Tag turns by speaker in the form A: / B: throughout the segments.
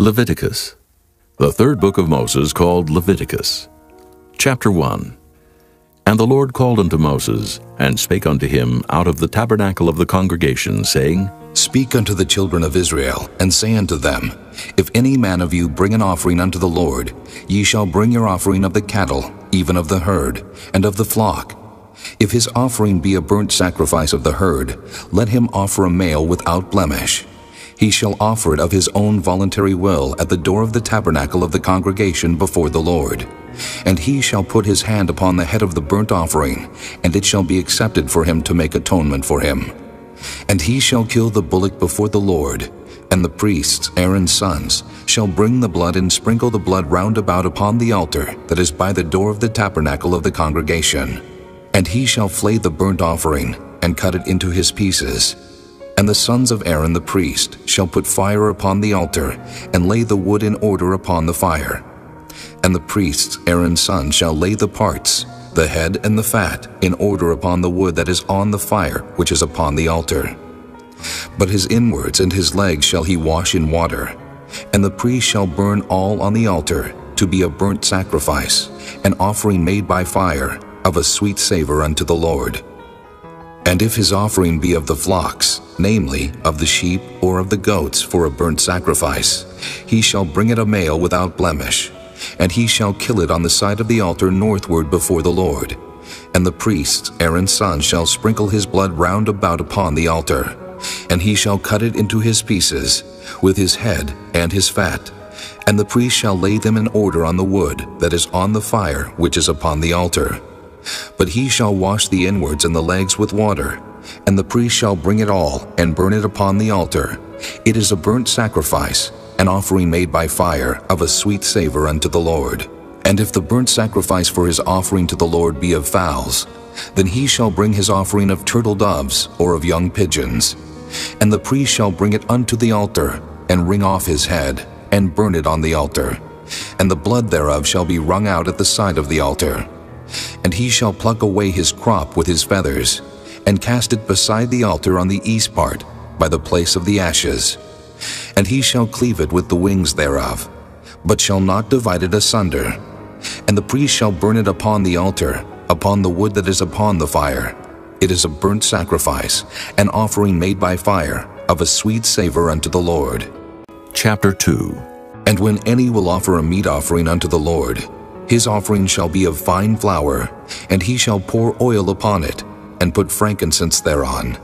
A: Leviticus, the third book of Moses, called Leviticus. Chapter 1. And the Lord called unto Moses, and spake unto him out of the tabernacle of the congregation, saying,
B: Speak unto the children of Israel, and say unto them, If any man of you bring an offering unto the Lord, ye shall bring your offering of the cattle, even of the herd, and of the flock. If his offering be a burnt sacrifice of the herd, let him offer a male without blemish. He shall offer it of his own voluntary will at the door of the tabernacle of the congregation before the Lord. And he shall put his hand upon the head of the burnt offering, and it shall be accepted for him to make atonement for him. And he shall kill the bullock before the Lord, and the priests, Aaron's sons, shall bring the blood and sprinkle the blood round about upon the altar that is by the door of the tabernacle of the congregation. And he shall flay the burnt offering, and cut it into his pieces. And the sons of Aaron the priest shall put fire upon the altar, and lay the wood in order upon the fire. And the priests, Aaron's sons, shall lay the parts, the head and the fat, in order upon the wood that is on the fire which is upon the altar. But his inwards and his legs shall he wash in water. And the priest shall burn all on the altar, to be a burnt sacrifice, an offering made by fire, of a sweet savor unto the Lord. And if his offering be of the flocks, namely, of the sheep or of the goats for a burnt sacrifice, he shall bring it a male without blemish, and he shall kill it on the side of the altar northward before the Lord. And the priests, Aaron's sons, shall sprinkle his blood round about upon the altar, and he shall cut it into his pieces, with his head and his fat. And the priest shall lay them in order on the wood that is on the fire which is upon the altar. But he shall wash the inwards and the legs with water, and the priest shall bring it all, and burn it upon the altar. It is a burnt sacrifice, an offering made by fire, of a sweet savor unto the Lord. And if the burnt sacrifice for his offering to the Lord be of fowls, then he shall bring his offering of turtle doves, or of young pigeons. And the priest shall bring it unto the altar, and wring off his head, and burn it on the altar. And the blood thereof shall be wrung out at the side of the altar. And he shall pluck away his crop with his feathers, and cast it beside the altar on the east part, by the place of the ashes. And he shall cleave it with the wings thereof, but shall not divide it asunder. And the priest shall burn it upon the altar, upon the wood that is upon the fire. It is a burnt sacrifice, an offering made by fire, of a sweet savor unto the Lord.
A: Chapter 2.
B: And when any will offer a meat offering unto the Lord, his offering shall be of fine flour, and he shall pour oil upon it, and put frankincense thereon.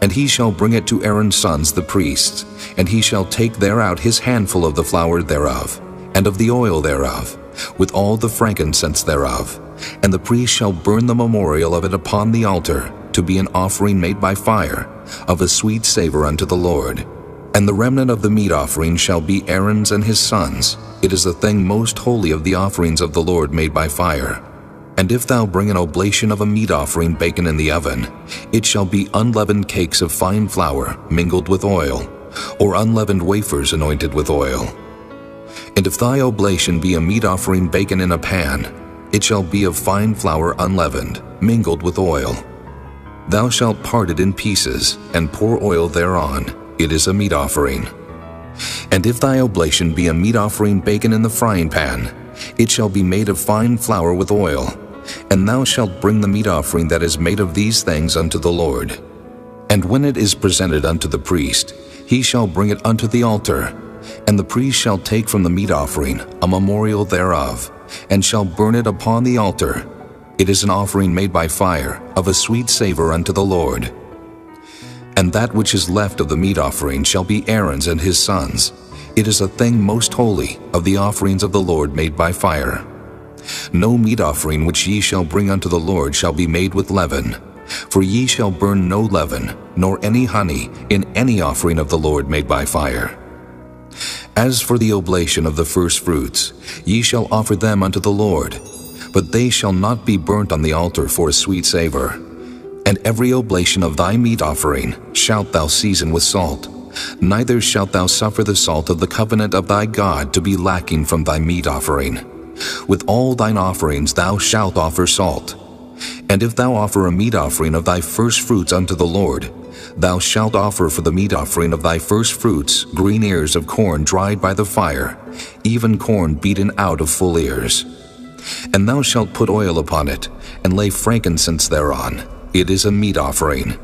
B: And he shall bring it to Aaron's sons the priests, and he shall take thereout his handful of the flour thereof, and of the oil thereof, with all the frankincense thereof. And the priest shall burn the memorial of it upon the altar, to be an offering made by fire, of a sweet savor unto the Lord. And the remnant of the meat offering shall be Aaron's and his sons. It is the thing most holy of the offerings of the Lord made by fire. And if thou bring an oblation of a meat offering baken in the oven, it shall be unleavened cakes of fine flour mingled with oil, or unleavened wafers anointed with oil. And if thy oblation be a meat offering baken in a pan, it shall be of fine flour unleavened, mingled with oil. Thou shalt part it in pieces, and pour oil thereon. It is a meat offering. And if thy oblation be a meat offering baken in the frying pan, it shall be made of fine flour with oil. And thou shalt bring the meat offering that is made of these things unto the Lord. And when it is presented unto the priest, he shall bring it unto the altar. And the priest shall take from the meat offering a memorial thereof, and shall burn it upon the altar. It is an offering made by fire, of a sweet savor unto the Lord. And that which is left of the meat offering shall be Aaron's and his sons. It is a thing most holy of the offerings of the Lord made by fire. No meat offering which ye shall bring unto the Lord shall be made with leaven, for ye shall burn no leaven, nor any honey, in any offering of the Lord made by fire. As for the oblation of the firstfruits, ye shall offer them unto the Lord, but they shall not be burnt on the altar for a sweet savor. And every oblation of thy meat offering shalt thou season with salt, neither shalt thou suffer the salt of the covenant of thy God to be lacking from thy meat offering. With all thine offerings thou shalt offer salt. And if thou offer a meat offering of thy firstfruits unto the Lord, Thou shalt offer for the meat offering of thy first fruits green ears of corn dried by the fire, even corn beaten out of full ears. And thou shalt put oil upon it, and lay frankincense thereon. It is a meat offering.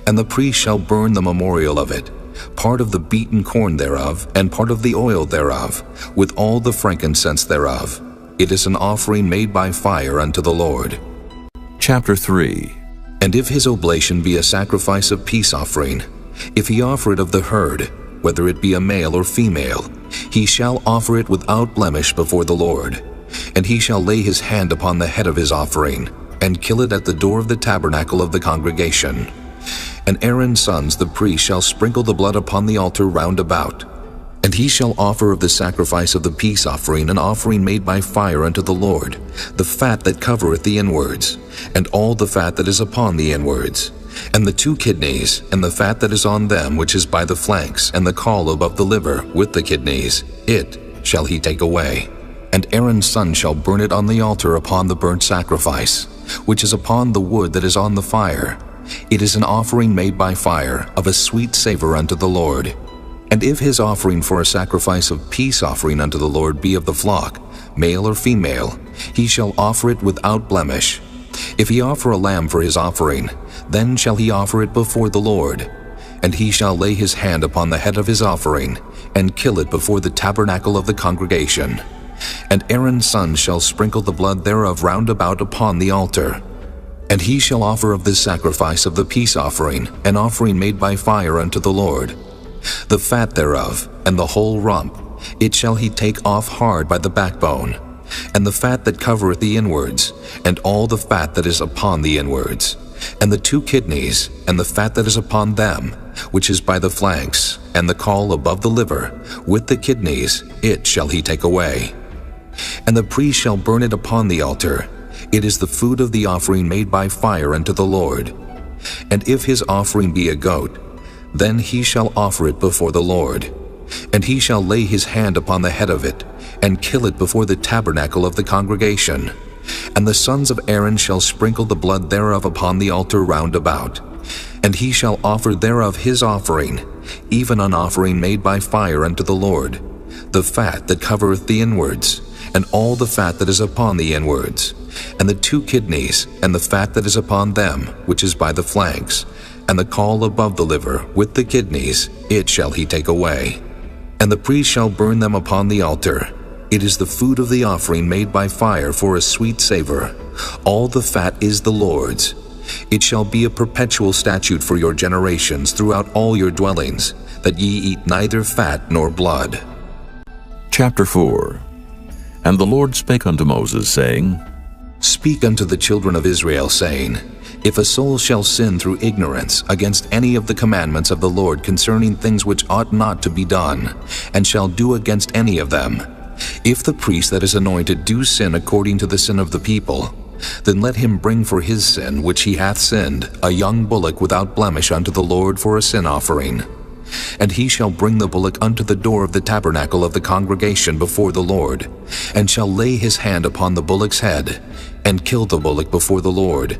B: And the priest shall burn the memorial of it, part of the beaten corn thereof, and part of the oil thereof, with all the frankincense thereof. It is an offering made by fire unto the Lord.
A: Chapter 3.
B: And if his oblation be a sacrifice of peace offering, if he offer it of the herd, whether it be a male or female, he shall offer it without blemish before the Lord. And he shall lay his hand upon the head of his offering, and kill it at the door of the tabernacle of the congregation. And Aaron's sons the priest shall sprinkle the blood upon the altar round about. And he shall offer of the sacrifice of the peace offering an offering made by fire unto the Lord, the fat that covereth the inwards, and all the fat that is upon the inwards, and the 2 kidneys, and the fat that is on them which is by the flanks, and the caul above the liver with the kidneys, it shall he take away. And Aaron's son shall burn it on the altar upon the burnt sacrifice, which is upon the wood that is on the fire. It is an offering made by fire, of a sweet savor unto the Lord. And if his offering for a sacrifice of peace offering unto the Lord be of the flock, male or female, he shall offer it without blemish. If he offer a lamb for his offering, then shall he offer it before the Lord. And he shall lay his hand upon the head of his offering, and kill it before the tabernacle of the congregation. And Aaron's sons shall sprinkle the blood thereof round about upon the altar. And he shall offer of this sacrifice of the peace offering an offering made by fire unto the Lord. The fat thereof, and the whole rump, it shall he take off hard by the backbone, and the fat that covereth the inwards, and all the fat that is upon the inwards, and the 2 kidneys, and the fat that is upon them, which is by the flanks, and the caul above the liver, with the kidneys, it shall he take away. And the priest shall burn it upon the altar. It is the food of the offering made by fire unto the Lord. And if his offering be a goat, then he shall offer it before the Lord. And he shall lay his hand upon the head of it, and kill it before the tabernacle of the congregation. And the sons of Aaron shall sprinkle the blood thereof upon the altar round about. And he shall offer thereof his offering, even an offering made by fire unto the Lord, the fat that covereth the inwards, and all the fat that is upon the inwards, and the 2 kidneys, and the fat that is upon them, which is by the flanks, and the caul above the liver, with the kidneys, it shall he take away. And the priest shall burn them upon the altar. It is the food of the offering made by fire for a sweet savor. All the fat is the Lord's. It shall be a perpetual statute for your generations throughout all your dwellings, that ye eat neither fat nor blood.
A: Chapter 4. And the Lord spake unto Moses, saying,
B: Speak unto the children of Israel, saying, If a soul shall sin through ignorance against any of the commandments of the Lord concerning things which ought not to be done, and shall do against any of them, if the priest that is anointed do sin according to the sin of the people, then let him bring for his sin which he hath sinned a young bullock without blemish unto the Lord for a sin offering. And he shall bring the bullock unto the door of the tabernacle of the congregation before the Lord, and shall lay his hand upon the bullock's head, and kill the bullock before the Lord.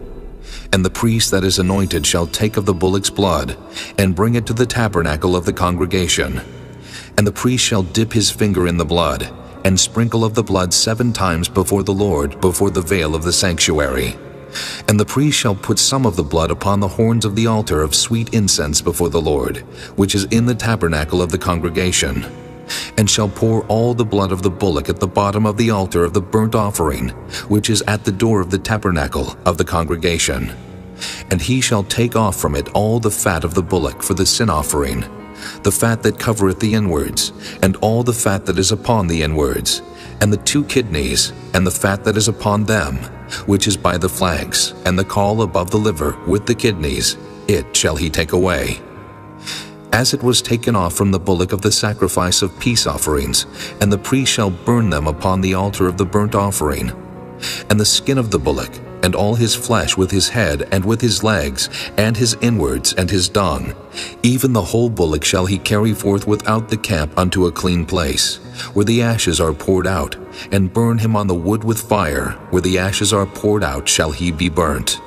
B: And the priest that is anointed shall take of the bullock's blood, and bring it to the tabernacle of the congregation. And the priest shall dip his finger in the blood, and sprinkle of the blood 7 times before the Lord, before the veil of the sanctuary. And the priest shall put some of the blood upon the horns of the altar of sweet incense before the Lord, which is in the tabernacle of the congregation, and shall pour all the blood of the bullock at the bottom of the altar of the burnt offering, which is at the door of the tabernacle of the congregation. And he shall take off from it all the fat of the bullock for the sin offering, the fat that covereth the inwards, and all the fat that is upon the inwards, and the 2 kidneys, and the fat that is upon them, which is by the flanks, and the caul above the liver, with the kidneys, it shall he take away. As it was taken off from the bullock of the sacrifice of peace offerings, and the priest shall burn them upon the altar of the burnt offering. And the skin of the bullock, and all his flesh with his head, and with his legs, and his inwards, and his dung, even the whole bullock shall he carry forth without the camp unto a clean place, where the ashes are poured out, and burn him on the wood with fire, where the ashes are poured out shall he be burnt.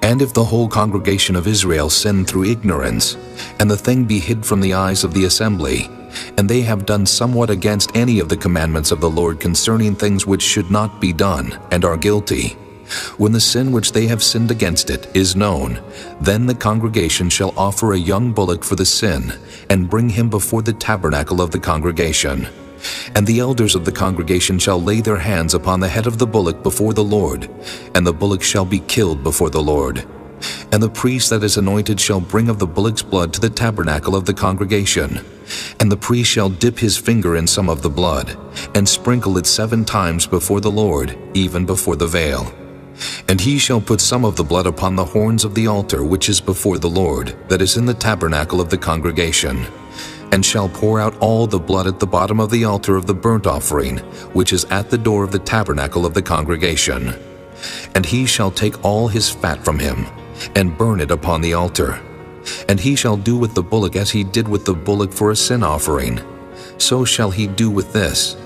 B: And if the whole congregation of Israel sin through ignorance, and the thing be hid from the eyes of the assembly, and they have done somewhat against any of the commandments of the Lord concerning things which should not be done, and are guilty, when the sin which they have sinned against it is known, then the congregation shall offer a young bullock for the sin, and bring him before the tabernacle of the congregation. And the elders of the congregation shall lay their hands upon the head of the bullock before the Lord, and the bullock shall be killed before the Lord. And the priest that is anointed shall bring of the bullock's blood to the tabernacle of the congregation. And the priest shall dip his finger in some of the blood, and sprinkle it 7 times before the Lord, even before the veil. And he shall put some of the blood upon the horns of the altar which is before the Lord, that is in the tabernacle of the congregation, and shall pour out all the blood at the bottom of the altar of the burnt offering, which is at the door of the tabernacle of the congregation. And he shall take all his fat from him, and burn it upon the altar. And he shall do with the bullock as he did with the bullock for a sin offering. So shall he do with this.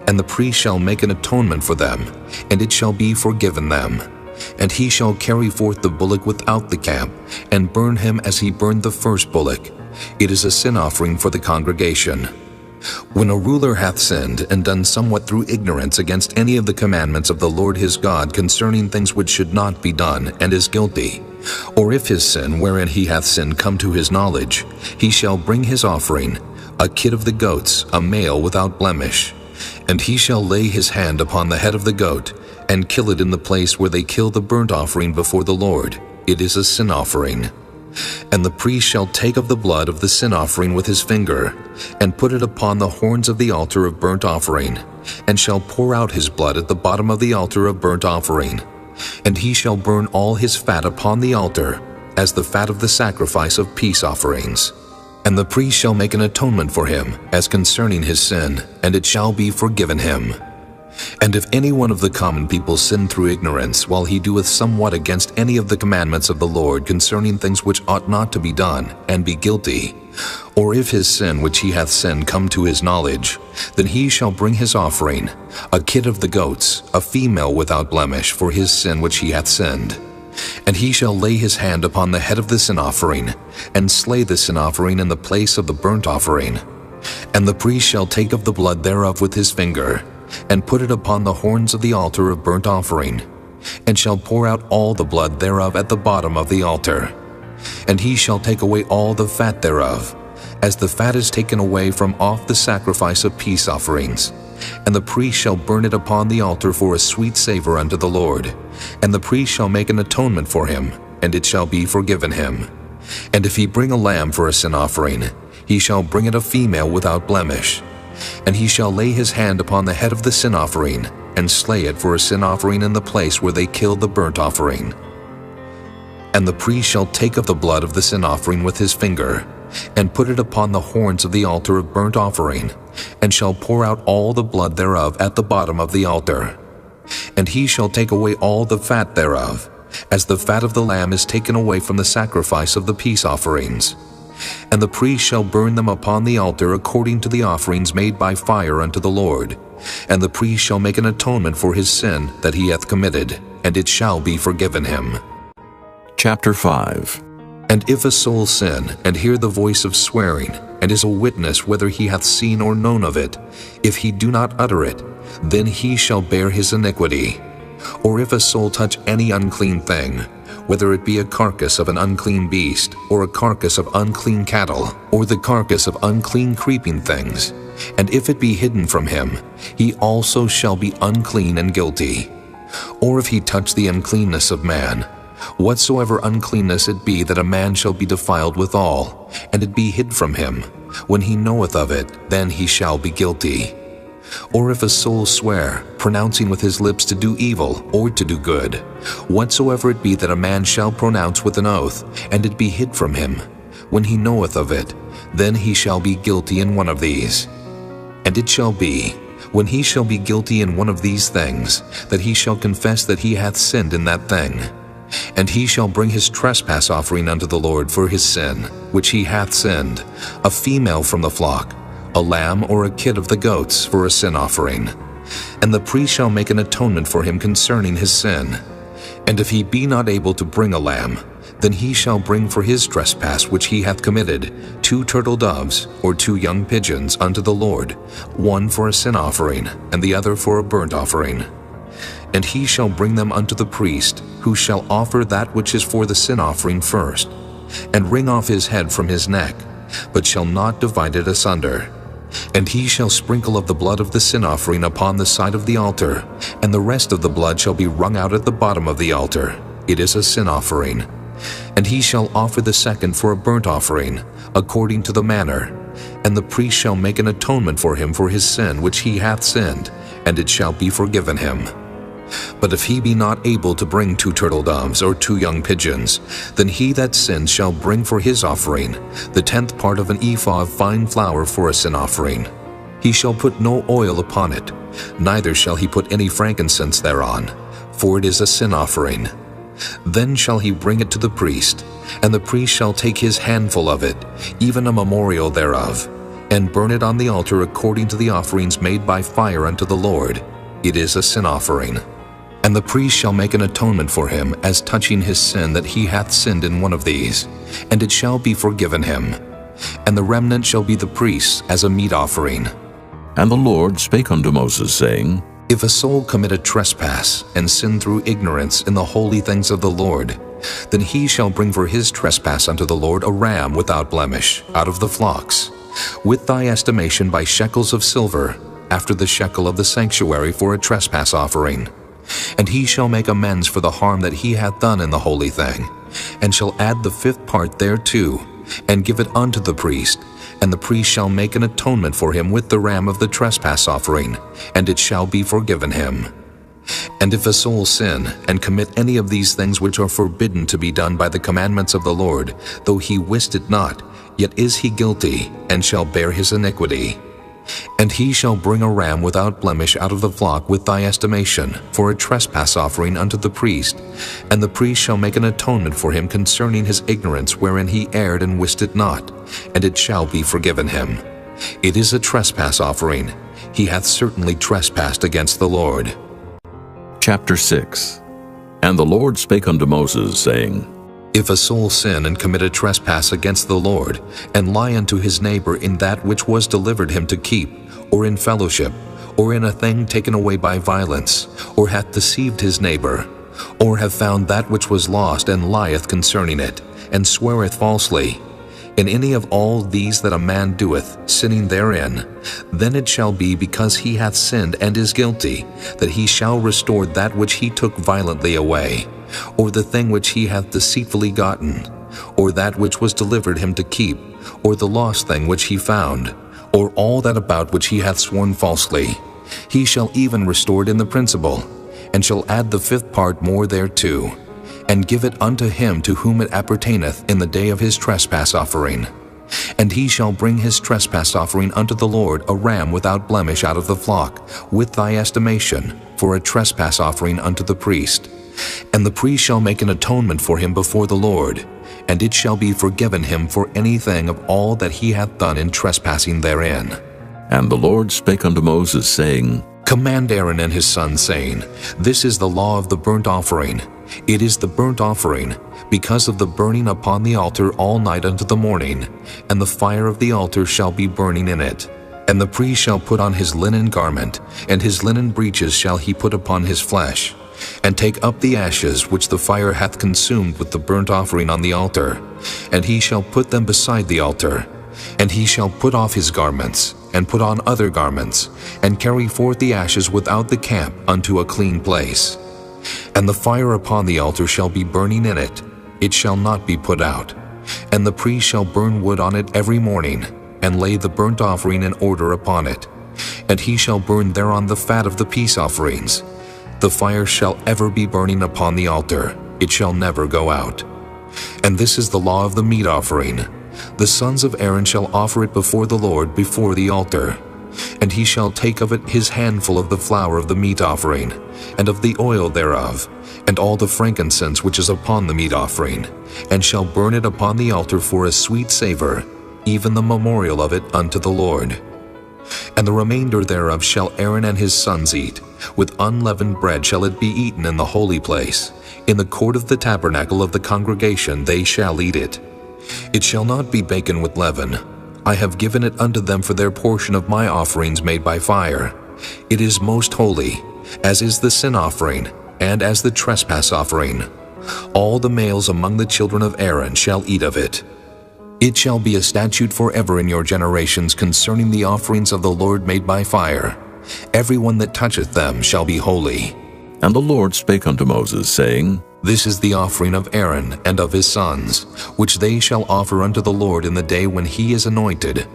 B: And the priest shall make an atonement for them, and it shall be forgiven them. And he shall carry forth the bullock without the camp, and burn him as he burned the first bullock. It is a sin offering for the congregation. When a ruler hath sinned, and done somewhat through ignorance against any of the commandments of the Lord his God concerning things which should not be done, and is guilty, or if his sin wherein he hath sinned come to his knowledge, he shall bring his offering, a kid of the goats, a male without blemish. And he shall lay his hand upon the head of the goat, and kill it in the place where they kill the burnt offering before the Lord. It is a sin offering. And the priest shall take of the blood of the sin offering with his finger, and put it upon the horns of the altar of burnt offering, and shall pour out his blood at the bottom of the altar of burnt offering. And he shall burn all his fat upon the altar, as the fat of the sacrifice of peace offerings. And the priest shall make an atonement for him, as concerning his sin, and it shall be forgiven him. And if any one of the common people sin through ignorance, while he doeth somewhat against any of the commandments of the Lord concerning things which ought not to be done, and be guilty, or if his sin which he hath sinned come to his knowledge, then he shall bring his offering, a kid of the goats, a female without blemish, for his sin which he hath sinned. And he shall lay his hand upon the head of the sin offering, and slay the sin offering in the place of the burnt offering. And the priest shall take of the blood thereof with his finger, and put it upon the horns of the altar of burnt offering, and shall pour out all the blood thereof at the bottom of the altar. And he shall take away all the fat thereof, as the fat is taken away from off the sacrifice of peace offerings. And the priest shall burn it upon the altar for a sweet savor unto the Lord. And the priest shall make an atonement for him, and it shall be forgiven him. And if he bring a lamb for a sin offering, he shall bring it a female without blemish. And he shall lay his hand upon the head of the sin offering, and slay it for a sin offering in the place where they kill the burnt offering. And the priest shall take of the blood of the sin offering with his finger, and put it upon the horns of the altar of burnt offering, and shall pour out all the blood thereof at the bottom of the altar. And he shall take away all the fat thereof, as the fat of the lamb is taken away from the sacrifice of the peace offerings. And the priest shall burn them upon the altar according to the offerings made by fire unto the Lord. And the priest shall make an atonement for his sin that he hath committed, and it shall be forgiven him.
A: Chapter 5.
B: And if a soul sin, and hear the voice of swearing, and is a witness whether he hath seen or known of it, if he do not utter it, then he shall bear his iniquity. Or if a soul touch any unclean thing, whether it be a carcass of an unclean beast, or a carcass of unclean cattle, or the carcass of unclean creeping things, and if it be hidden from him, he also shall be unclean and guilty. Or if he touch the uncleanness of man, whatsoever uncleanness it be that a man shall be defiled withal, and it be hid from him, when he knoweth of it, then he shall be guilty. Or if a soul swear, pronouncing with his lips to do evil or to do good, whatsoever it be that a man shall pronounce with an oath, and it be hid from him, when he knoweth of it, then he shall be guilty in one of these. And it shall be, when he shall be guilty in one of these things, that he shall confess that he hath sinned in that thing. And he shall bring his trespass offering unto the Lord for his sin, which he hath sinned, a female from the flock, a lamb or a kid of the goats for a sin offering. And the priest shall make an atonement for him concerning his sin. And if he be not able to bring a lamb, then he shall bring for his trespass which he hath committed 2 turtle doves or 2 young pigeons unto the Lord, one for a sin offering, and the other for a burnt offering. And he shall bring them unto the priest, who shall offer that which is for the sin offering first, and wring off his head from his neck, but shall not divide it asunder. And he shall sprinkle of the blood of the sin offering upon the side of the altar, and the rest of the blood shall be wrung out at the bottom of the altar. It is a sin offering. And he shall offer the second for a burnt offering, according to the manner. And the priest shall make an atonement for him for his sin which he hath sinned, and it shall be forgiven him. But if he be not able to bring 2 turtle doves or 2 young pigeons, then he that sins shall bring for his offering the 10th part of an ephah of fine flour for a sin offering. He shall put no oil upon it, neither shall he put any frankincense thereon, for it is a sin offering. Then shall he bring it to the priest, and the priest shall take his handful of it, even a memorial thereof, and burn it on the altar according to the offerings made by fire unto the Lord. It is a sin offering. And the priest shall make an atonement for him as touching his sin that he hath sinned in one of these, and it shall be forgiven him. And the remnant shall be the priest's as a meat offering.
A: And the Lord spake unto Moses, saying,
B: If a soul commit a trespass, and sin through ignorance in the holy things of the Lord, then he shall bring for his trespass unto the Lord a ram without blemish, out of the flocks, with thy estimation by shekels of silver, after the shekel of the sanctuary for a trespass offering. And he shall make amends for the harm that he hath done in the holy thing, and shall add the 5th part thereto, and give it unto the priest, and the priest shall make an atonement for him with the ram of the trespass offering, and it shall be forgiven him. And if a soul sin, and commit any of these things which are forbidden to be done by the commandments of the Lord, though he wist it not, yet is he guilty, and shall bear his iniquity. And he shall bring a ram without blemish out of the flock with thy estimation, for a trespass offering unto the priest, and the priest shall make an atonement for him concerning his ignorance wherein he erred and wist it not, and it shall be forgiven him. It is a trespass offering. He hath certainly trespassed against the Lord.
A: Chapter 6. And the Lord spake unto Moses, saying,
B: If a soul sin and commit a trespass against the Lord, and lie unto his neighbor in that which was delivered him to keep, or in fellowship, or in a thing taken away by violence, or hath deceived his neighbor, or have found that which was lost, and lieth concerning it, and sweareth falsely, in any of all these that a man doeth, sinning therein, then it shall be because he hath sinned and is guilty, that he shall restore that which he took violently away, or the thing which he hath deceitfully gotten, or that which was delivered him to keep, or the lost thing which he found, or all that about which he hath sworn falsely. He shall even restore it in the principal, and shall add the 5th part more thereto, and give it unto him to whom it appertaineth in the day of his trespass offering. And he shall bring his trespass offering unto the Lord a ram without blemish out of the flock, with thy estimation, for a trespass offering unto the priest. And the priest shall make an atonement for him before the Lord, and it shall be forgiven him for anything of all that he hath done in trespassing therein.
A: And the Lord spake unto Moses, saying,
B: Command Aaron and his sons, saying, This is the law of the burnt offering. It is the burnt offering, because of the burning upon the altar all night unto the morning, and the fire of the altar shall be burning in it. And the priest shall put on his linen garment, and his linen breeches shall he put upon his flesh, and take up the ashes which the fire hath consumed with the burnt offering on the altar, and he shall put them beside the altar. And he shall put off his garments, and put on other garments, and carry forth the ashes without the camp unto a clean place. And the fire upon the altar shall be burning in it, it shall not be put out. And the priest shall burn wood on it every morning, and lay the burnt offering in order upon it. And he shall burn thereon the fat of the peace offerings. The fire shall ever be burning upon the altar, it shall never go out. And this is the law of the meat offering. The sons of Aaron shall offer it before the Lord before the altar. And he shall take of it his handful of the flour of the meat offering, and of the oil thereof, and all the frankincense which is upon the meat offering, and shall burn it upon the altar for a sweet savor, even the memorial of it unto the Lord. And the remainder thereof shall Aaron and his sons eat. With unleavened bread shall it be eaten in the holy place. In the court of the tabernacle of the congregation they shall eat it. It shall not be baken with leaven. I have given it unto them for their portion of my offerings made by fire. It is most holy, as is the sin offering, and as the trespass offering. All the males among the children of Aaron shall eat of it. It shall be a statute forever in your generations concerning the offerings of the Lord made by fire. Every one that toucheth them shall be holy.
A: And the Lord spake unto Moses, saying,
B: This is the offering of Aaron and of his sons, which they shall offer unto the Lord in the day when he is anointed,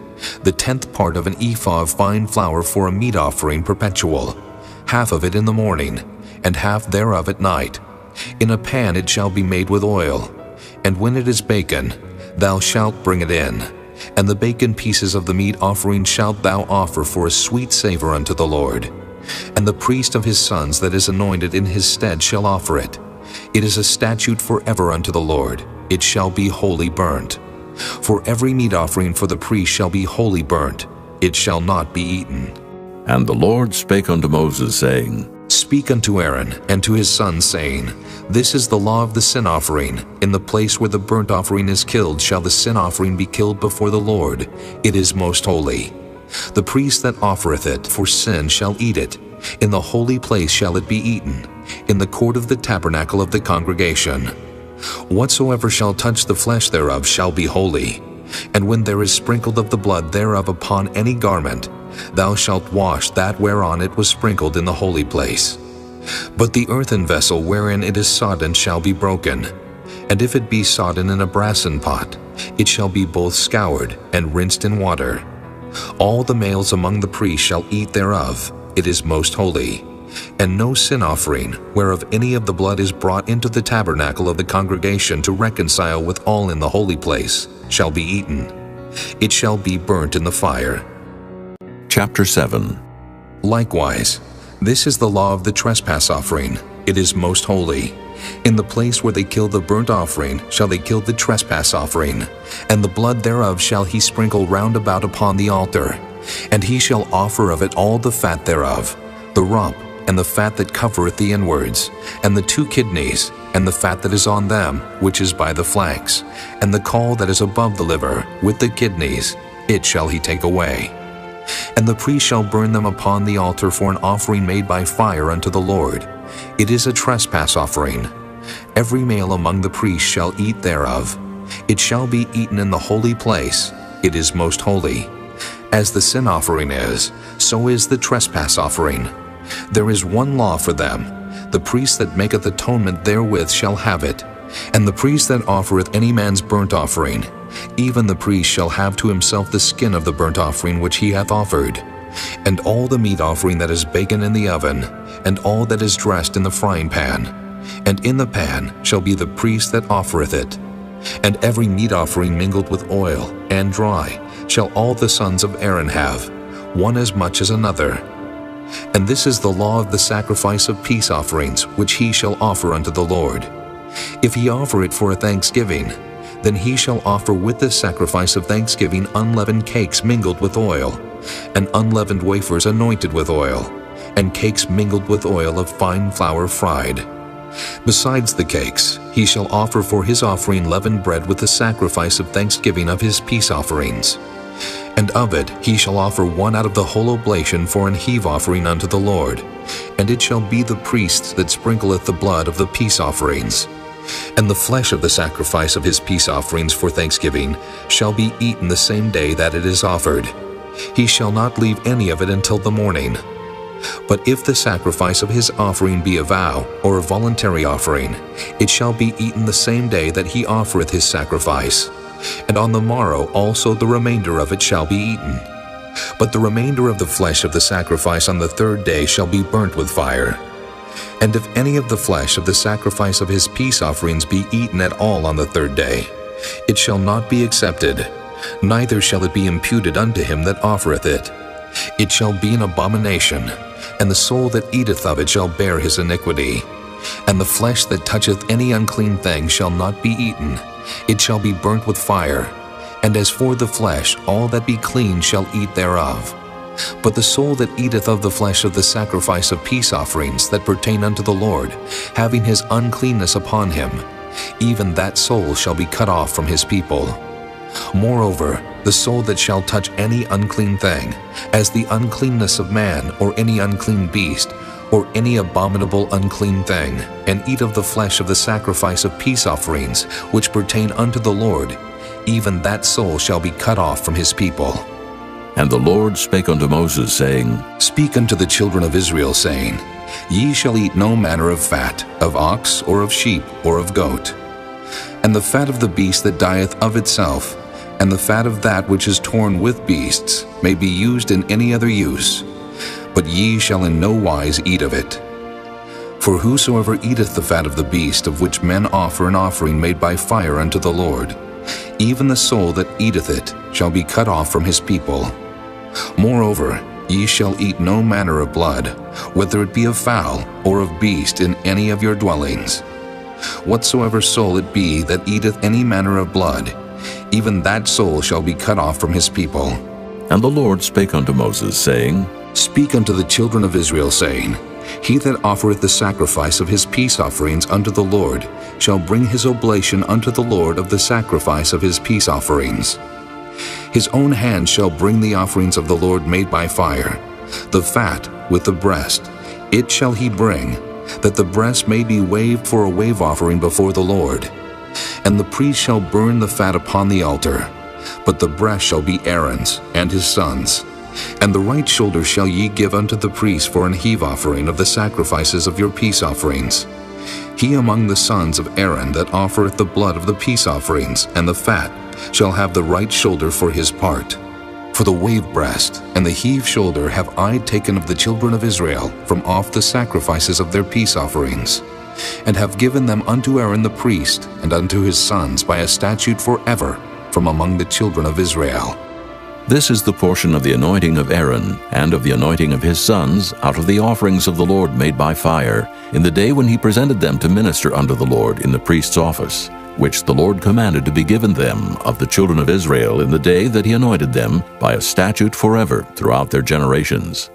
B: the 10th part of an ephah of fine flour for a meat offering perpetual, half of it in the morning, and half thereof at night. In a pan it shall be made with oil, and when it is baken, thou shalt bring it in. And the baken pieces of the meat offering shalt thou offer for a sweet savor unto the Lord. And the priest of his sons that is anointed in his stead shall offer it. It is a statute forever unto the Lord. It shall be wholly burnt. For every meat offering for the priest shall be wholly burnt. It shall not be eaten.
A: And the Lord spake unto Moses, saying,
B: Speak unto Aaron and to his sons, saying, This is the law of the sin offering. In the place where the burnt offering is killed shall the sin offering be killed before the Lord. It is most holy. The priest that offereth it for sin shall eat it. In the holy place shall it be eaten, in the court of the tabernacle of the congregation. Whatsoever shall touch the flesh thereof shall be holy. And when there is sprinkled of the blood thereof upon any garment, thou shalt wash that whereon it was sprinkled in the holy place. But the earthen vessel wherein it is sodden shall be broken. And if it be sodden in a brassen pot, it shall be both scoured and rinsed in water. All the males among the priests shall eat thereof. It is most holy. And no sin offering, whereof any of the blood is brought into the tabernacle of the congregation to reconcile with all in the holy place, shall be eaten. It shall be burnt in the fire.
A: Chapter 7.
B: Likewise, this is the law of the trespass offering. It is most holy. In the place where they kill the burnt offering shall they kill the trespass offering, and the blood thereof shall he sprinkle round about upon the altar. And he shall offer of it all the fat thereof, the rump, and the fat that covereth the inwards, and the 2 kidneys, and the fat that is on them, which is by the flanks, and the caul that is above the liver, with the kidneys, it shall he take away. And the priest shall burn them upon the altar for an offering made by fire unto the Lord. It is a trespass offering. Every male among the priests shall eat thereof. It shall be eaten in the holy place. It is most holy. As the sin offering is, so is the trespass offering. There is one law for them. The priest that maketh atonement therewith shall have it. And the priest that offereth any man's burnt offering, even the priest shall have to himself the skin of the burnt offering which he hath offered, and all the meat offering that is baken in the oven, and all that is dressed in the frying pan. And in the pan shall be the priest that offereth it. And every meat offering mingled with oil, and dry, shall all the sons of Aaron have, one as much as another. And this is the law of the sacrifice of peace offerings, which he shall offer unto the Lord. If he offer it for a thanksgiving, then he shall offer with the sacrifice of thanksgiving unleavened cakes mingled with oil, and unleavened wafers anointed with oil, and cakes mingled with oil of fine flour fried. Besides the cakes, he shall offer for his offering leavened bread with the sacrifice of thanksgiving of his peace offerings. And of it he shall offer one out of the whole oblation for an heave offering unto the Lord, and it shall be the priest that sprinkleth the blood of the peace offerings. And the flesh of the sacrifice of his peace offerings for thanksgiving shall be eaten the same day that it is offered. He shall not leave any of it until the morning. But if the sacrifice of his offering be a vow or a voluntary offering, it shall be eaten the same day that he offereth his sacrifice. And on the morrow also the remainder of it shall be eaten. But the remainder of the flesh of the sacrifice on the 3rd day shall be burnt with fire. And if any of the flesh of the sacrifice of his peace offerings be eaten at all on the 3rd day, it shall not be accepted, neither shall it be imputed unto him that offereth it. It shall be an abomination, and the soul that eateth of it shall bear his iniquity. And the flesh that toucheth any unclean thing shall not be eaten, it shall be burnt with fire. And as for the flesh, all that be clean shall eat thereof. But the soul that eateth of the flesh of the sacrifice of peace offerings that pertain unto the Lord, having his uncleanness upon him, even that soul shall be cut off from his people. Moreover, the soul that shall touch any unclean thing, as the uncleanness of man, or any unclean beast, or any abominable unclean thing, and eat of the flesh of the sacrifice of peace offerings, which pertain unto the Lord, even that soul shall be cut off from his people.
A: And the Lord spake unto Moses, saying,
B: Speak unto the children of Israel, saying, Ye shall eat no manner of fat, of ox, or of sheep, or of goat. And the fat of the beast that dieth of itself, and the fat of that which is torn with beasts, may be used in any other use, but ye shall in no wise eat of it. For whosoever eateth the fat of the beast of which men offer an offering made by fire unto the Lord, even the soul that eateth it shall be cut off from his people. Moreover, ye shall eat no manner of blood, whether it be of fowl or of beast in any of your dwellings. Whatsoever soul it be that eateth any manner of blood, even that soul shall be cut off from his people.
A: And the Lord spake unto Moses, saying,
B: Speak unto the children of Israel, saying, He that offereth the sacrifice of his peace offerings unto the Lord shall bring his oblation unto the Lord of the sacrifice of his peace offerings. His own hand shall bring the offerings of the Lord made by fire, the fat with the breast, it shall he bring, that the breast may be waved for a wave offering before the Lord. And the priest shall burn the fat upon the altar, but the breast shall be Aaron's and his sons'. And the right shoulder shall ye give unto the priest for an heave offering of the sacrifices of your peace offerings. He among the sons of Aaron that offereth the blood of the peace offerings and the fat shall have the right shoulder for his part. For the wave breast and the heave shoulder have I taken of the children of Israel from off the sacrifices of their peace offerings, and have given them unto Aaron the priest and unto his sons by a statute forever from among the children of Israel.
A: This is the portion of the anointing of Aaron, and of the anointing of his sons, out of the offerings of the Lord made by fire, in the day when he presented them to minister unto the Lord in the priest's office, which the Lord commanded to be given them of the children of Israel in the day that he anointed them, by a statute forever throughout their generations.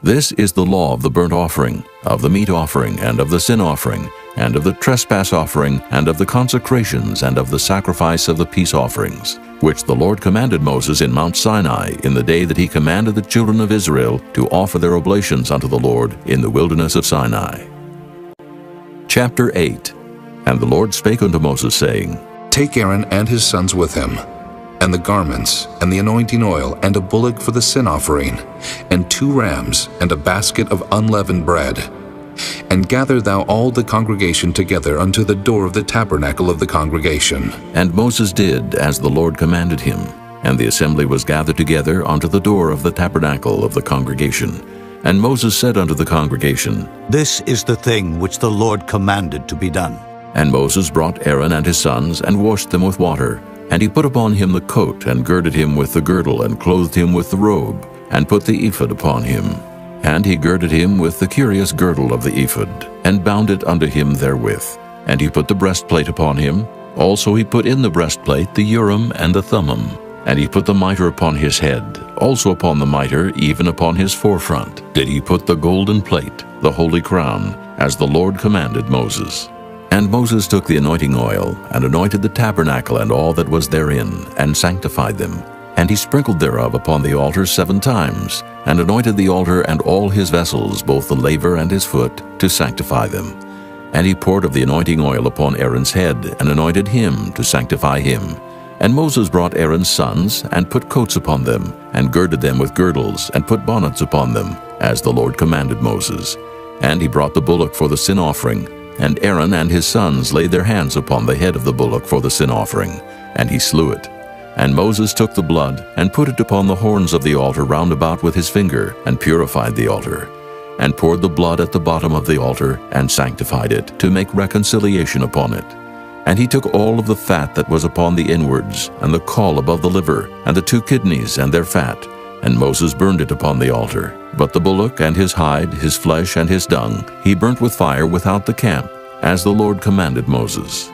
A: This is the law of the burnt offering, of the meat offering, and of the sin offering, and of the trespass offering, and of the consecrations, and of the sacrifice of the peace offerings, which the Lord commanded Moses in Mount Sinai in the day that he commanded the children of Israel to offer their oblations unto the Lord in the wilderness of Sinai. Chapter 8. And the Lord spake unto Moses, saying,
B: Take Aaron and his sons with him, and the garments, and the anointing oil, and a bullock for the sin offering, and 2 rams, and a basket of unleavened bread. And gather thou all the congregation together unto the door of the tabernacle of the congregation.
A: And Moses did as the Lord commanded him. And the assembly was gathered together unto the door of the tabernacle of the congregation. And Moses said unto the congregation,
C: This is the thing which the Lord commanded to be done.
A: And Moses brought Aaron and his sons, and washed them with water. And he put upon him the coat, and girded him with the girdle, and clothed him with the robe, and put the ephod upon him. And he girded him with the curious girdle of the ephod, and bound it unto him therewith. And he put the breastplate upon him. Also he put in the breastplate the Urim and the Thummim. And he put the mitre upon his head. Also upon the mitre, even upon his forefront, did he put the golden plate, the holy crown, as the Lord commanded Moses. And Moses took the anointing oil, and anointed the tabernacle and all that was therein, and sanctified them. And he sprinkled thereof upon the altar 7 times, and anointed the altar and all his vessels, both the laver and his foot, to sanctify them. And he poured of the anointing oil upon Aaron's head, and anointed him to sanctify him. And Moses brought Aaron's sons, and put coats upon them, and girded them with girdles, and put bonnets upon them, as the Lord commanded Moses. And he brought the bullock for the sin offering, and Aaron and his sons laid their hands upon the head of the bullock for the sin offering, and he slew it. And Moses took the blood, and put it upon the horns of the altar round about with his finger, and purified the altar, and poured the blood at the bottom of the altar, and sanctified it, to make reconciliation upon it. And he took all of the fat that was upon the inwards, and the caul above the liver, and the 2 kidneys and their fat, and Moses burned it upon the altar. But the bullock and his hide, his flesh and his dung, he burnt with fire without the camp, as the Lord commanded Moses.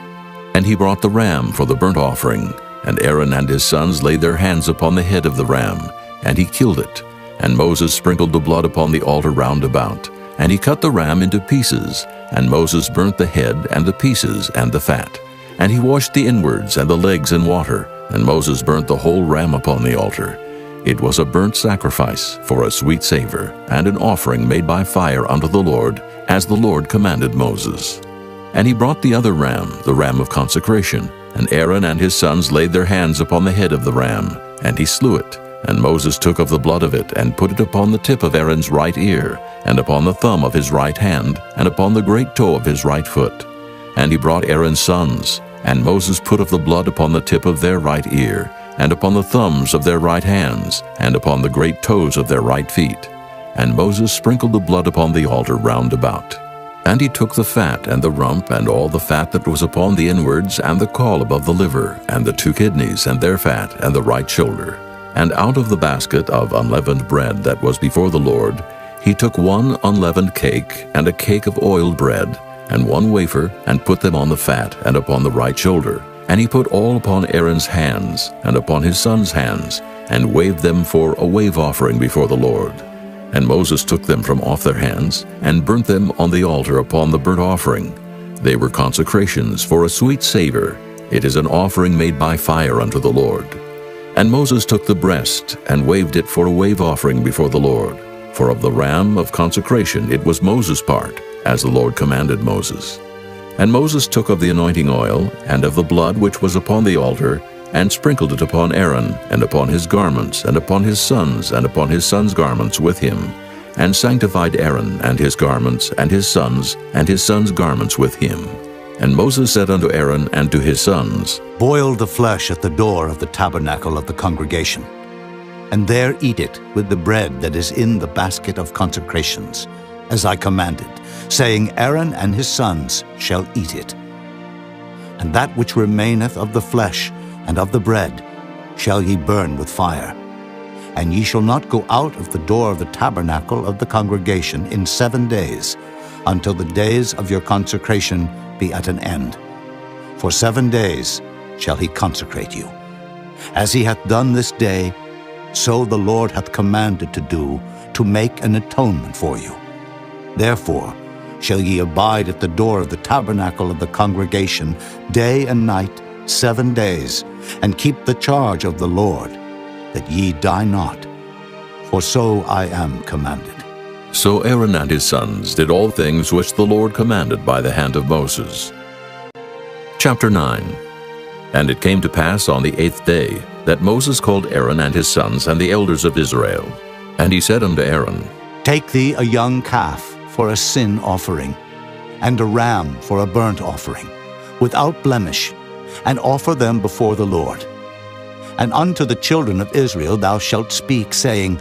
A: And he brought the ram for the burnt offering, and Aaron and his sons laid their hands upon the head of the ram, and he killed it. And Moses sprinkled the blood upon the altar round about, and he cut the ram into pieces, and Moses burnt the head and the pieces and the fat. And he washed the inwards and the legs in water, and Moses burnt the whole ram upon the altar. It was a burnt sacrifice for a sweet savor, and an offering made by fire unto the Lord, as the Lord commanded Moses. And he brought the other ram, the ram of consecration, and Aaron and his sons laid their hands upon the head of the ram, and he slew it. And Moses took of the blood of it, and put it upon the tip of Aaron's right ear, and upon the thumb of his right hand, and upon the great toe of his right foot. And he brought Aaron's sons, and Moses put of the blood upon the tip of their right ear, and upon the thumbs of their right hands, and upon the great toes of their right feet. And Moses sprinkled the blood upon the altar round about. And he took the fat and the rump, and all the fat that was upon the inwards, and the caul above the liver, and the 2 kidneys, and their fat, and the right shoulder. And out of the basket of unleavened bread that was before the Lord, he took 1 unleavened cake, and a cake of oiled bread, and 1 wafer, and put them on the fat, and upon the right shoulder. And he put all upon Aaron's hands, and upon his sons' hands, and waved them for a wave offering before the Lord. And Moses took them from off their hands, and burnt them on the altar upon the burnt offering. They were consecrations for a sweet savor. It is an offering made by fire unto the Lord. And Moses took the breast, and waved it for a wave offering before the Lord. For of the ram of consecration it was Moses' part, as the Lord commanded Moses. And Moses took of the anointing oil, and of the blood which was upon the altar, and sprinkled it upon Aaron, and upon his garments, and upon his sons' garments with him, and sanctified Aaron and his garments, and his sons' garments with him. And Moses said unto Aaron and to his sons,
C: Boil the flesh at the door of the tabernacle of the congregation, and there eat it with the bread that is in the basket of consecrations, as I commanded, saying, Aaron and his sons shall eat it. And that which remaineth of the flesh and of the bread shall ye burn with fire. And ye shall not go out of the door of the tabernacle of the congregation in 7 days, until the days of your consecration be at an end. For 7 days shall he consecrate you. As he hath done this day, so the Lord hath commanded to do, to make an atonement for you. Therefore shall ye abide at the door of the tabernacle of the congregation day and night 7 days, and keep the charge of the Lord, that ye die not. For so I am commanded.
A: So Aaron and his sons did all things which the Lord commanded by the hand of Moses. Chapter 9. And it came to pass on the 8th day that Moses called Aaron and his sons and the elders of Israel. And he said unto Aaron,
C: Take thee a young calf for a sin offering, and a ram for a burnt offering, without blemish, and offer them before the Lord. And unto the children of Israel thou shalt speak, saying,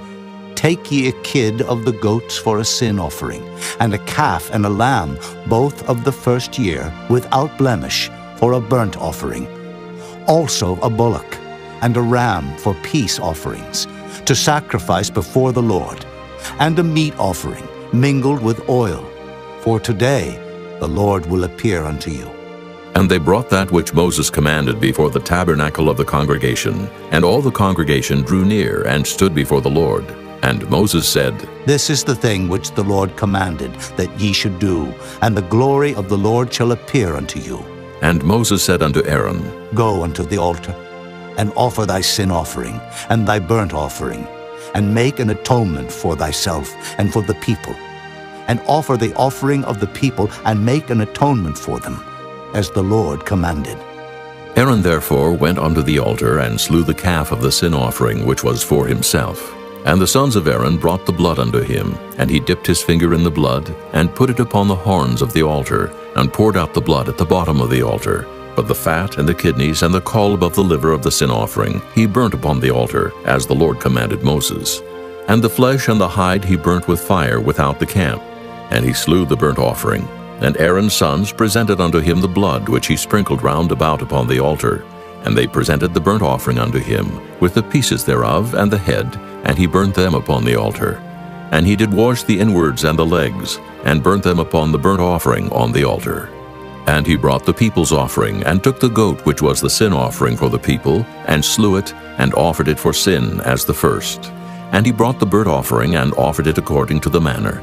C: Take ye a kid of the goats for a sin offering, and a calf and a lamb, both of the first year, without blemish, for a burnt offering. Also a bullock, and a ram for peace offerings, to sacrifice before the Lord, and a meat offering, mingled with oil. For today the Lord will appear unto you.
A: And they brought that which Moses commanded before the tabernacle of the congregation, and all the congregation drew near and stood before the Lord. And Moses said,
C: This is the thing which the Lord commanded that ye should do, and the glory of the Lord shall appear unto you.
A: And Moses said unto Aaron,
C: Go unto the altar, and offer thy sin offering, and thy burnt offering, and make an atonement for thyself and for the people, and offer the offering of the people, and make an atonement for them, as the Lord commanded.
A: Aaron therefore went unto the altar, and slew the calf of the sin offering which was for himself. And the sons of Aaron brought the blood unto him, and he dipped his finger in the blood, and put it upon the horns of the altar, and poured out the blood at the bottom of the altar. But the fat and the kidneys and the caul above the liver of the sin offering he burnt upon the altar, as the Lord commanded Moses. And the flesh and the hide he burnt with fire without the camp. And he slew the burnt offering. And Aaron's sons presented unto him the blood which he sprinkled round about upon the altar. And they presented the burnt offering unto him, with the pieces thereof and the head, and he burnt them upon the altar. And he did wash the inwards and the legs, and burnt them upon the burnt offering on the altar. And he brought the people's offering, and took the goat which was the sin offering for the people, and slew it, and offered it for sin as the first. And he brought the burnt offering and offered it according to the manner.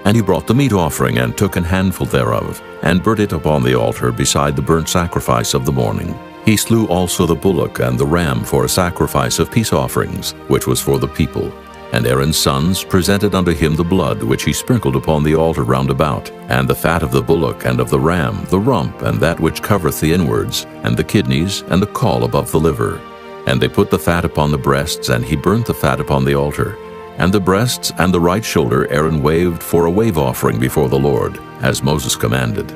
A: And he brought the meat offering and took an handful thereof, and burnt it upon the altar beside the burnt sacrifice of the morning. He slew also the bullock and the ram for a sacrifice of peace offerings, which was for the people. And Aaron's sons presented unto him the blood which he sprinkled upon the altar round about, and the fat of the bullock and of the ram, the rump, and that which covereth the inwards, and the kidneys, and the caul above the liver. And they put the fat upon the breasts, and he burnt the fat upon the altar. And the breasts and the right shoulder Aaron waved for a wave offering before the Lord, as Moses commanded.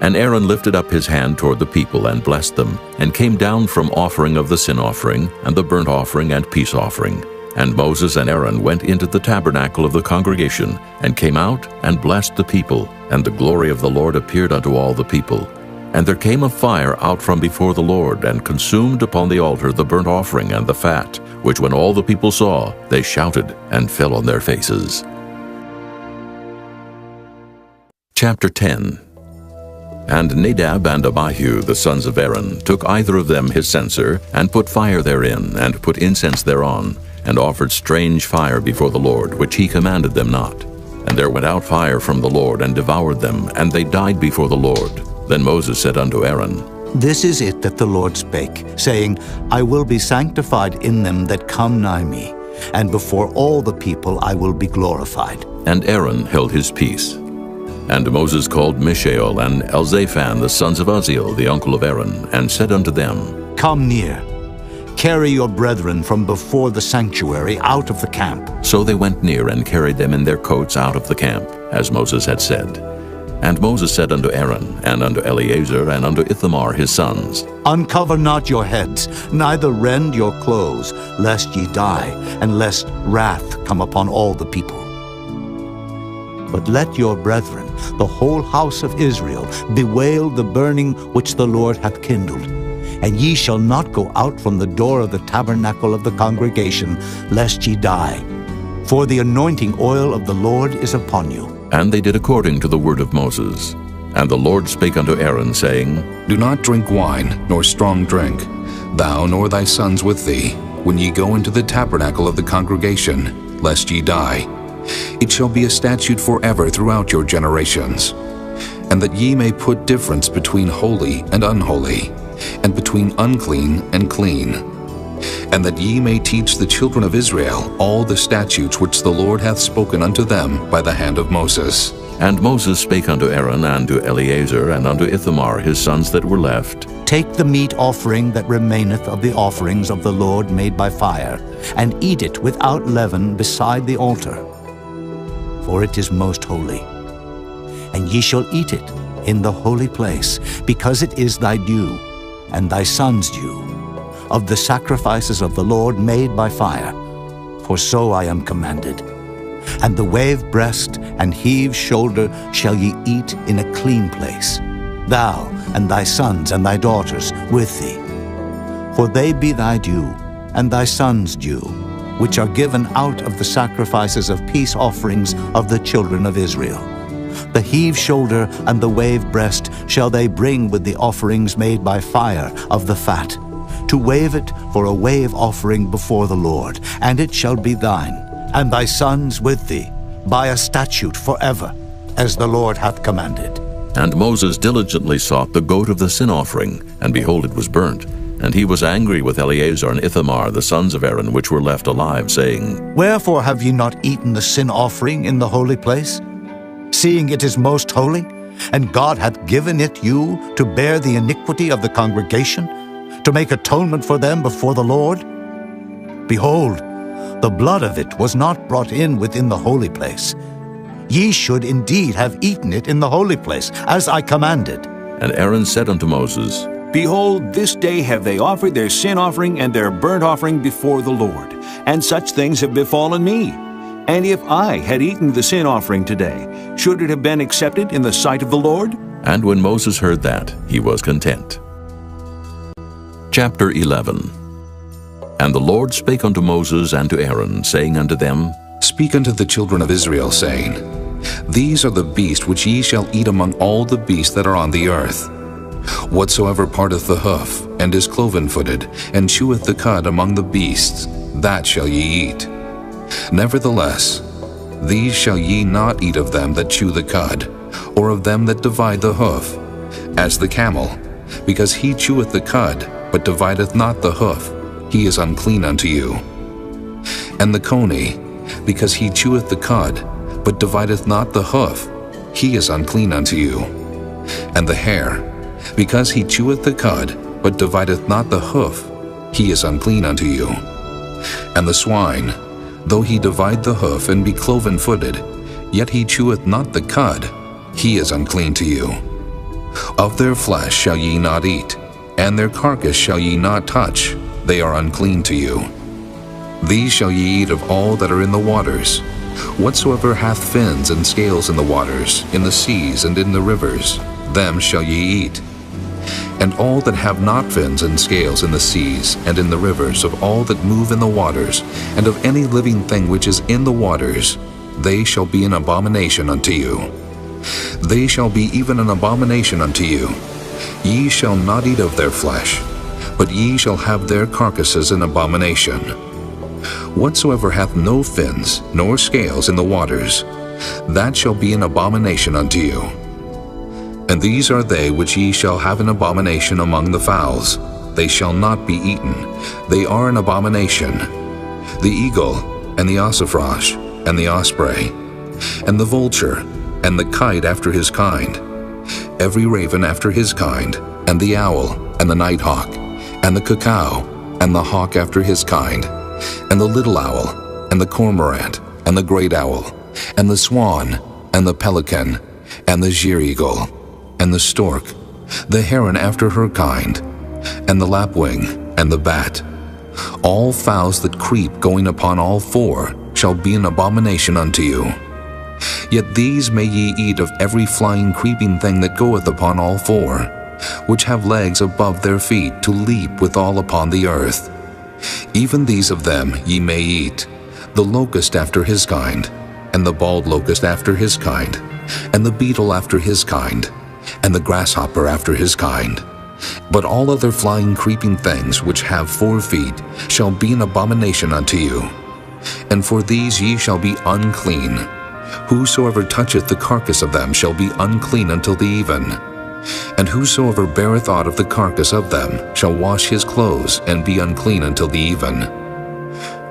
A: And Aaron lifted up his hand toward the people, and blessed them, and came down from offering of the sin offering, and the burnt offering and peace offering. And Moses and Aaron went into the tabernacle of the congregation, and came out, and blessed the people, and the glory of the Lord appeared unto all the people. And there came a fire out from before the Lord, and consumed upon the altar the burnt offering and the fat, which when all the people saw, they shouted, and fell on their faces. Chapter 10. And Nadab and Abihu, the sons of Aaron, took either of them his censer, and put fire therein, and put incense thereon, and offered strange fire before the Lord, which he commanded them not. And there went out fire from the Lord, and devoured them, and they died before the Lord. Then Moses said unto Aaron,
C: This is it that the Lord spake, saying, I will be sanctified in them that come nigh me, and before all the people I will be glorified.
A: And Aaron held his peace. And Moses called Mishael and Elzaphan, the sons of Uzziel, the uncle of Aaron, and said unto them,
C: Come near. Carry your brethren from before the sanctuary out of the camp.
A: So they went near and carried them in their coats out of the camp, as Moses had said. And Moses said unto Aaron, and unto Eleazar, and unto Ithamar his sons,
C: Uncover not your heads, neither rend your clothes, lest ye die, and lest wrath come upon all the people. But let your brethren, the whole house of Israel, bewail the burning which the Lord hath kindled. And ye shall not go out from the door of the tabernacle of the congregation, lest ye die. For the anointing oil of the Lord is upon you.
A: And they did according to the word of Moses. And the Lord spake unto Aaron, saying,
B: Do not drink wine, nor strong drink, thou nor thy sons with thee, when ye go into the tabernacle of the congregation, lest ye die. It shall be a statute forever throughout your generations. And that ye may put difference between holy and unholy, and between unclean and clean. And that ye may teach the children of Israel all the statutes which the Lord hath spoken unto them by the hand of Moses.
A: And Moses spake unto Aaron, and to Eleazar, and unto Ithamar his sons that were left,
C: Take the meat offering that remaineth of the offerings of the Lord made by fire, and eat it without leaven beside the altar. For it is most holy. And ye shall eat it in the holy place, because it is thy due, and thy son's due, of the sacrifices of the Lord made by fire, for so I am commanded. And the wave breast and heave shoulder shall ye eat in a clean place, thou and thy sons and thy daughters with thee. For they be thy due, and thy sons' due, which are given out of the sacrifices of peace offerings of the children of Israel. The heave shoulder and the wave breast shall they bring with the offerings made by fire of the fat, to wave it for a wave offering before the Lord, and it shall be thine, and thy sons with thee, by a statute forever, as the Lord hath commanded.
A: And Moses diligently sought the goat of the sin offering, and behold, it was burnt. And he was angry with Eleazar and Ithamar, the sons of Aaron, which were left alive, saying,
C: Wherefore have ye not eaten the sin offering in the holy place, seeing it is most holy, and God hath given it you to bear the iniquity of the congregation, to make atonement for them before the Lord? Behold, the blood of it was not brought in within the holy place. Ye should indeed have eaten it in the holy place, as I commanded.
A: And Aaron said unto Moses,
D: Behold, this day have they offered their sin offering and their burnt offering before the Lord, and such things have befallen me. And if I had eaten the sin offering today, should it have been accepted in the sight of the Lord?
A: And when Moses heard that, he was content. Chapter 11. And the Lord spake unto Moses and to Aaron, saying unto them,
B: Speak unto the children of Israel, saying, These are the beasts which ye shall eat among all the beasts that are on the earth. Whatsoever parteth the hoof, and is cloven-footed, and cheweth the cud among the beasts, that shall ye eat. Nevertheless, these shall ye not eat of them that chew the cud, or of them that divide the hoof, as the camel, because he cheweth the cud, but divideth not the hoof, he is unclean unto you. And the coney, because he cheweth the cud, but divideth not the hoof, he is unclean unto you. And the hare, because he cheweth the cud, but divideth not the hoof, he is unclean unto you. And the swine, though he divide the hoof and be cloven-footed, yet he cheweth not the cud, he is unclean to you. Of their flesh shall ye not eat, and their carcass shall ye not touch, they are unclean to you. These shall ye eat of all that are in the waters. Whatsoever hath fins and scales in the waters, in the seas and in the rivers, them shall ye eat. And all that have not fins and scales in the seas and in the rivers, of all that move in the waters, and of any living thing which is in the waters, they shall be an abomination unto you. They shall be even an abomination unto you. Ye shall not eat of their flesh, but ye shall have their carcasses an abomination. Whatsoever hath no fins nor scales in the waters, that shall be an abomination unto you. And these are they which ye shall have an abomination among the fowls. They shall not be eaten. They are an abomination. The eagle, and the ossifrage, and the osprey, and the vulture, and the kite after his kind, every raven after his kind, and the owl, and the nighthawk, and the cuckoo, and the hawk after his kind, and the little owl, and the cormorant, and the great owl, and the swan, and the pelican, and the sheer-eagle, and the stork, the heron after her kind, and the lapwing, and the bat. All fowls that creep going upon all four shall be an abomination unto you. Yet these may ye eat of every flying creeping thing that goeth upon all four, which have legs above their feet to leap withal upon the earth. Even these of them ye may eat, the locust after his kind, and the bald locust after his kind, and the beetle after his kind, and the grasshopper after his kind. But all other flying creeping things which have 4 feet shall be an abomination unto you. And for these ye shall be unclean. Whosoever toucheth the carcass of them shall be unclean until the even. And whosoever beareth aught of the carcass of them shall wash his clothes and be unclean until the even.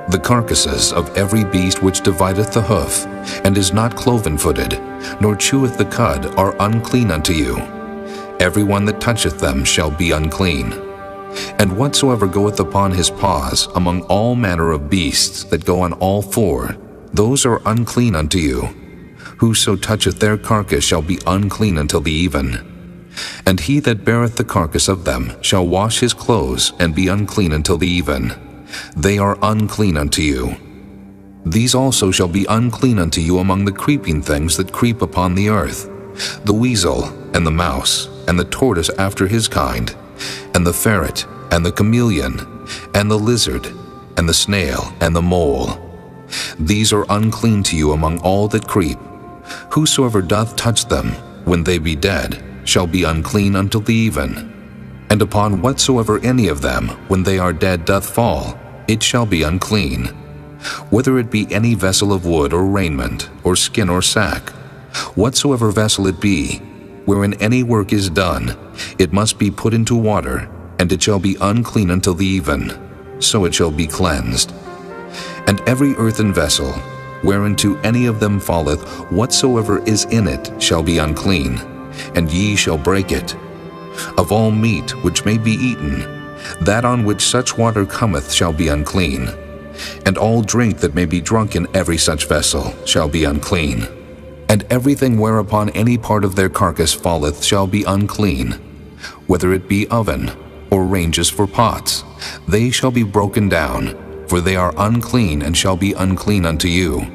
B: The carcasses of every beast which divideth the hoof, and is not cloven-footed, nor cheweth the cud, are unclean unto you. Every one that toucheth them shall be unclean. And whatsoever goeth upon his paws among all manner of beasts that go on all 4, those are unclean unto you. Whoso toucheth their carcass shall be unclean until the even. And he that beareth the carcass of them shall wash his clothes and be unclean until the even. They are unclean unto you. These also shall be unclean unto you among the creeping things that creep upon the earth, the weasel, and the mouse, and the tortoise after his kind, and the ferret, and the chameleon, and the lizard, and the snail, and the mole. These are unclean to you among all that creep. Whosoever doth touch them, when they be dead, shall be unclean until the even. And upon whatsoever any of them, when they are dead, doth fall, it shall be unclean. Whether it be any vessel of wood or raiment, or skin or sack, whatsoever vessel it be, wherein any work is done, it must be put into water, and it shall be unclean until the even, so it shall be cleansed. And every earthen vessel, whereinto any of them falleth, whatsoever is in it shall be unclean, and ye shall break it. Of all meat which may be eaten, that on which such water cometh shall be unclean, and all drink that may be drunk in every such vessel shall be unclean. And everything whereupon any part of their carcass falleth shall be unclean, whether it be oven, or ranges for pots, they shall be broken down, for they are unclean and shall be unclean unto you.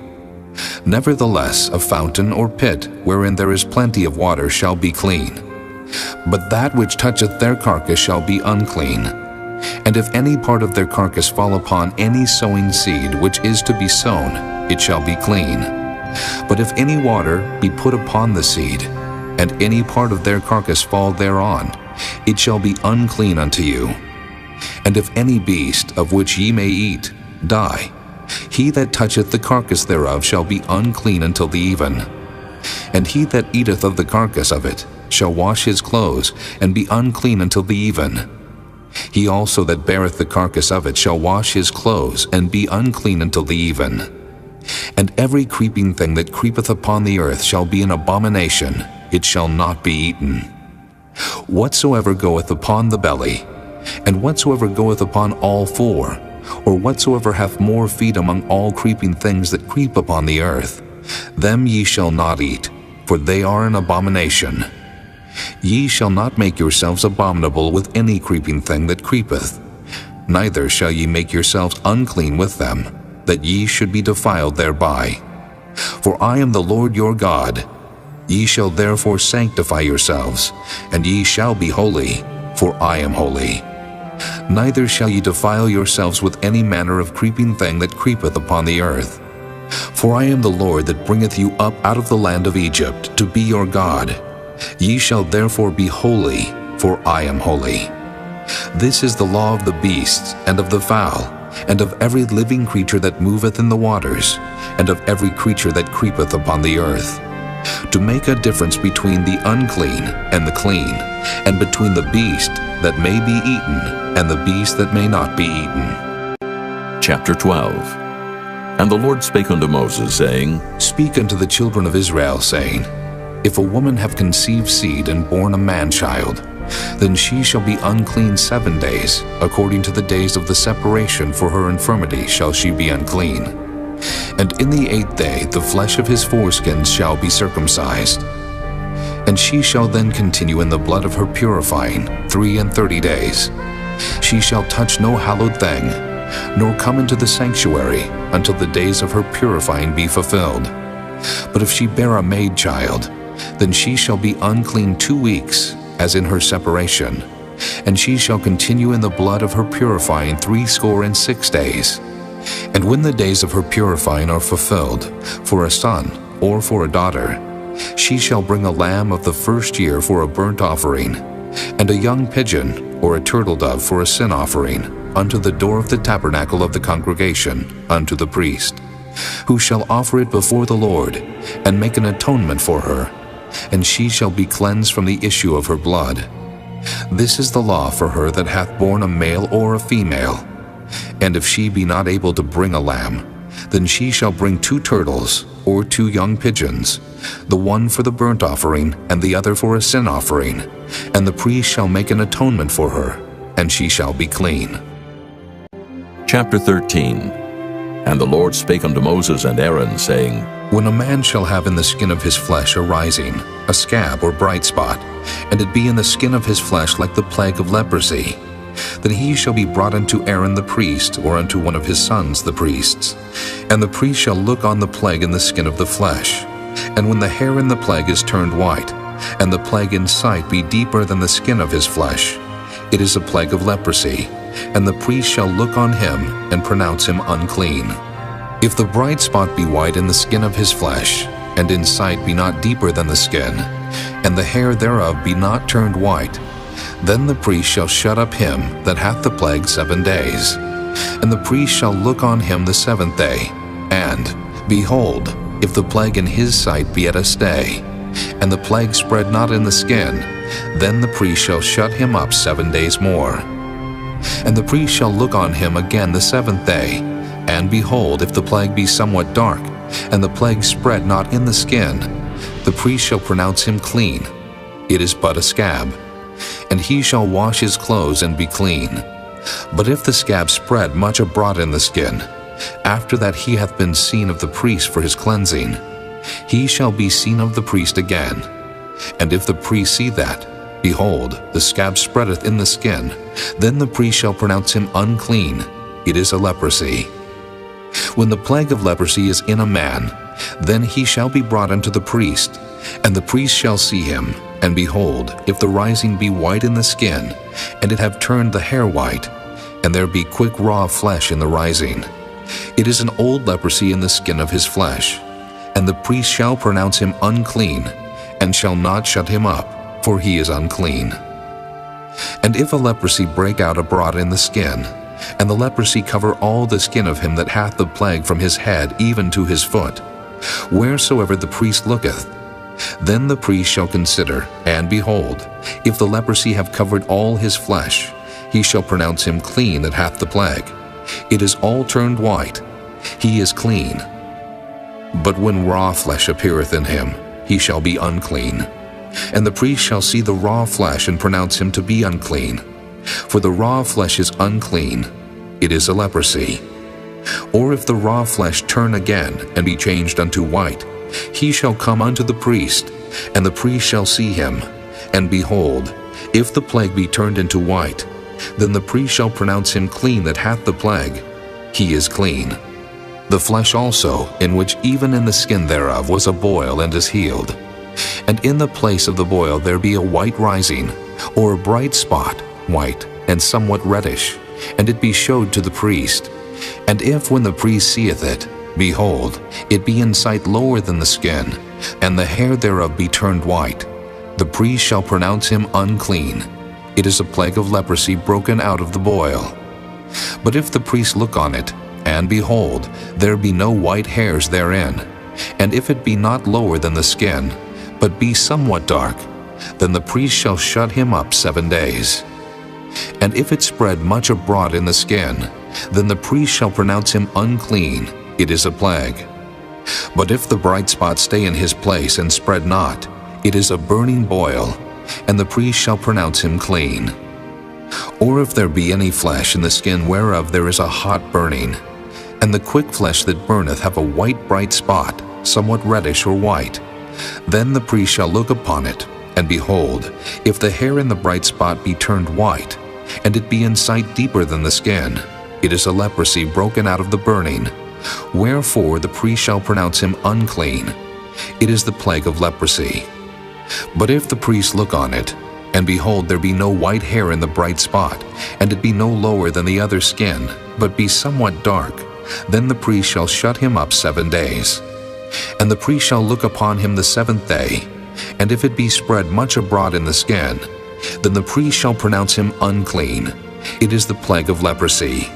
B: Nevertheless, a fountain or pit, wherein there is plenty of water, shall be clean. But that which toucheth their carcass shall be unclean. And if any part of their carcass fall upon any sowing seed which is to be sown, it shall be clean. But if any water be put upon the seed, and any part of their carcass fall thereon, it shall be unclean unto you. And if any beast of which ye may eat die, He that toucheth the carcass thereof shall be unclean until the even. And he that eateth of the carcass of it shall wash his clothes, and be unclean until the even. He also that beareth the carcass of it shall wash his clothes, and be unclean until the even. And every creeping thing that creepeth upon the earth shall be an abomination, it shall not be eaten. Whatsoever goeth upon the belly, and whatsoever goeth upon all four, or whatsoever hath more feet among all creeping things that creep upon the earth, them ye shall not eat, for they are an abomination. Ye shall not make yourselves abominable with any creeping thing that creepeth, neither shall ye make yourselves unclean with them, that ye should be defiled thereby. For I am the Lord your God. Ye shall therefore sanctify yourselves, and ye shall be holy, for I am holy. Neither shall ye defile yourselves with any manner of creeping thing that creepeth upon the earth. For I am the Lord that bringeth you up out of the land of Egypt, to be your God. Ye shall therefore be holy, for I am holy. This is the law of the beasts, and of the fowl, and of every living creature that moveth in the waters, and of every creature that creepeth upon the earth, to make a difference between the unclean and the clean, and between the beast that may be eaten and the beast that may not be eaten.
A: Chapter 12. And the Lord spake unto Moses, saying,
B: Speak unto the children of Israel, saying, If a woman have conceived seed and born a man-child, then she shall be unclean 7 days, according to the days of the separation for her infirmity shall she be unclean. And in the 8th day the flesh of his foreskins shall be circumcised. And she shall then continue in the blood of her purifying 33 days. She shall touch no hallowed thing, nor come into the sanctuary until the days of her purifying be fulfilled. But if she bear a maid child, then she shall be unclean 2 weeks, as in her separation, and she shall continue in the blood of her purifying 66 days. And when the days of her purifying are fulfilled, for a son or for a daughter, she shall bring a lamb of the first year for a burnt offering, and a young pigeon or a turtle dove for a sin offering, unto the door of the tabernacle of the congregation, unto the priest, who shall offer it before the Lord, and make an atonement for her, and she shall be cleansed from the issue of her blood. This is the law for her that hath borne a male or a female. And if she be not able to bring a lamb, then she shall bring 2 turtles or 2 young pigeons, the one for the burnt offering and the other for a sin offering, and the priest shall make an atonement for her, and she shall be clean.
A: Chapter 13. And the Lord spake unto Moses and Aaron, saying,
B: When a man shall have in the skin of his flesh a rising, a scab or bright spot, and it be in the skin of his flesh like the plague of leprosy, then he shall be brought unto Aaron the priest, or unto one of his sons the priests. And the priest shall look on the plague in the skin of the flesh. And when the hair in the plague is turned white, and the plague in sight be deeper than the skin of his flesh, it is a plague of leprosy, and the priest shall look on him, and pronounce him unclean. If the bright spot be white in the skin of his flesh, and in sight be not deeper than the skin, and the hair thereof be not turned white, then the priest shall shut up him that hath the plague 7 days. And the priest shall look on him the 7th day, and, behold, if the plague in his sight be at a stay, and the plague spread not in the skin, then the priest shall shut him up 7 days more. And the priest shall look on him again the 7th day, and behold, if the plague be somewhat dark, and the plague spread not in the skin, the priest shall pronounce him clean. It is but a scab. And he shall wash his clothes and be clean. But if the scab spread much abroad in the skin, after that he hath been seen of the priest for his cleansing, he shall be seen of the priest again. And if the priest see that, behold, the scab spreadeth in the skin, then the priest shall pronounce him unclean. It is a leprosy. When the plague of leprosy is in a man, then he shall be brought unto the priest, and the priest shall see him. And behold, if the rising be white in the skin, and it have turned the hair white, and there be quick raw flesh in the rising, it is an old leprosy in the skin of his flesh. And the priest shall pronounce him unclean, and shall not shut him up, for he is unclean. And if a leprosy break out abroad in the skin, and the leprosy cover all the skin of him that hath the plague from his head even to his foot, wheresoever the priest looketh. Then the priest shall consider, and behold, if the leprosy have covered all his flesh, he shall pronounce him clean that hath the plague. It is all turned white, he is clean. But when raw flesh appeareth in him, he shall be unclean. And the priest shall see the raw flesh, and pronounce him to be unclean. For the raw flesh is unclean, it is a leprosy. Or if the raw flesh turn again, and be changed unto white, he shall come unto the priest, and the priest shall see him. And behold, if the plague be turned into white, then the priest shall pronounce him clean that hath the plague. He is clean. The flesh also, in which even in the skin thereof was a boil, and is healed. And in the place of the boil there be a white rising, or a bright spot, white, and somewhat reddish, and it be showed to the priest. And if when the priest seeth it, behold, it be in sight lower than the skin, and the hair thereof be turned white, the priest shall pronounce him unclean. It is a plague of leprosy broken out of the boil. But if the priest look on it, and behold, there be no white hairs therein, and if it be not lower than the skin, but be somewhat dark, then the priest shall shut him up 7 days. And if it spread much abroad in the skin, then the priest shall pronounce him unclean. It is a plague. But if the bright spot stay in his place and spread not, it is a burning boil, and the priest shall pronounce him clean. Or if there be any flesh in the skin whereof there is a hot burning, and the quick flesh that burneth have a white bright spot, somewhat reddish or white, then the priest shall look upon it, and behold, if the hair in the bright spot be turned white, and it be in sight deeper than the skin, it is a leprosy broken out of the burning. Wherefore the priest shall pronounce him unclean. It is the plague of leprosy. But if the priest look on it, and behold, there be no white hair in the bright spot, and it be no lower than the other skin, but be somewhat dark, then the priest shall shut him up 7 days. And the priest shall look upon him the 7th day, and if it be spread much abroad in the skin, then the priest shall pronounce him unclean. It is the plague of leprosy.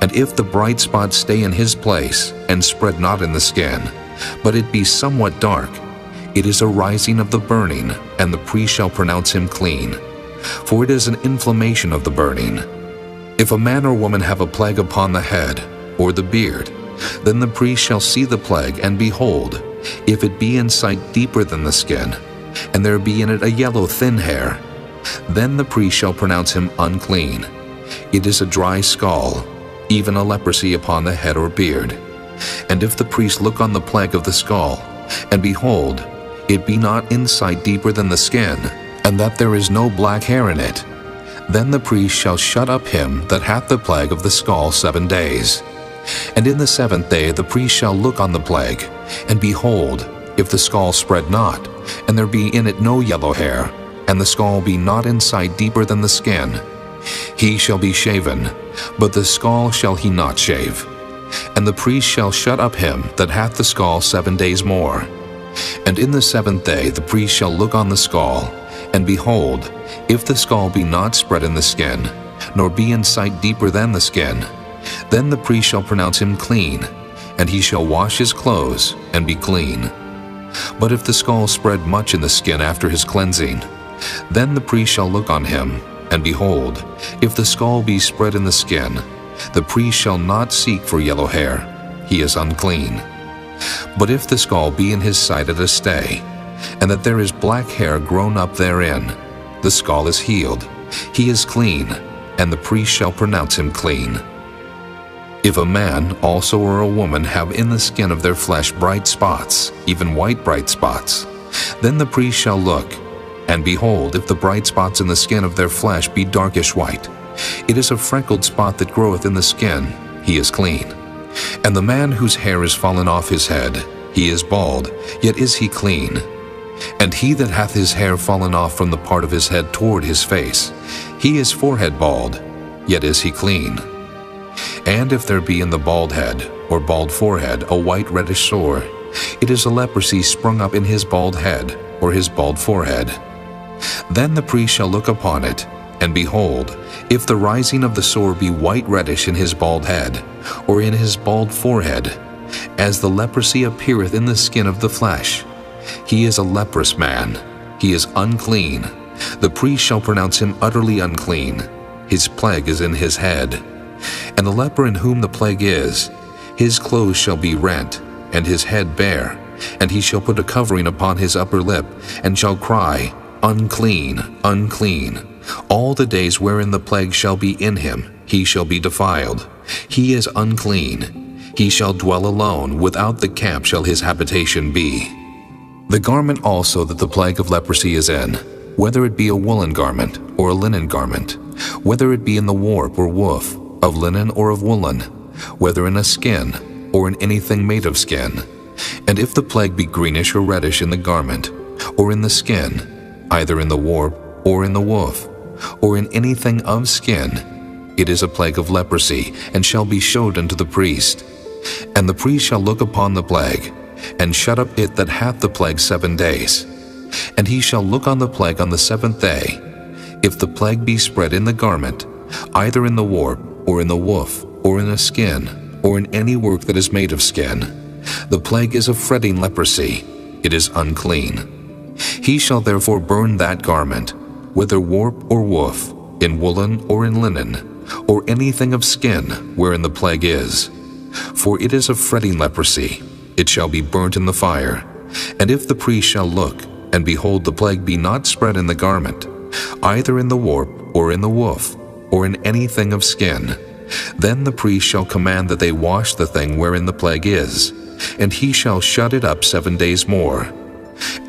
B: And if the bright spot stay in his place, and spread not in the skin, but it be somewhat dark, it is a rising of the burning, and the priest shall pronounce him clean. For it is an inflammation of the burning. If a man or woman have a plague upon the head, or the beard, then the priest shall see the plague, and behold, if it be in sight deeper than the skin, and there be in it a yellow thin hair, then the priest shall pronounce him unclean. It is a dry scall, even a leprosy upon the head or beard. And if the priest look on the plague of the scall, and behold, it be not in sight deeper than the skin, and that there is no black hair in it, then the priest shall shut up him that hath the plague of the scall 7 days. And in the 7th day the priest shall look on the plague, and behold, if the scall spread not, and there be in it no yellow hair, and the scall be not in sight deeper than the skin, he shall be shaven, but the scall shall he not shave. And the priest shall shut up him that hath the scall 7 days more. And in the 7th day the priest shall look on the scall, and behold, if the scall be not spread in the skin, nor be in sight deeper than the skin, then the priest shall pronounce him clean, and he shall wash his clothes, and be clean. But if the scall spread much in the skin after his cleansing, then the priest shall look on him, and behold, if the scall be spread in the skin, the priest shall not seek for yellow hair, he is unclean. But if the scall be in his sight at a stay, and that there is black hair grown up therein, the scall is healed, he is clean, and the priest shall pronounce him clean. If a man also or a woman have in the skin of their flesh bright spots, even white bright spots, then the priest shall look, and behold, if the bright spots in the skin of their flesh be darkish white, it is a freckled spot that groweth in the skin, he is clean. And the man whose hair is fallen off his head, he is bald, yet is he clean. And he that hath his hair fallen off from the part of his head toward his face, he is forehead bald, yet is he clean. And if there be in the bald head, or bald forehead, a white reddish sore, it is a leprosy sprung up in his bald head, or his bald forehead. Then the priest shall look upon it, And behold, if the rising of the sore be white reddish in his bald head, or in his bald forehead, as the leprosy appeareth in the skin of the flesh, he is a leprous man, he is unclean. The priest shall pronounce him utterly unclean. His plague is in his head. And the leper in whom the plague is, his clothes shall be rent, and his head bare, and he shall put a covering upon his upper lip, and shall cry, Unclean, unclean. All the days wherein the plague shall be in him, he shall be defiled. He is unclean. He shall dwell alone, without the camp shall his habitation be. The garment also that the plague of leprosy is in, whether it be a woolen garment or a linen garment, whether it be in the warp or woof, of linen or of woolen, whether in a skin or in anything made of skin. And if the plague be greenish or reddish in the garment, or in the skin, either in the warp or in the woof, or in anything of skin, it is a plague of leprosy, and shall be showed unto the priest. And the priest shall look upon the plague, and shut up it that hath the plague 7 days. And he shall look on the plague on the 7th day. If the plague be spread in the garment, either in the warp, or in the woof, or in a skin, or in any work that is made of skin, the plague is a fretting leprosy, it is unclean. He shall therefore burn that garment, whether warp or woof, in woolen or in linen, or anything of skin wherein the plague is. For it is a fretting leprosy, it shall be burnt in the fire. And if the priest shall look, and behold the plague be not spread in the garment, either in the warp or in the woof, or in anything of skin, then the priest shall command that they wash the thing wherein the plague is, and he shall shut it up 7 days more.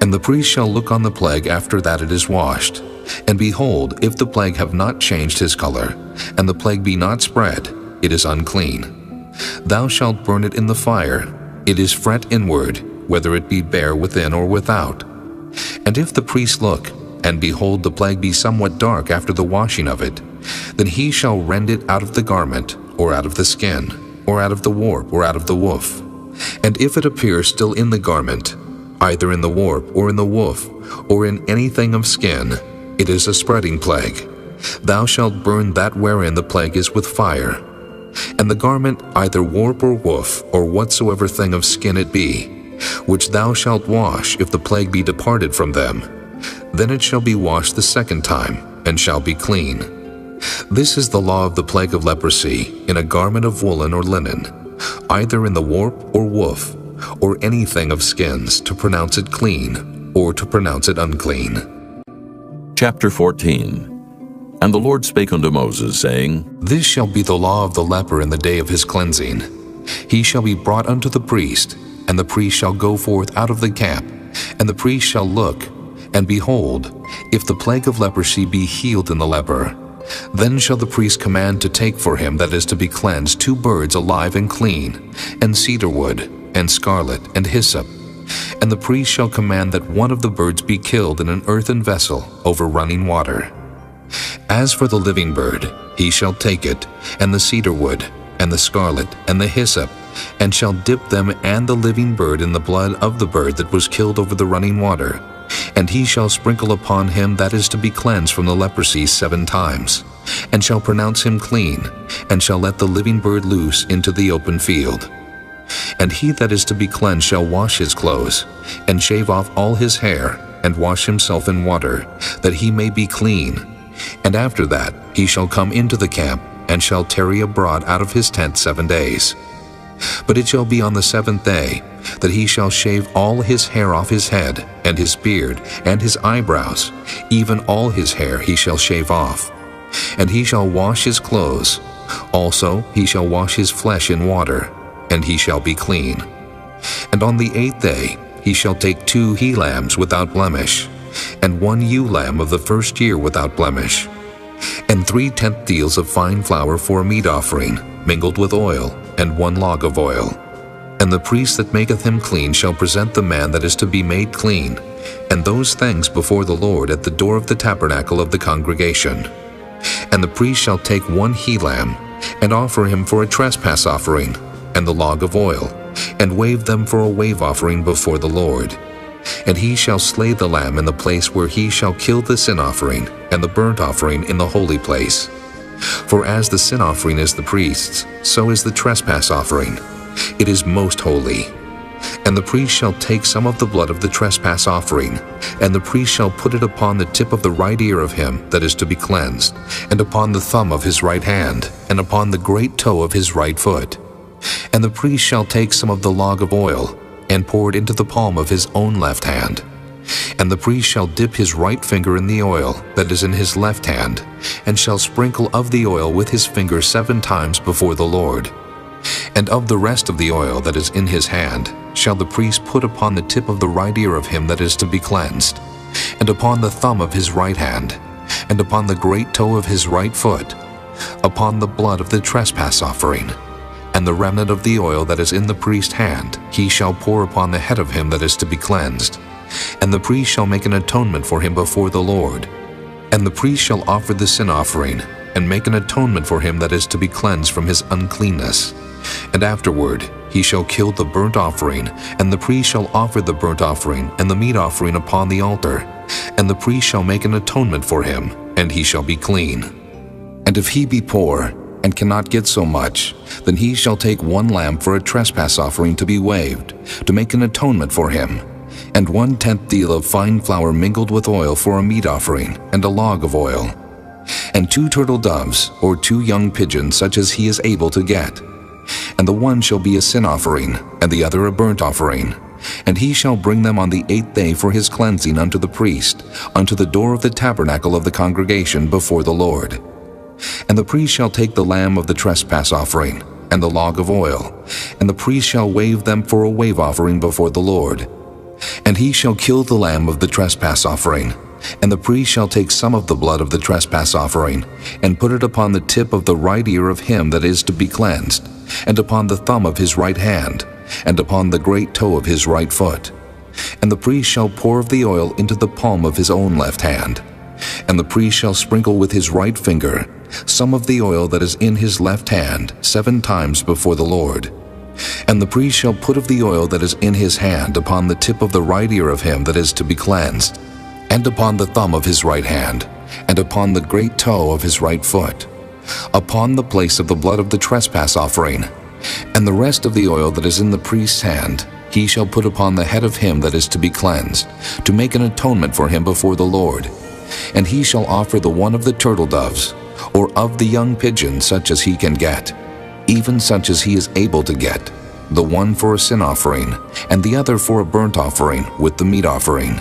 B: And the priest shall look on the plague after that it is washed. And behold, if the plague have not changed his color, and the plague be not spread, it is unclean. Thou shalt burn it in the fire. It is fret inward, whether it be bare within or without. And if the priest look, and behold the plague be somewhat dark after the washing of it, then he shall rend it out of the garment, or out of the skin, or out of the warp, or out of the woof. And if it appear still in the garment, either in the warp, or in the woof, or in anything of skin, it is a spreading plague. Thou shalt burn that wherein the plague is with fire. And the garment, either warp or woof, or whatsoever thing of skin it be, which thou shalt wash if the plague be departed from them, then it shall be washed the 2nd time, and shall be clean. This is the law of the plague of leprosy, in a garment of woolen or linen, either in the warp or woof, or anything of skins, to pronounce it clean, or to pronounce it unclean.
A: Chapter 14. And the Lord spake unto Moses, saying,
B: This shall be the law of the leper in the day of his cleansing. He shall be brought unto the priest, and the priest shall go forth out of the camp, and the priest shall look, and behold, if the plague of leprosy be healed in the leper, then shall the priest command to take for him that is to be cleansed 2 birds alive and clean, and cedar wood, and scarlet, and hyssop. And the priest shall command that one of the birds be killed in an earthen vessel over running water. As for the living bird, he shall take it, and the cedar wood, and the scarlet, and the hyssop, and shall dip them and the living bird in the blood of the bird that was killed over the running water. And he shall sprinkle upon him that is to be cleansed from the leprosy 7 times, and shall pronounce him clean, and shall let the living bird loose into the open field. And he that is to be cleansed shall wash his clothes, and shave off all his hair, and wash himself in water, that he may be clean. And after that he shall come into the camp, and shall tarry abroad out of his tent 7 days. But it shall be on the 7th day that he shall shave all his hair off his head, and his beard, and his eyebrows, even all his hair he shall shave off. And he shall wash his clothes. Also he shall wash his flesh in water, and he shall be clean. And on the 8th day he shall take 2 he-lambs without blemish, and 1 ewe-lamb of the 1st year without blemish, and 3 tenth deals of fine flour for a meat offering, mingled with oil, and 1 log of oil. And the priest that maketh him clean shall present the man that is to be made clean, and those things before the Lord at the door of the tabernacle of the congregation. And the priest shall take 1 he-lamb, and offer him for a trespass offering, and the log of oil, and wave them for a wave offering before the Lord. And he shall slay the lamb in the place where he shall kill the sin offering and the burnt offering in the holy place. For as the sin offering is the priest's, so is the trespass offering. It is most holy. And the priest shall take some of the blood of the trespass offering, and the priest shall put it upon the tip of the right ear of him that is to be cleansed, and upon the thumb of his right hand, and upon the great toe of his right foot. And the priest shall take some of the log of oil, and pour it into the palm of his own left hand. And the priest shall dip his right finger in the oil that is in his left hand, and shall sprinkle of the oil with his finger 7 times before the Lord. And of the rest of the oil that is in his hand shall the priest put upon the tip of the right ear of him that is to be cleansed, and upon the thumb of his right hand, and upon the great toe of his right foot, upon the blood of the trespass offering. And the remnant of the oil that is in the priest's hand he shall pour upon the head of him that is to be cleansed. And the priest shall make an atonement for him before the Lord. And the priest shall offer the sin offering, and make an atonement for him that is to be cleansed from his uncleanness. And afterward he shall kill the burnt offering, and the priest shall offer the burnt offering and the meat offering upon the altar. And the priest shall make an atonement for him, and he shall be clean. And if he be poor, and cannot get so much, then he shall take 1 lamb for a trespass offering to be waved, to make an atonement for him, and 1/10 deal of fine flour mingled with oil for a meat offering, and a log of oil, and 2 turtle doves, or 2 young pigeons, such as he is able to get. And the one shall be a sin offering, and the other a burnt offering. And he shall bring them on the 8th day for his cleansing unto the priest, unto the door of the tabernacle of the congregation before the Lord. And the priest shall take the lamb of the trespass offering, and the log of oil, and the priest shall wave them for a wave offering before the Lord. And he shall kill the lamb of the trespass offering, and the priest shall take some of the blood of the trespass offering, and put it upon the tip of the right ear of him that is to be cleansed, and upon the thumb of his right hand, and upon the great toe of his right foot. And the priest shall pour of the oil into the palm of his own left hand. And the priest shall sprinkle with his right finger some of the oil that is in his left hand 7 times before the Lord. And the priest shall put of the oil that is in his hand upon the tip of the right ear of him that is to be cleansed, and upon the thumb of his right hand, and upon the great toe of his right foot, upon the place of the blood of the trespass offering. And the rest of the oil that is in the priest's hand he shall put upon the head of him that is to be cleansed, to make an atonement for him before the Lord. And he shall offer the one of the turtle doves, or of the young pigeon, such as he can get, even such as he is able to get, the one for a sin offering, and the other for a burnt offering with the meat offering.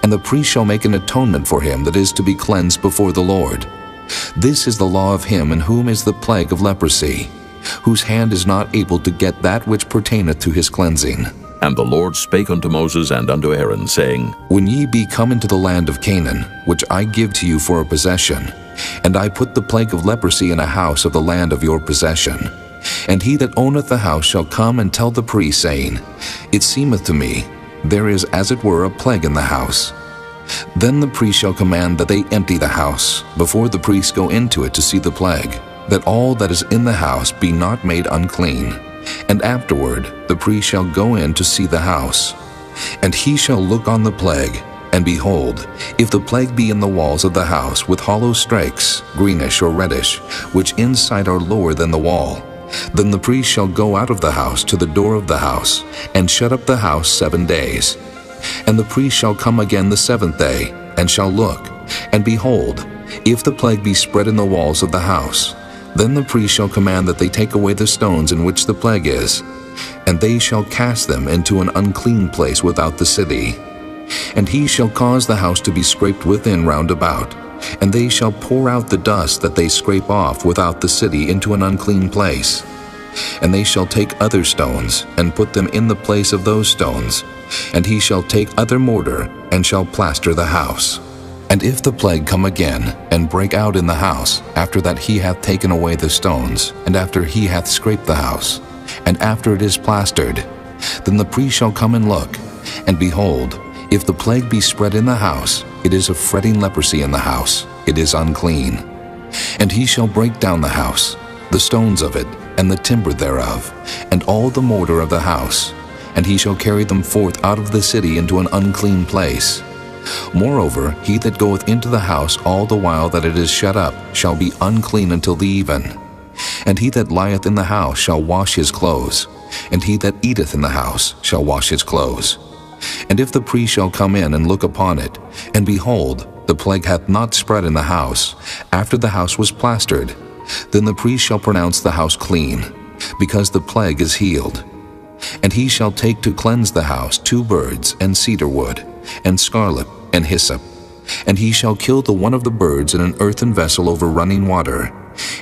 B: And the priest shall make an atonement for him that is to be cleansed before the Lord. This is the law of him in whom is the plague of leprosy, whose hand is not able to get that which pertaineth to his cleansing.
A: And the Lord spake unto Moses and unto Aaron, saying,
B: When ye be come into the land of Canaan, which I give to you for a possession, and I put the plague of leprosy in a house of the land of your possession, and he that owneth the house shall come and tell the priest, saying, It seemeth to me, there is as it were a plague in the house. Then the priest shall command that they empty the house, before the priests go into it to see the plague, that all that is in the house be not made unclean. And afterward the priest shall go in to see the house. And he shall look on the plague, and behold, if the plague be in the walls of the house with hollow strakes, greenish or reddish, which inside are lower than the wall, then the priest shall go out of the house to the door of the house, and shut up the house 7 days. And the priest shall come again the 7th day, and shall look, and behold, if the plague be spread in the walls of the house, then the priest shall command that they take away the stones in which the plague is, and they shall cast them into an unclean place without the city. And he shall cause the house to be scraped within round about, and they shall pour out the dust that they scrape off without the city into an unclean place. And they shall take other stones, and put them in the place of those stones, and he shall take other mortar, and shall plaster the house. And if the plague come again, and break out in the house, after that he hath taken away the stones, and after he hath scraped the house, and after it is plastered, then the priest shall come and look, and behold, if the plague be spread in the house, it is a fretting leprosy in the house, it is unclean. And he shall break down the house, the stones of it, and the timber thereof, and all the mortar of the house, and he shall carry them forth out of the city into an unclean place. Moreover, he that goeth into the house all the while that it is shut up shall be unclean until the even. And he that lieth in the house shall wash his clothes, and he that eateth in the house shall wash his clothes. And if the priest shall come in and look upon it, and behold, the plague hath not spread in the house, after the house was plastered, then the priest shall pronounce the house clean, because the plague is healed. And he shall take to cleanse the house 2 birds, and cedar wood, and scarlet, and hyssop. And he shall kill the one of the birds in an earthen vessel over running water.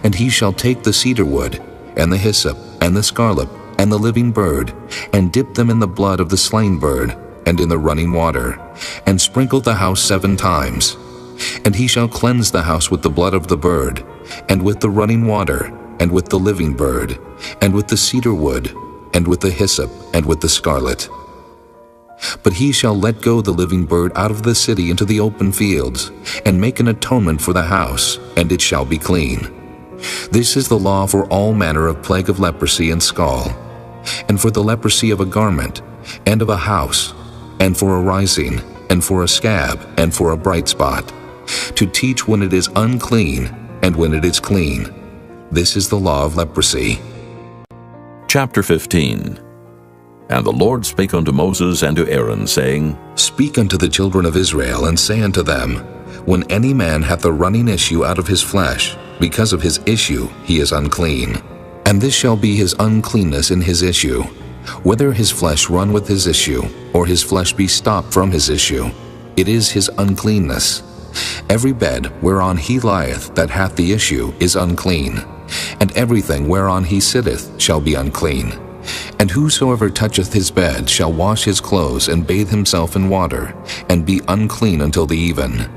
B: And he shall take the cedar wood, and the hyssop, and the scarlet, and the living bird, and dip them in the blood of the slain bird, and in the running water, and sprinkle the house 7 times. And he shall cleanse the house with the blood of the bird, and with the running water, and with the living bird, and with the cedar wood, and with the hyssop, and with the scarlet. But he shall let go the living bird out of the city into the open fields, and make an atonement for the house, and it shall be clean. This is the law for all manner of plague of leprosy and scall, and for the leprosy of a garment, and of a house, and for a rising, and for a scab, and for a bright spot, to teach when it is unclean, and when it is clean. This is the law of leprosy.
A: Chapter 15. And the Lord spake unto Moses and to Aaron, saying,
B: Speak unto the children of Israel, and say unto them, When any man hath a running issue out of his flesh, because of his issue he is unclean. And this shall be his uncleanness in his issue, whether his flesh run with his issue, or his flesh be stopped from his issue, it is his uncleanness. Every bed whereon he lieth that hath the issue is unclean, and everything whereon he sitteth shall be unclean. And whosoever toucheth his bed shall wash his clothes and bathe himself in water, and be unclean until the even.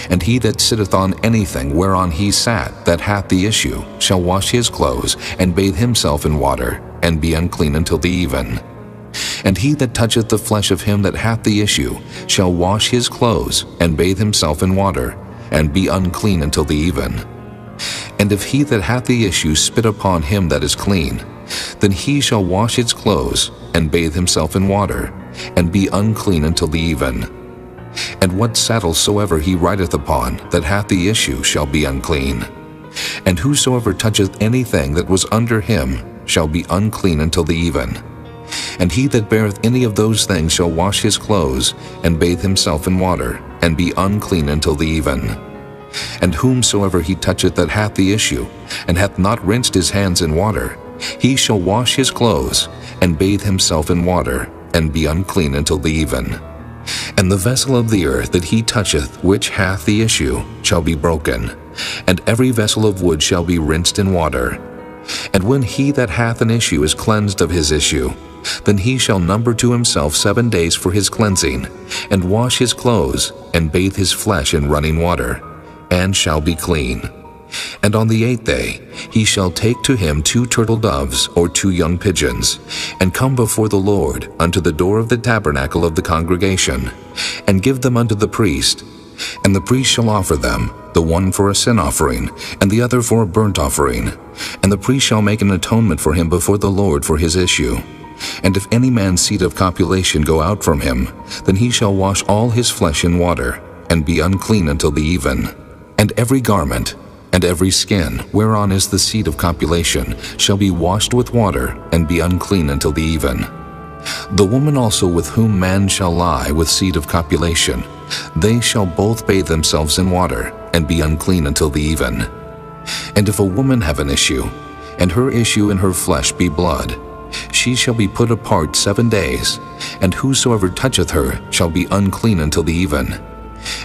B: And he that sitteth on anything whereon he sat that hath the issue shall wash his clothes and bathe himself in water, and be unclean until the even. And he that toucheth the flesh of him that hath the issue shall wash his clothes and bathe himself in water, and be unclean until the even. And if he that hath the issue spit upon him that is clean, then he shall wash his clothes and bathe himself in water, and be unclean until the even. And what saddle soever he rideth upon that hath the issue shall be unclean. And whosoever toucheth anything that was under him shall be unclean until the even. And he that beareth any of those things shall wash his clothes, and bathe himself in water, and be unclean until the even. And whomsoever he toucheth that hath the issue, and hath not rinsed his hands in water, he shall wash his clothes, and bathe himself in water, and be unclean until the even. And the vessel of the earth that he toucheth which hath the issue shall be broken, and every vessel of wood shall be rinsed in water. And when he that hath an issue is cleansed of his issue, then he shall number to himself 7 days for his cleansing, and wash his clothes, and bathe his flesh in running water, and shall be clean. And on the 8th day he shall take to him 2 turtle doves or 2 young pigeons, and come before the Lord unto the door of the tabernacle of the congregation, and give them unto the priest. And the priest shall offer them, the one for a sin offering, and the other for a burnt offering. And the priest shall make an atonement for him before the Lord for his issue. And if any man's seed of copulation go out from him, then he shall wash all his flesh in water, and be unclean until the even. And every garment, and every skin whereon is the seed of copulation shall be washed with water, and be unclean until the even. The woman also with whom man shall lie with seed of copulation, they shall both bathe themselves in water, and be unclean until the even. And if a woman have an issue, and her issue in her flesh be blood, she shall be put apart 7 days, and whosoever toucheth her shall be unclean until the even.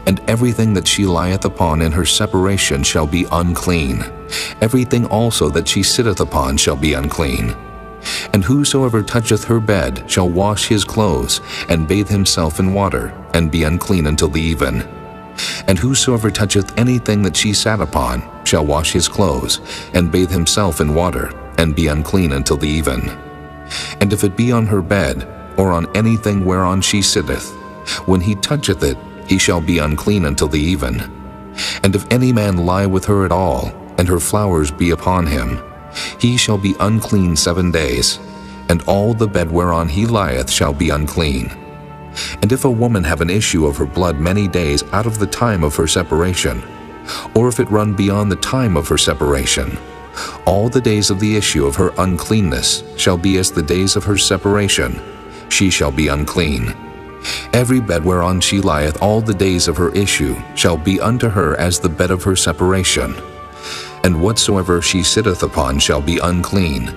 B: And everything that she lieth upon in her separation shall be unclean. Everything also that she sitteth upon shall be unclean. And whosoever toucheth her bed shall wash his clothes, and bathe himself in water, and be unclean until the even. And whosoever toucheth anything that she sat upon shall wash his clothes, and bathe himself in water, and be unclean until the even. And if it be on her bed, or on anything whereon she sitteth, when he toucheth it, he shall be unclean until the even. And if any man lie with her at all, and her flowers be upon him, he shall be unclean 7 days. and all the bed whereon he lieth shall be unclean. And if a woman have an issue of her blood many days out of the time of her separation, or if it run beyond the time of her separation, all the days of the issue of her uncleanness shall be as the days of her separation. She shall be unclean. Every bed whereon she lieth all the days of her issue shall be unto her as the bed of her separation. And whatsoever she sitteth upon shall be unclean,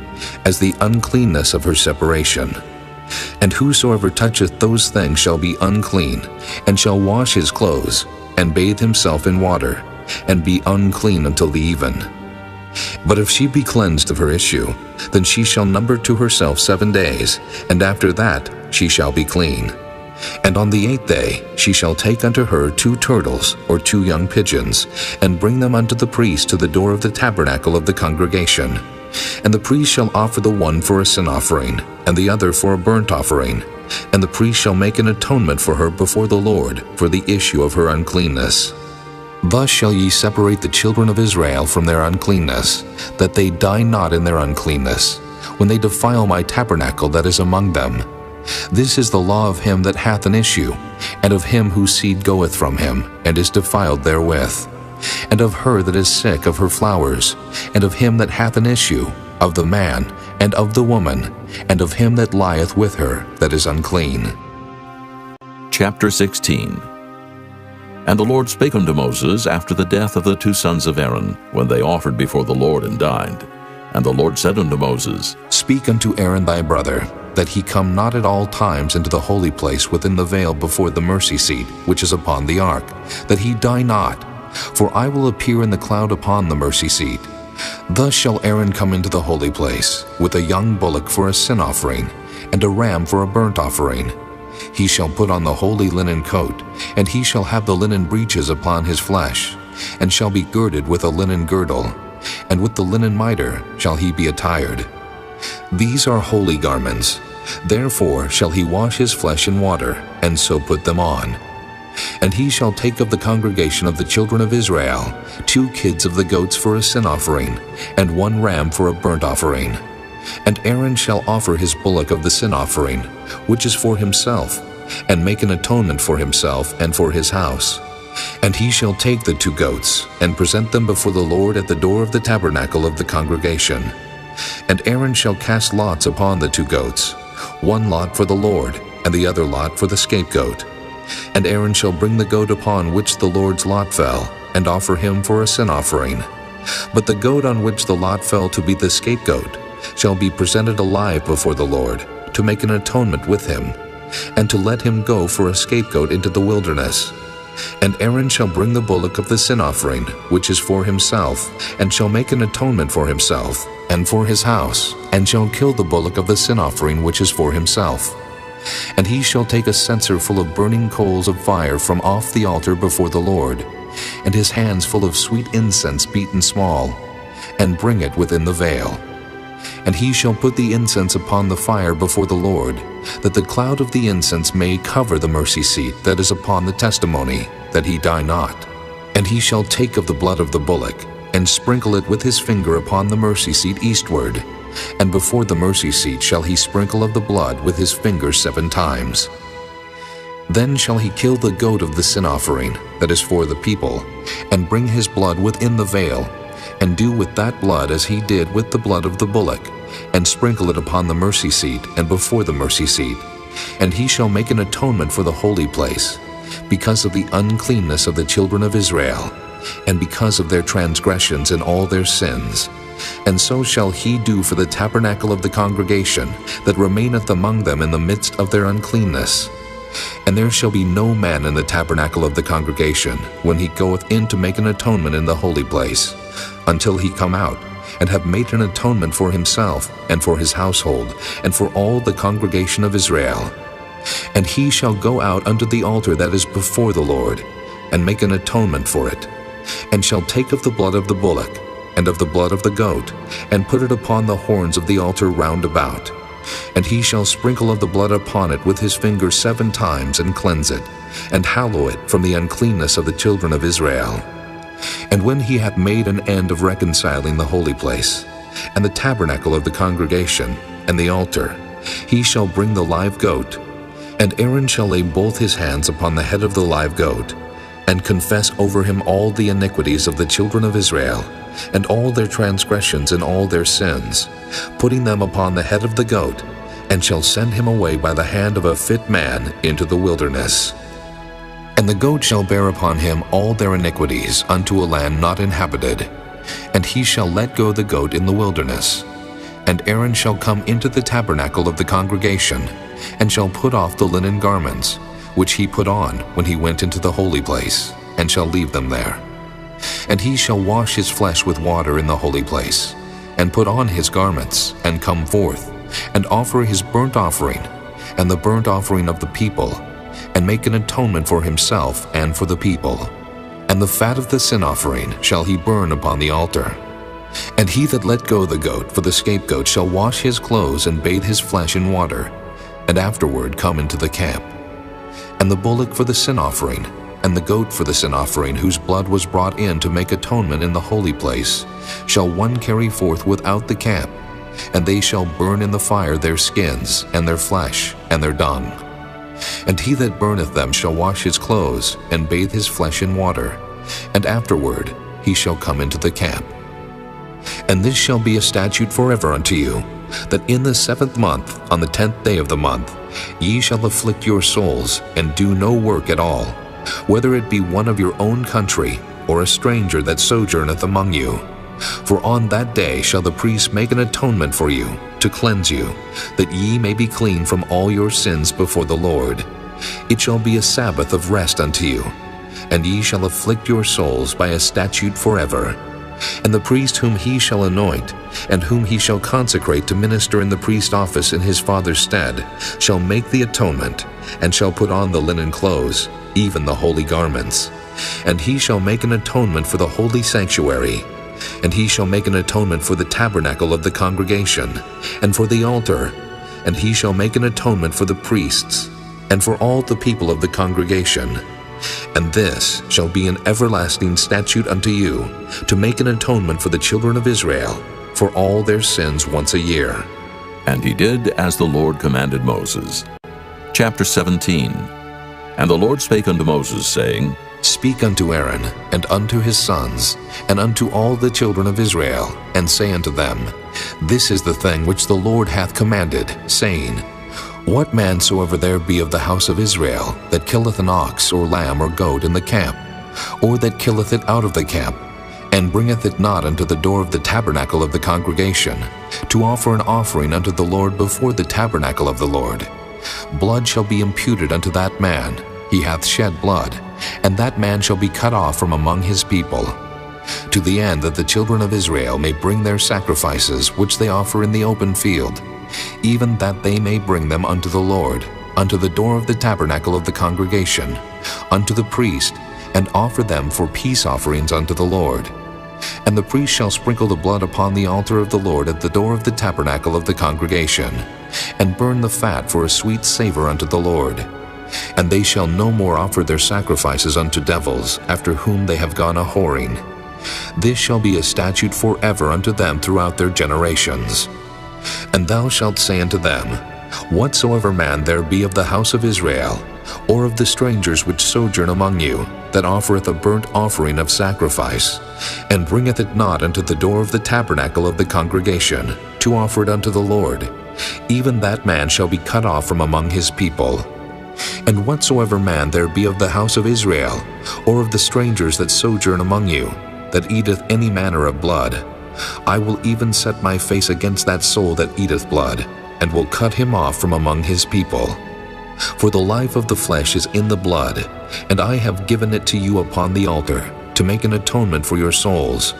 B: as the uncleanness of her separation. And whosoever toucheth those things shall be unclean, and shall wash his clothes, and bathe himself in water, and be unclean until the even. But if she be cleansed of her issue, then she shall number to herself 7 days, and after that she shall be clean. And on the 8th day she shall take unto her 2 turtles or 2 young pigeons, and bring them unto the priest to the door of the tabernacle of the congregation. And the priest shall offer the one for a sin offering, and the other for a burnt offering. And the priest shall make an atonement for her before the Lord for the issue of her uncleanness. Thus shall ye separate the children of Israel from their uncleanness, that they die not in their uncleanness, when they defile my tabernacle that is among them. This is the law of him that hath an issue, and of him whose seed goeth from him, and is defiled therewith, and of her that is sick of her flowers, and of him that hath an issue, of the man, and of the woman, and of him that lieth with her that is unclean.
A: Chapter 16. And the Lord spake unto Moses after the death of the 2 sons of Aaron, when they offered before the Lord and died. And the Lord said unto Moses,
B: Speak unto Aaron thy brother, that he come not at all times into the holy place within the veil before the mercy seat which is upon the ark, that he die not. For I will appear in the cloud upon the mercy seat. Thus shall Aaron come into the holy place, with a young bullock for a sin offering, and a ram for a burnt offering. He shall put on the holy linen coat, and he shall have the linen breeches upon his flesh, and shall be girded with a linen girdle, and with the linen mitre shall he be attired. These are holy garments. Therefore shall he wash his flesh in water, and so put them on. And he shall take of the congregation of the children of Israel 2 kids of the goats for a sin offering, and 1 ram for a burnt offering. And Aaron shall offer his bullock of the sin offering, which is for himself, and make an atonement for himself and for his house. And he shall take the 2 goats, and present them before the Lord at the door of the tabernacle of the congregation. And Aaron shall cast lots upon the 2 goats, 1 lot for the Lord, and the other lot for the scapegoat. And Aaron shall bring the goat upon which the Lord's lot fell, and offer him for a sin offering. But the goat on which the lot fell to be the scapegoat shall be presented alive before the Lord, to make an atonement with him, and to let him go for a scapegoat into the wilderness. And Aaron shall bring the bullock of the sin offering, which is for himself, and shall make an atonement for himself, and for his house, and shall kill the bullock of the sin offering which is for himself. And he shall take a censer full of burning coals of fire from off the altar before the Lord, and his hands full of sweet incense beaten small, and bring it within the veil. And he shall put the incense upon the fire before the Lord, that the cloud of the incense may cover the mercy seat that is upon the testimony, that he die not. And he shall take of the blood of the bullock, and sprinkle it with his finger upon the mercy seat eastward, and before the mercy seat shall he sprinkle of the blood with his finger 7 times. Then shall he kill the goat of the sin offering, that is for the people, and bring his blood within the veil, and do with that blood as he did with the blood of the bullock, and sprinkle it upon the mercy seat and before the mercy seat. And he shall make an atonement for the holy place, because of the uncleanness of the children of Israel, and because of their transgressions and all their sins. And so shall he do for the tabernacle of the congregation that remaineth among them in the midst of their uncleanness. And there shall be no man in the tabernacle of the congregation when he goeth in to make an atonement in the holy place, until he come out, and have made an atonement for himself, and for his household, and for all the congregation of Israel. And he shall go out unto the altar that is before the Lord, and make an atonement for it, and shall take of the blood of the bullock, and of the blood of the goat, and put it upon the horns of the altar round about. And he shall sprinkle of the blood upon it with his finger 7 times, and cleanse it, and hallow it from the uncleanness of the children of Israel. And when he hath made an end of reconciling the holy place, and the tabernacle of the congregation, and the altar, he shall bring the live goat, and Aaron shall lay both his hands upon the head of the live goat, and confess over him all the iniquities of the children of Israel, and all their transgressions and all their sins, putting them upon the head of the goat, and shall send him away by the hand of a fit man into the wilderness. And the goat shall bear upon him all their iniquities unto a land not inhabited, and he shall let go the goat in the wilderness. And Aaron shall come into the tabernacle of the congregation, and shall put off the linen garments, which he put on when he went into the holy place, and shall leave them there. And he shall wash his flesh with water in the holy place, and put on his garments, and come forth, and offer his burnt offering, and the burnt offering of the people, and make an atonement for himself and for the people. And the fat of the sin offering shall he burn upon the altar. And he that let go the goat for the scapegoat shall wash his clothes and bathe his flesh in water, and afterward come into the camp. And the bullock for the sin offering, and the goat for the sin offering, whose blood was brought in to make atonement in the holy place, shall one carry forth without the camp, and they shall burn in the fire their skins, and their flesh, and their dung. And he that burneth them shall wash his clothes, and bathe his flesh in water, and afterward he shall come into the camp. And this shall be a statute forever unto you, that in the 7th month, on the 10th day of the month, ye shall afflict your souls, and do no work at all, whether it be one of your own country, or a stranger that sojourneth among you. For on that day shall the priest make an atonement for you, to cleanse you, that ye may be clean from all your sins before the Lord. It shall be a Sabbath of rest unto you, and ye shall afflict your souls by a statute forever. And the priest whom he shall anoint, and whom he shall consecrate to minister in the priest office in his father's stead, shall make the atonement, and shall put on the linen clothes, even the holy garments. And he shall make an atonement for the holy sanctuary, and he shall make an atonement for the tabernacle of the congregation, and for the altar, and he shall make an atonement for the priests, and for all the people of the congregation. And this shall be an everlasting statute unto you, to make an atonement for the children of Israel, for all their sins once a year.
A: And he did as the Lord commanded Moses. Chapter 17. And the Lord spake unto Moses, saying,
B: Speak unto Aaron, and unto his sons, and unto all the children of Israel, and say unto them, This is the thing which the Lord hath commanded, saying, What man soever there be of the house of Israel, that killeth an ox, or lamb, or goat in the camp, or that killeth it out of the camp, and bringeth it not unto the door of the tabernacle of the congregation, to offer an offering unto the Lord before the tabernacle of the Lord, blood shall be imputed unto that man. He hath shed blood, and that man shall be cut off from among his people, to the end that the children of Israel may bring their sacrifices which they offer in the open field, even that they may bring them unto the Lord, unto the door of the tabernacle of the congregation, unto the priest, and offer them for peace offerings unto the Lord. And the priest shall sprinkle the blood upon the altar of the Lord at the door of the tabernacle of the congregation, and burn the fat for a sweet savor unto the Lord. And they shall no more offer their sacrifices unto devils, after whom they have gone a-whoring. This shall be a statute forever unto them throughout their generations. And thou shalt say unto them, Whatsoever man there be of the house of Israel, or of the strangers which sojourn among you, that offereth a burnt offering of sacrifice, and bringeth it not unto the door of the tabernacle of the congregation, to offer it unto the Lord, even that man shall be cut off from among his people. And whatsoever man there be of the house of Israel, or of the strangers that sojourn among you, that eateth any manner of blood, I will even set my face against that soul that eateth blood, and will cut him off from among his people. For the life of the flesh is in the blood, and I have given it to you upon the altar, to make an atonement for your souls.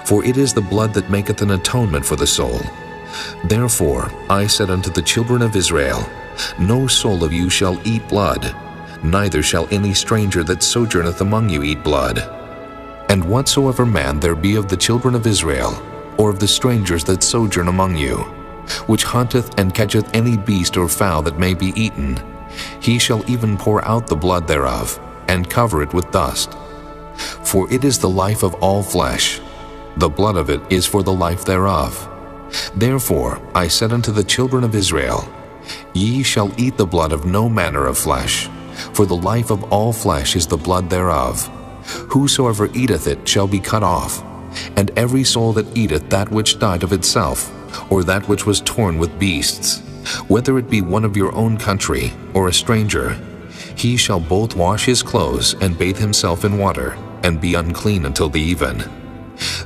B: For it is the blood that maketh an atonement for the soul. Therefore I said unto the children of Israel, No soul of you shall eat blood, neither shall any stranger that sojourneth among you eat blood. And whatsoever man there be of the children of Israel, or of the strangers that sojourn among you, which hunteth and catcheth any beast or fowl that may be eaten, he shall even pour out the blood thereof, and cover it with dust. For it is the life of all flesh, the blood of it is for the life thereof. Therefore I said unto the children of Israel, Ye shall eat the blood of no manner of flesh, for the life of all flesh is the blood thereof. Whosoever eateth it shall be cut off. And every soul that eateth that which died of itself, or that which was torn with beasts, whether it be one of your own country, or a stranger, he shall both wash his clothes, and bathe himself in water, and be unclean until the even.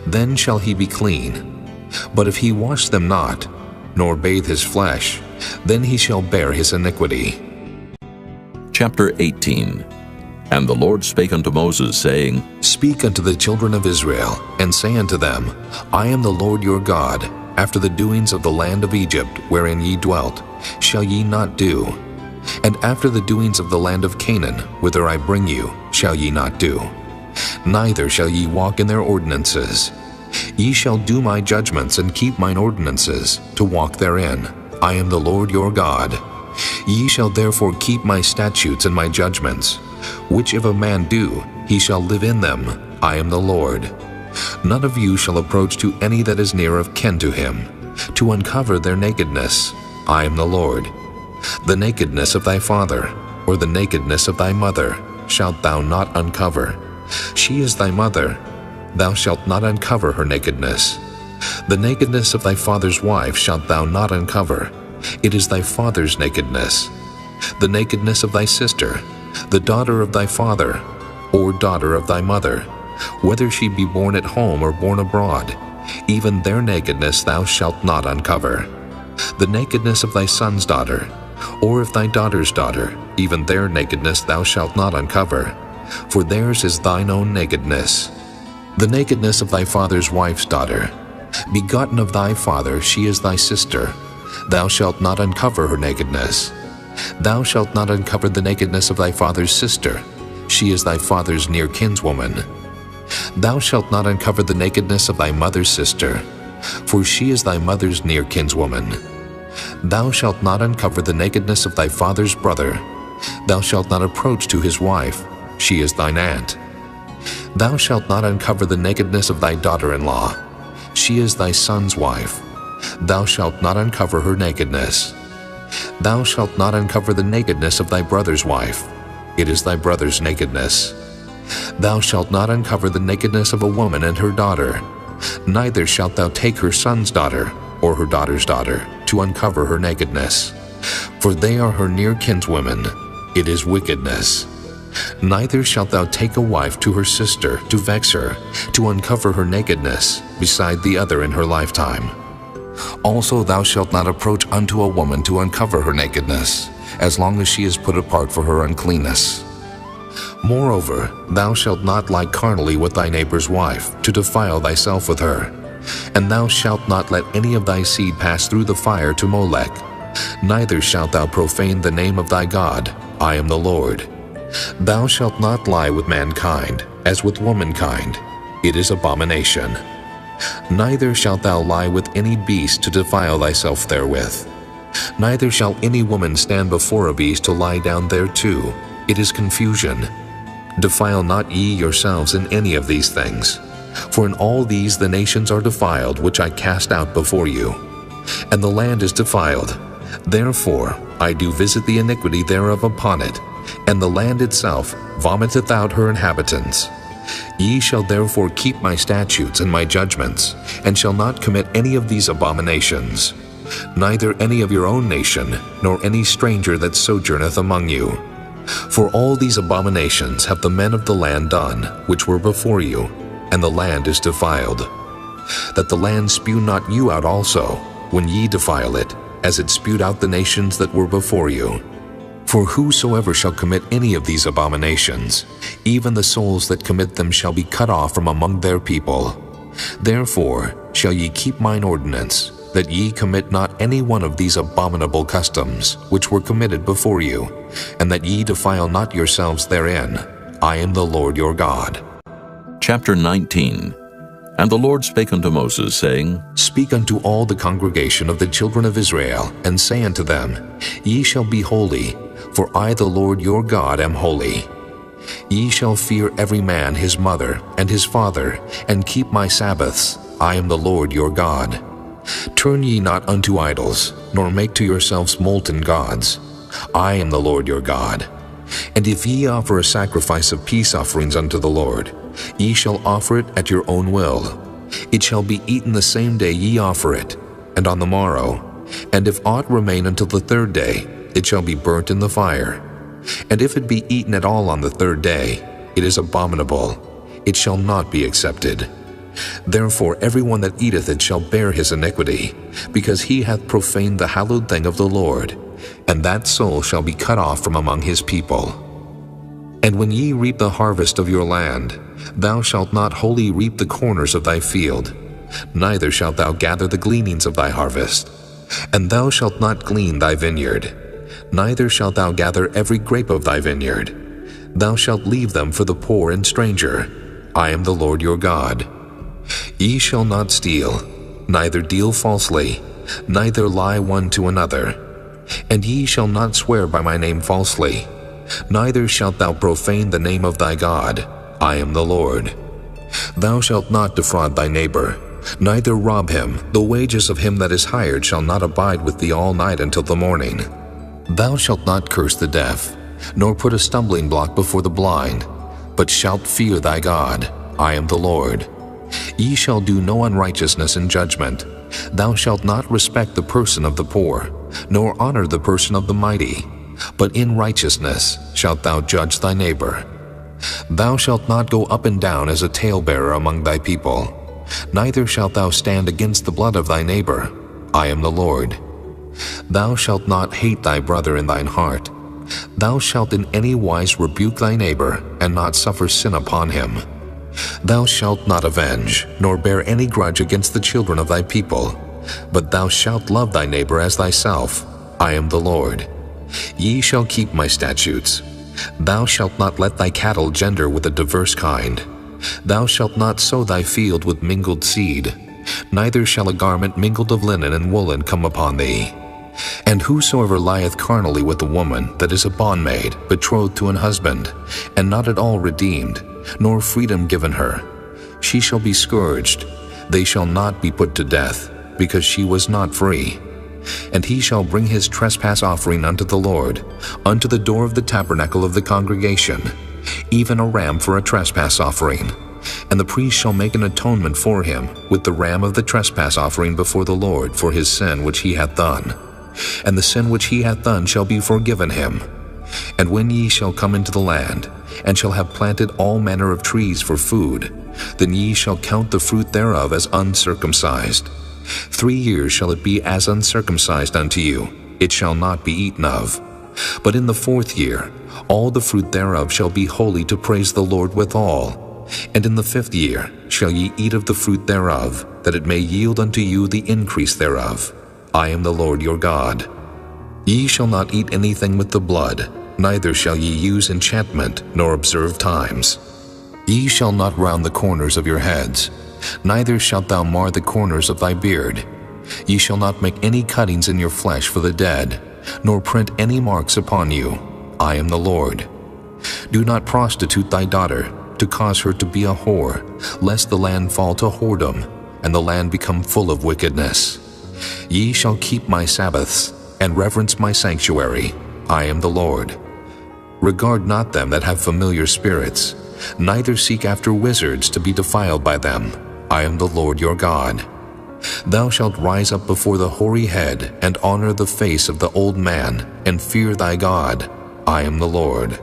B: Then shall he be clean. But if he wash them not, nor bathe his flesh, then he shall bear his iniquity.
A: Chapter 18. And the Lord spake unto Moses, saying,
B: Speak unto the children of Israel, and say unto them, I am the Lord your God. After the doings of the land of Egypt, wherein ye dwelt, shall ye not do. And after the doings of the land of Canaan, whither I bring you, shall ye not do. Neither shall ye walk in their ordinances. Ye shall do my judgments, and keep mine ordinances, to walk therein. I am the Lord your God. Ye shall therefore keep my statutes and my judgments, which if a man do, he shall live in them. I am the Lord. None of you shall approach to any that is near of kin to him, to uncover their nakedness. I am the Lord. The nakedness of thy father, or the nakedness of thy mother, shalt thou not uncover. She is thy mother. Thou shalt not uncover her nakedness. The nakedness of thy father's wife shalt thou not uncover. It is thy father's nakedness. The nakedness of thy sister, the daughter of thy father, or daughter of thy mother, whether she be born at home or born abroad, even their nakedness thou shalt not uncover. The nakedness of thy son's daughter, or of thy daughter's daughter, even their nakedness thou shalt not uncover, for theirs is thine own nakedness. The nakedness of thy father's wife's daughter, begotten of thy father, she is thy sister. Thou shalt not uncover her nakedness. Thou shalt not uncover the nakedness of thy father's sister. She is thy father's near kinswoman. Thou shalt not uncover the nakedness of thy mother's sister, for she is thy mother's near kinswoman. Thou shalt not uncover the nakedness of thy father's brother. Thou shalt not approach to his wife. She is thine aunt. Thou shalt not uncover the nakedness of thy daughter-in-law. She is thy son's wife. Thou shalt not uncover her nakedness. Thou shalt not uncover the nakedness of thy brother's wife. It is thy brother's nakedness. Thou shalt not uncover the nakedness of a woman and her daughter. Neither shalt thou take her son's daughter or her daughter's daughter to uncover her nakedness. For they are her near kinswomen. It is wickedness. Neither shalt thou take a wife to her sister to vex her, to uncover her nakedness, beside the other in her lifetime. Also thou shalt not approach unto a woman to uncover her nakedness, as long as she is put apart for her uncleanness. Moreover, thou shalt not lie carnally with thy neighbor's wife, to defile thyself with her. And thou shalt not let any of thy seed pass through the fire to Molech. Neither shalt thou profane the name of thy God. I am the Lord. Thou shalt not lie with mankind, as with womankind. It is abomination. Neither shalt thou lie with any beast to defile thyself therewith. Neither shall any woman stand before a beast to lie down thereto. It is confusion. Defile not ye yourselves in any of these things. For in all these the nations are defiled, which I cast out before you. And the land is defiled. Therefore I do visit the iniquity thereof upon it, and the land itself vomiteth out her inhabitants. Ye shall therefore keep my statutes and my judgments, and shall not commit any of these abominations, neither any of your own nation, nor any stranger that sojourneth among you. For all these abominations have the men of the land done, which were before you, and the land is defiled. That the land spew not you out also, when ye defile it, as it spewed out the nations that were before you. For whosoever shall commit any of these abominations, even the souls that commit them shall be cut off from among their people. Therefore shall ye keep mine ordinance, that ye commit not any one of these abominable customs, which were committed before you, and that ye defile not yourselves therein. I am the Lord your God.
A: Chapter 19. And the Lord spake unto Moses, saying,
B: Speak unto all the congregation of the children of Israel, and say unto them, Ye shall be holy, for I the Lord your God am holy. Ye shall fear every man his mother and his father, and keep my Sabbaths. I am the Lord your God. Turn ye not unto idols, nor make to yourselves molten gods. I am the Lord your God. And if ye offer a sacrifice of peace offerings unto the Lord, ye shall offer it at your own will. It shall be eaten the same day ye offer it, and on the morrow. And if aught remain until the third day, it shall be burnt in the fire. And if it be eaten at all on the third day, it is abominable. It shall not be accepted. Therefore every one that eateth it shall bear his iniquity, because he hath profaned the hallowed thing of the Lord, and that soul shall be cut off from among his people. And when ye reap the harvest of your land, thou shalt not wholly reap the corners of thy field, neither shalt thou gather the gleanings of thy harvest. And thou shalt not glean thy vineyard, neither shalt thou gather every grape of thy vineyard. Thou shalt leave them for the poor and stranger. I am the Lord your God. Ye shall not steal, neither deal falsely, neither lie one to another. And ye shall not swear by my name falsely, neither shalt thou profane the name of thy God. I am the Lord. Thou shalt not defraud thy neighbor, neither rob him. The wages of him that is hired shall not abide with thee all night until the morning. Thou shalt not curse the deaf, nor put a stumbling block before the blind, but shalt fear thy God. I am the Lord. Ye shall do no unrighteousness in judgment. Thou shalt not respect the person of the poor, nor honor the person of the mighty, but in righteousness shalt thou judge thy neighbor. Thou shalt not go up and down as a talebearer among thy people, neither shalt thou stand against the blood of thy neighbor. I am the Lord. Thou shalt not hate thy brother in thine heart. Thou shalt in any wise rebuke thy neighbor, and not suffer sin upon him. Thou shalt not avenge, nor bear any grudge against the children of thy people, but thou shalt love thy neighbor as thyself. I am the Lord. Ye shall keep my statutes. Thou shalt not let thy cattle gender with a diverse kind. Thou shalt not sow thy field with mingled seed, neither shall a garment mingled of linen and woolen come upon thee. And whosoever lieth carnally with a woman that is a bondmaid, betrothed to an husband, and not at all redeemed, nor freedom given her, she shall be scourged. They shall not be put to death, because she was not free. And he shall bring his trespass offering unto the Lord, unto the door of the tabernacle of the congregation, even a ram for a trespass offering. And the priest shall make an atonement for him with the ram of the trespass offering before the Lord for his sin which he hath done. And the sin which he hath done shall be forgiven him. And when ye shall come into the land, and shall have planted all manner of trees for food, then ye shall count the fruit thereof as uncircumcised. 3 years shall it be as uncircumcised unto you, it shall not be eaten of. But in the 4th year, all the fruit thereof shall be holy to praise the Lord withal. And in the 5th year shall ye eat of the fruit thereof, that it may yield unto you the increase thereof. I am the Lord your God. Ye shall not eat anything with the blood, neither shall ye use enchantment, nor observe times. Ye shall not round the corners of your heads, neither shalt thou mar the corners of thy beard. Ye shall not make any cuttings in your flesh for the dead, nor print any marks upon you. I am the Lord. Do not prostitute thy daughter, to cause her to be a whore, lest the land fall to whoredom, and the land become full of wickedness. Ye shall keep my Sabbaths, and reverence my sanctuary. I am the Lord. Regard not them that have familiar spirits, neither seek after wizards to be defiled by them. I am the Lord your God. Thou shalt rise up before the hoary head, and honor the face of the old man, and fear thy God. I am the Lord.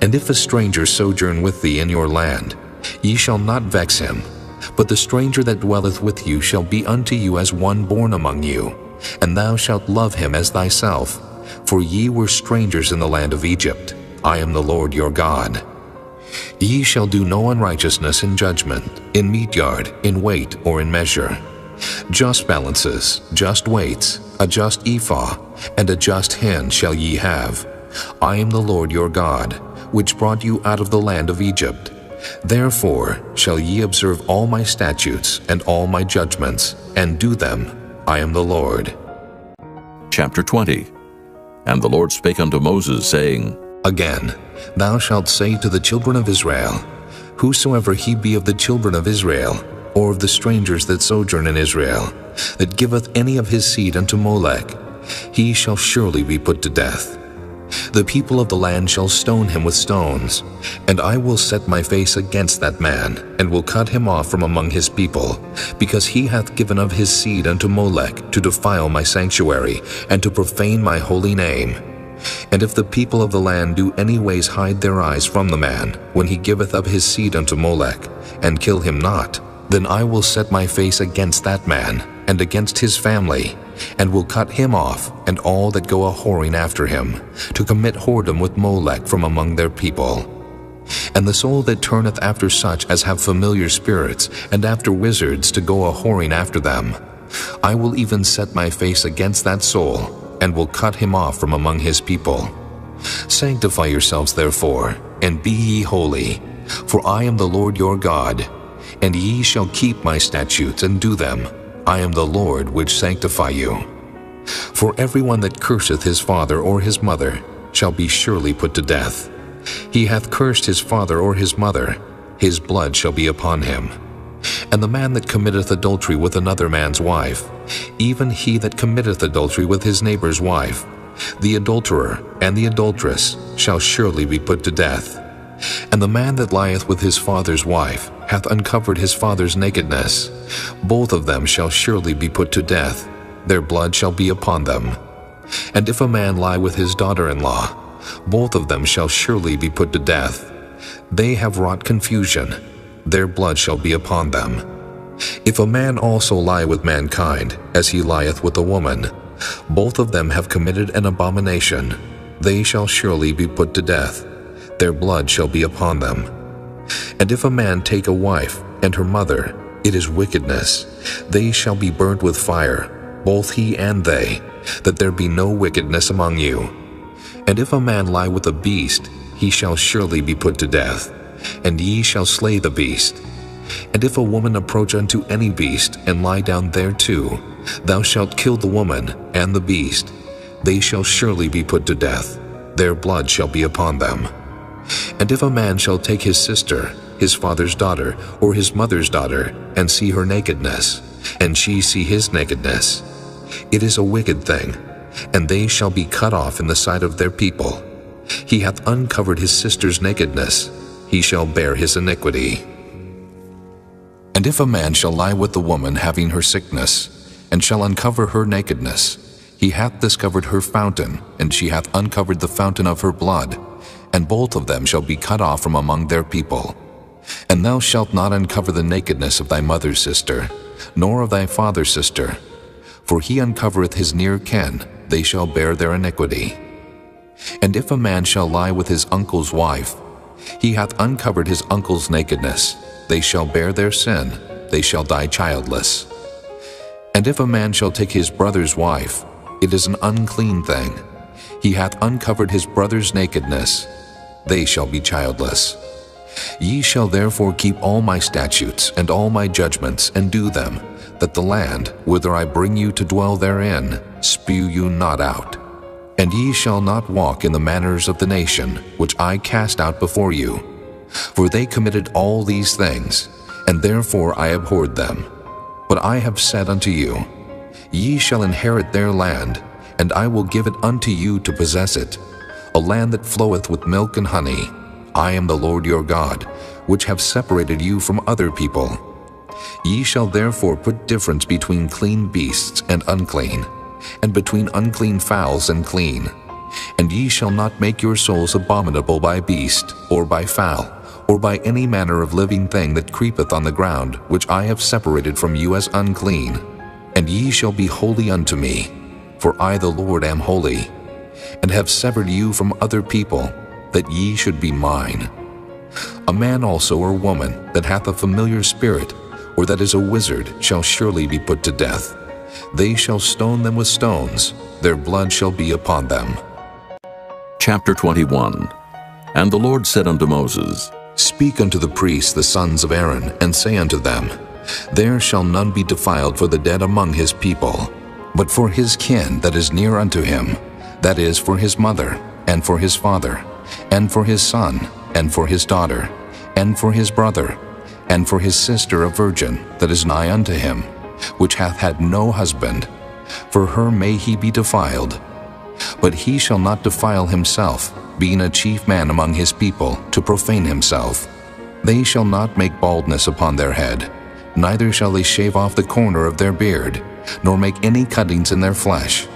B: And if a stranger sojourn with thee in your land, ye shall not vex him, but the stranger that dwelleth with you shall be unto you as one born among you, and thou shalt love him as thyself, for ye were strangers in the land of Egypt. I am the Lord your God. Ye shall do no unrighteousness in judgment, in meat yard, in weight, or in measure. Just balances, just weights, a just ephah, and a just hin shall ye have. I am the Lord your God, which brought you out of the land of Egypt. Therefore shall ye observe all my statutes and all my judgments, and do them. I am the Lord.
A: Chapter 20. And the Lord spake unto Moses, saying,
B: Again, thou shalt say to the children of Israel, Whosoever he be of the children of Israel, or of the strangers that sojourn in Israel, that giveth any of his seed unto Molech, he shall surely be put to death. The people of the land shall stone him with stones, and I will set my face against that man, and will cut him off from among his people, because he hath given of his seed unto Molech to defile my sanctuary, and to profane my holy name. And if the people of the land do any ways hide their eyes from the man, when he giveth of his seed unto Molech, and kill him not, then I will set my face against that man, and against his family, and will cut him off, and all that go a-whoring after him, to commit whoredom with Molech from among their people. And the soul that turneth after such as have familiar spirits, and after wizards to go a-whoring after them, I will even set my face against that soul, and will cut him off from among his people. Sanctify yourselves therefore, and be ye holy, for I am the Lord your God, and ye shall keep my statutes and do them. I am the Lord which sanctify you. For everyone that curseth his father or his mother shall be surely put to death. He hath cursed his father or his mother, his blood shall be upon him. And the man that committeth adultery with another man's wife, even he that committeth adultery with his neighbor's wife, the adulterer and the adulteress shall surely be put to death. And the man that lieth with his father's wife hath uncovered his father's nakedness. Both of them shall surely be put to death. Their blood shall be upon them. And if a man lie with his daughter-in-law, both of them shall surely be put to death. They have wrought confusion. Their blood shall be upon them. If a man also lie with mankind, as he lieth with a woman, both of them have committed an abomination. They shall surely be put to death. Their blood shall be upon them. And if a man take a wife and her mother, it is wickedness. They shall be burnt with fire, both he and they, that there be no wickedness among you. And if a man lie with a beast, he shall surely be put to death, and ye shall slay the beast. And if a woman approach unto any beast, and lie down thereto, thou shalt kill the woman and the beast. They shall surely be put to death. Their blood shall be upon them. And if a man shall take his sister, his father's daughter, or his mother's daughter, and see her nakedness, and she see his nakedness, it is a wicked thing, and they shall be cut off in the sight of their people. He hath uncovered his sister's nakedness, he shall bear his iniquity. And if a man shall lie with the woman having her sickness, and shall uncover her nakedness, he hath discovered her fountain, and she hath uncovered the fountain of her blood, and both of them shall be cut off from among their people. And thou shalt not uncover the nakedness of thy mother's sister, nor of thy father's sister, for he uncovereth his near kin, they shall bear their iniquity. And if a man shall lie with his uncle's wife, he hath uncovered his uncle's nakedness, they shall bear their sin, they shall die childless. And if a man shall take his brother's wife, it is an unclean thing. He hath uncovered his brother's nakedness, they shall be childless. Ye shall therefore keep all my statutes and all my judgments, and do them, that the land, whither I bring you to dwell therein, spew you not out. And ye shall not walk in the manners of the nation, which I cast out before you. For they committed all these things, and therefore I abhorred them. But I have said unto you, ye shall inherit their land, and I will give it unto you to possess it, a land that floweth with milk and honey. I am the Lord your God, which have separated you from other people. Ye shall therefore put difference between clean beasts and unclean, and between unclean fowls and clean. And ye shall not make your souls abominable by beast, or by fowl, or by any manner of living thing that creepeth on the ground, which I have separated from you as unclean. And ye shall be holy unto me, for I the Lord am holy, and have severed you from other people, that ye should be mine. A man also or woman that hath a familiar spirit, or that is a wizard, shall surely be put to death. They shall stone them with stones, their blood shall be upon them.
A: Chapter 21. And the Lord said unto Moses,
B: Speak unto the priests the sons of Aaron, and say unto them, There shall none be defiled for the dead among his people, but for his kin that is near unto him, that is, for his mother, and for his father, and for his son, and for his daughter, and for his brother, and for his sister a virgin that is nigh unto him, which hath had no husband, for her may he be defiled. But he shall not defile himself, being a chief man among his people, to profane himself. They shall not make baldness upon their head, neither shall they shave off the corner of their beard, nor make any cuttings in their flesh.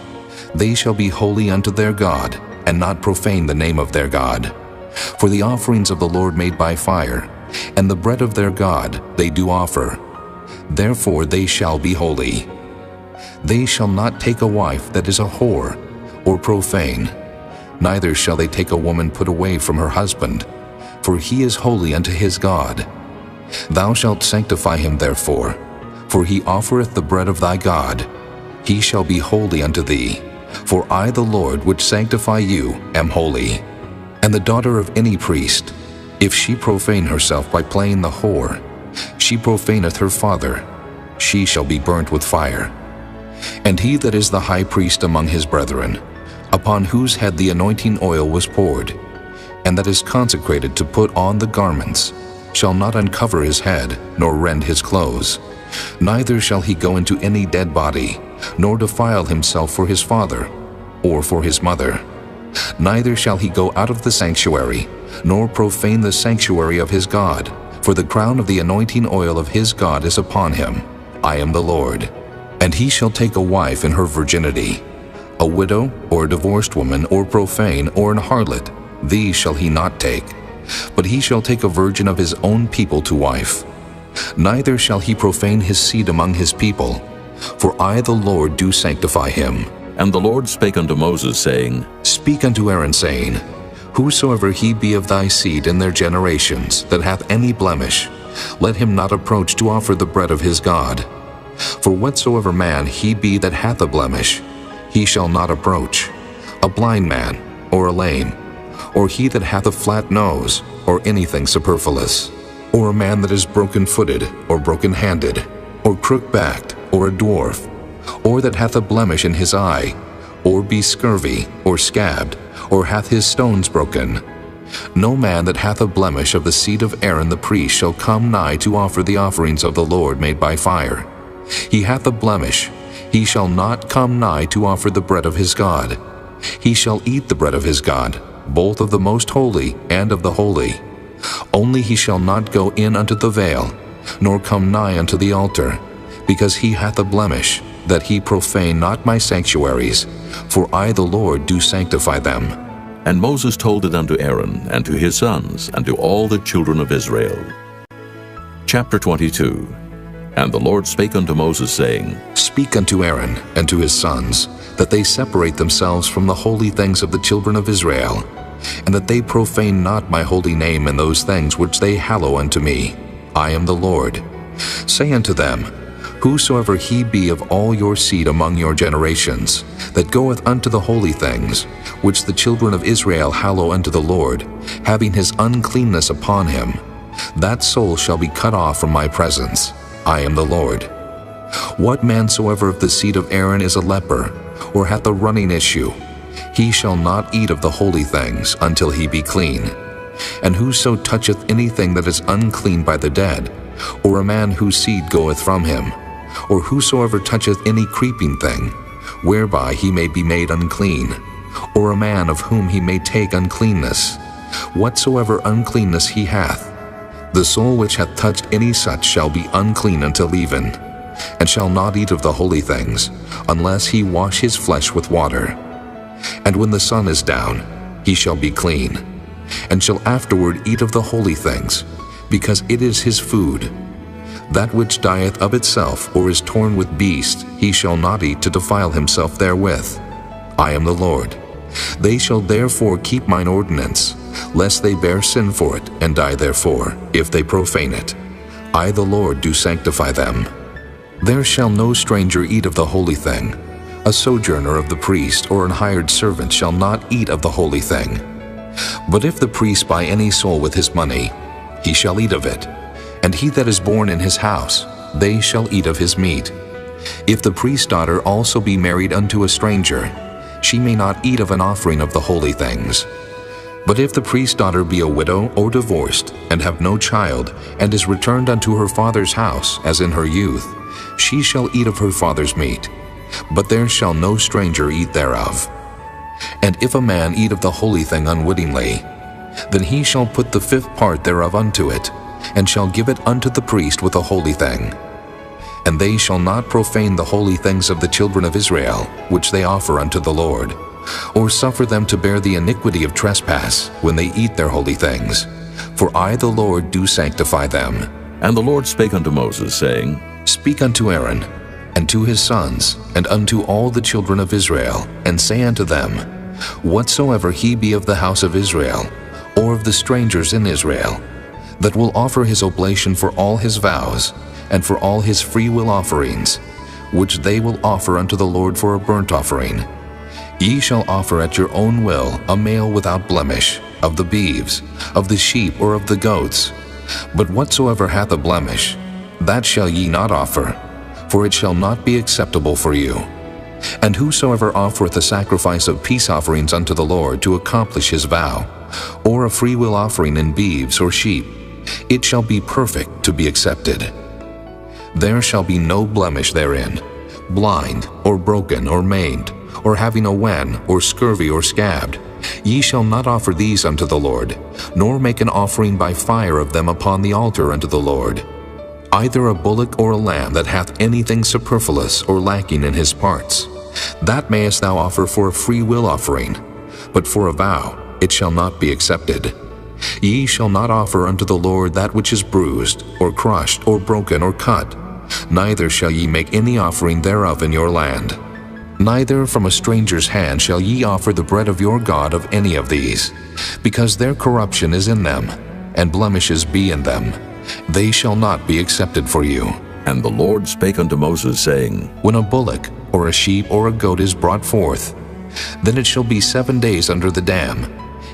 B: They shall be holy unto their God, and not profane the name of their God. For the offerings of the Lord made by fire, and the bread of their God they do offer. Therefore they shall be holy. They shall not take a wife that is a whore, or profane, neither shall they take a woman put away from her husband, for he is holy unto his God. Thou shalt sanctify him therefore, for he offereth the bread of thy God. He shall be holy unto thee, for I the Lord which sanctify you am holy. And the daughter of any priest, if she profane herself by playing the whore, she profaneth her father, she shall be burnt with fire. And he that is the high priest among his brethren, upon whose head the anointing oil was poured, and that is consecrated to put on the garments, shall not uncover his head, nor rend his clothes. Neither shall he go into any dead body, nor defile himself for his father, or for his mother. Neither shall he go out of the sanctuary, nor profane the sanctuary of his God, for the crown of the anointing oil of his God is upon him. I am the Lord. And he shall take a wife in her virginity, a widow, or a divorced woman, or profane, or an harlot, these shall he not take. But he shall take a virgin of his own people to wife. Neither shall he profane his seed among his people, for I the Lord do sanctify him.
A: And the Lord spake unto Moses, saying,
B: Speak unto Aaron, saying, Whosoever he be of thy seed in their generations, that hath any blemish, let him not approach to offer the bread of his God. For whatsoever man he be that hath a blemish, he shall not approach, a blind man, or a lame, or he that hath a flat nose, or anything superfluous, or a man that is broken-footed, or broken-handed, or crook-backed, or a dwarf, or that hath a blemish in his eye, or be scurvy, or scabbed, or hath his stones broken. No man that hath a blemish of the seed of Aaron the priest shall come nigh to offer the offerings of the Lord made by fire. He hath a blemish, he shall not come nigh to offer the bread of his God. He shall eat the bread of his God, both of the most holy and of the holy. Only he shall not go in unto the veil, nor come nigh unto the altar, because he hath a blemish, that he profane not my sanctuaries, for I the Lord do sanctify them.
A: And Moses told it unto Aaron, and to his sons, and to all the children of Israel. Chapter 22. And the Lord spake unto Moses, saying,
B: Speak unto Aaron and to his sons, that they separate themselves from the holy things of the children of Israel, and that they profane not my holy name in those things which they hallow unto me. I am the Lord. Say unto them, Whosoever he be of all your seed among your generations, that goeth unto the holy things, which the children of Israel hallow unto the Lord, having his uncleanness upon him, that soul shall be cut off from my presence. I am the Lord. What man soever of the seed of Aaron is a leper, or hath a running issue, he shall not eat of the holy things until he be clean. And whoso toucheth anything that is unclean by the dead, or a man whose seed goeth from him, or whosoever toucheth any creeping thing, whereby he may be made unclean, or a man of whom he may take uncleanness, whatsoever uncleanness he hath, the soul which hath touched any such shall be unclean until even, and shall not eat of the holy things, unless he wash his flesh with water. And when the sun is down, he shall be clean, and shall afterward eat of the holy things, because it is his food. That which dieth of itself, or is torn with beasts, he shall not eat to defile himself therewith. I am the Lord. They shall therefore keep mine ordinance, lest they bear sin for it, and die therefore, if they profane it. I the Lord do sanctify them. There shall no stranger eat of the holy thing. A sojourner of the priest, or an hired servant, shall not eat of the holy thing. But if the priest buy any soul with his money, he shall eat of it, and he that is born in his house, they shall eat of his meat. If the priest's daughter also be married unto a stranger, she may not eat of an offering of the holy things. But if the priest's daughter be a widow or divorced, and have no child, and is returned unto her father's house, as in her youth, she shall eat of her father's meat. but there shall no stranger eat thereof. And if a man eat of the holy thing unwittingly, then he shall put the fifth part thereof unto it, and shall give it unto the priest with a holy thing. And they shall not profane the holy things of the children of Israel, which they offer unto the Lord, or suffer them to bear the iniquity of trespass when they eat their holy things. For I, the Lord, do sanctify them.
A: And the Lord spake unto Moses, saying,
B: Speak unto Aaron, and to his sons, and unto all the children of Israel, and say unto them, Whatsoever he be of the house of Israel, or of the strangers in Israel, that will offer his oblation for all his vows, and for all his freewill offerings, which they will offer unto the Lord for a burnt offering, ye shall offer at your own will a male without blemish, of the beeves, of the sheep, or of the goats. But whatsoever hath a blemish, that shall ye not offer, for it shall not be acceptable for you. And whosoever offereth a sacrifice of peace offerings unto the Lord to accomplish his vow, or a freewill offering in beeves or sheep, it shall be perfect to be accepted. There shall be no blemish therein, blind, or broken, or maimed, or having a wen, or scurvy, or scabbed. Ye shall not offer these unto the Lord, nor make an offering by fire of them upon the altar unto the Lord. Either a bullock or a lamb that hath anything superfluous or lacking in his parts, that mayest thou offer for a free will offering, but for a vow it shall not be accepted. Ye shall not offer unto the Lord that which is bruised, or crushed, or broken, or cut, neither shall ye make any offering thereof in your land. Neither from a stranger's hand shall ye offer the bread of your God of any of these, because their corruption is in them, and blemishes be in them. They shall not be accepted for you.
A: And the Lord spake unto Moses, saying,
B: When a bullock, or a sheep, or a goat is brought forth, then it shall be 7 days under the dam,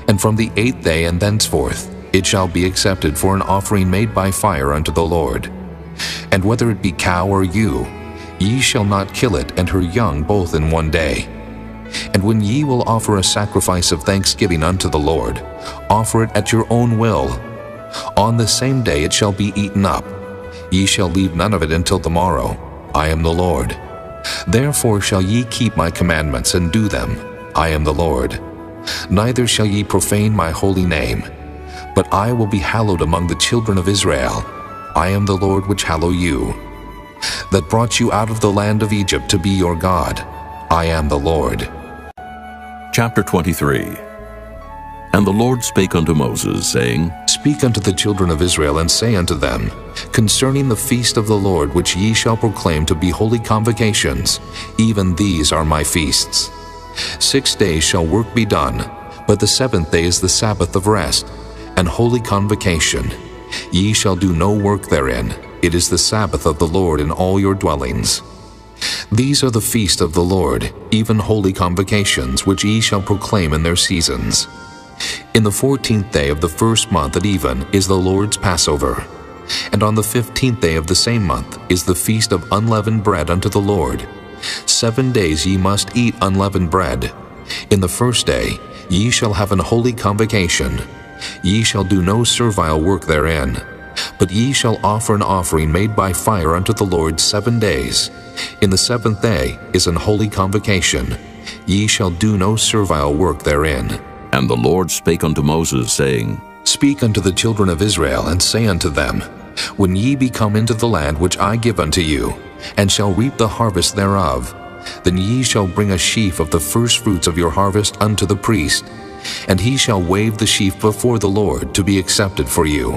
B: and from the 8th day and thenceforth it shall be accepted for an offering made by fire unto the Lord. And whether it be cow or ewe, ye shall not kill it and her young both in 1 day. And when ye will offer a sacrifice of thanksgiving unto the Lord, offer it at your own will. On the same day it shall be eaten up. Ye shall leave none of it until the morrow. I am the Lord. Therefore shall ye keep my commandments and do them. I am the Lord. Neither shall ye profane my holy name, but I will be hallowed among the children of Israel. I am the Lord which hallow you, that brought you out of the land of Egypt to be your God. I am the Lord.
A: Chapter 23. And the Lord spake unto Moses, saying,
B: Speak unto the children of Israel, and say unto them, Concerning the feast of the Lord, which ye shall proclaim to be holy convocations, even these are my feasts. 6 days shall work be done, but the 7th day is the Sabbath of rest, and holy convocation. Ye shall do no work therein. It is the Sabbath of the Lord in all your dwellings. These are the feast of the Lord, even holy convocations, which ye shall proclaim in their seasons. In the 14th day of the first month at even is the Lord's Passover. And on the 15th day of the same month is the feast of unleavened bread unto the Lord. 7 days ye must eat unleavened bread. In the first day ye shall have an holy convocation. Ye shall do no servile work therein, but ye shall offer an offering made by fire unto the Lord 7 days. In the 7th day is an holy convocation. Ye shall do no servile work therein.
A: And the Lord spake unto Moses, saying,
B: Speak unto the children of Israel, and say unto them, When ye be come into the land which I give unto you, and shall reap the harvest thereof, then ye shall bring a sheaf of the firstfruits of your harvest unto the priest, and he shall wave the sheaf before the Lord to be accepted for you.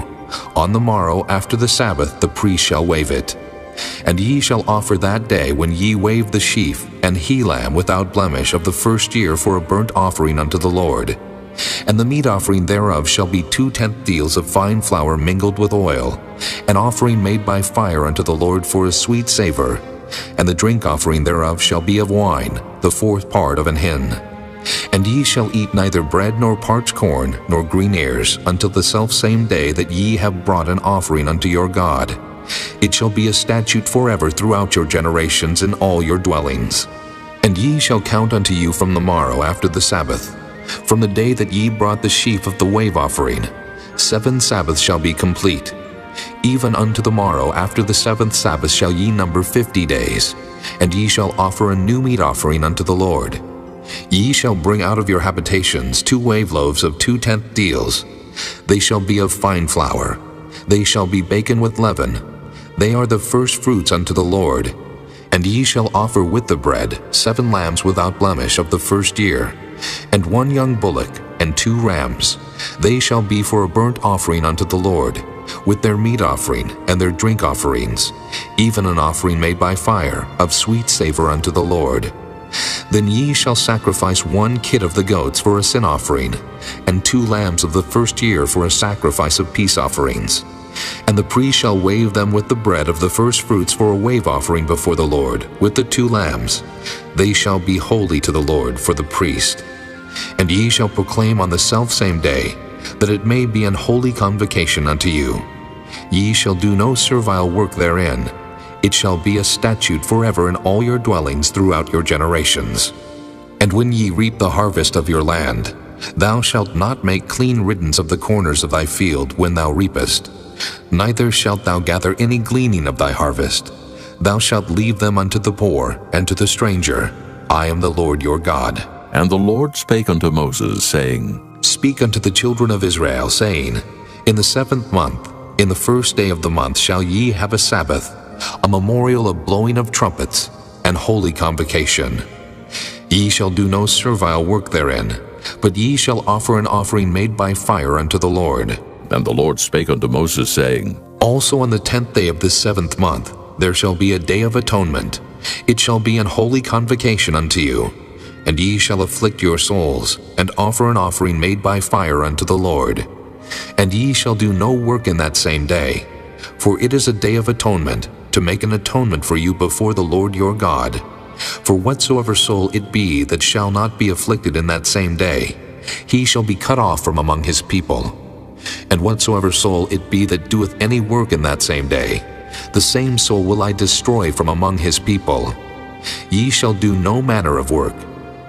B: On the morrow after the Sabbath the priest shall wave it. And ye shall offer that day when ye wave the sheaf an he-lamb without blemish of the first year for a burnt offering unto the Lord. And the meat offering thereof shall be 2/10 deals of fine flour mingled with oil, an offering made by fire unto the Lord for a sweet savor. And the drink offering thereof shall be of wine, the 4th part of an hin. And ye shall eat neither bread nor parched corn nor green ears until the selfsame day that ye have brought an offering unto your God. It shall be a statute forever throughout your generations in all your dwellings. And ye shall count unto you from the morrow after the Sabbath, from the day that ye brought the sheaf of the wave offering. 7 Sabbaths shall be complete. Even unto the morrow after the 7th Sabbath shall ye number 50 days, and ye shall offer a new meat offering unto the Lord. Ye shall bring out of your habitations 2 wave loaves of 2/10 deals. They shall be of fine flour. They shall be baken with leaven. They are the first fruits unto the Lord. And ye shall offer with the bread 7 lambs without blemish of the first year, and 1 young bullock, and 2 rams. They shall be for a burnt offering unto the Lord, with their meat offering and their drink offerings, even an offering made by fire, of sweet savor unto the Lord. Then ye shall sacrifice 1 kid of the goats for a sin offering, and 2 lambs of the first year for a sacrifice of peace offerings. And the priest shall wave them with the bread of the first fruits for a wave offering before the Lord, with the 2 lambs. They shall be holy to the Lord for the priest. And ye shall proclaim on the selfsame day, that it may be an holy convocation unto you. Ye shall do no servile work therein. It shall be a statute forever in all your dwellings throughout your generations. And when ye reap the harvest of your land, thou shalt not make clean riddance of the corners of thy field when thou reapest, neither shalt thou gather any gleaning of thy harvest. Thou shalt leave them unto the poor and to the stranger. I am the Lord your God.
A: And the Lord spake unto Moses, saying,
B: Speak unto the children of Israel, saying, In the 7th month, in the first day of the month shall ye have a Sabbath, a memorial of blowing of trumpets, and holy convocation. Ye shall do no servile work therein, but ye shall offer an offering made by fire unto the Lord.
A: And the Lord spake unto Moses, saying,
B: Also on the 10th day of this 7th month there shall be a day of atonement. It shall be an holy convocation unto you. And ye shall afflict your souls, and offer an offering made by fire unto the Lord. And ye shall do no work in that same day, for it is a day of atonement, to make an atonement for you before the Lord your God. For whatsoever soul it be that shall not be afflicted in that same day, he shall be cut off from among his people. And whatsoever soul it be that doeth any work in that same day, the same soul will I destroy from among his people. Ye shall do no manner of work.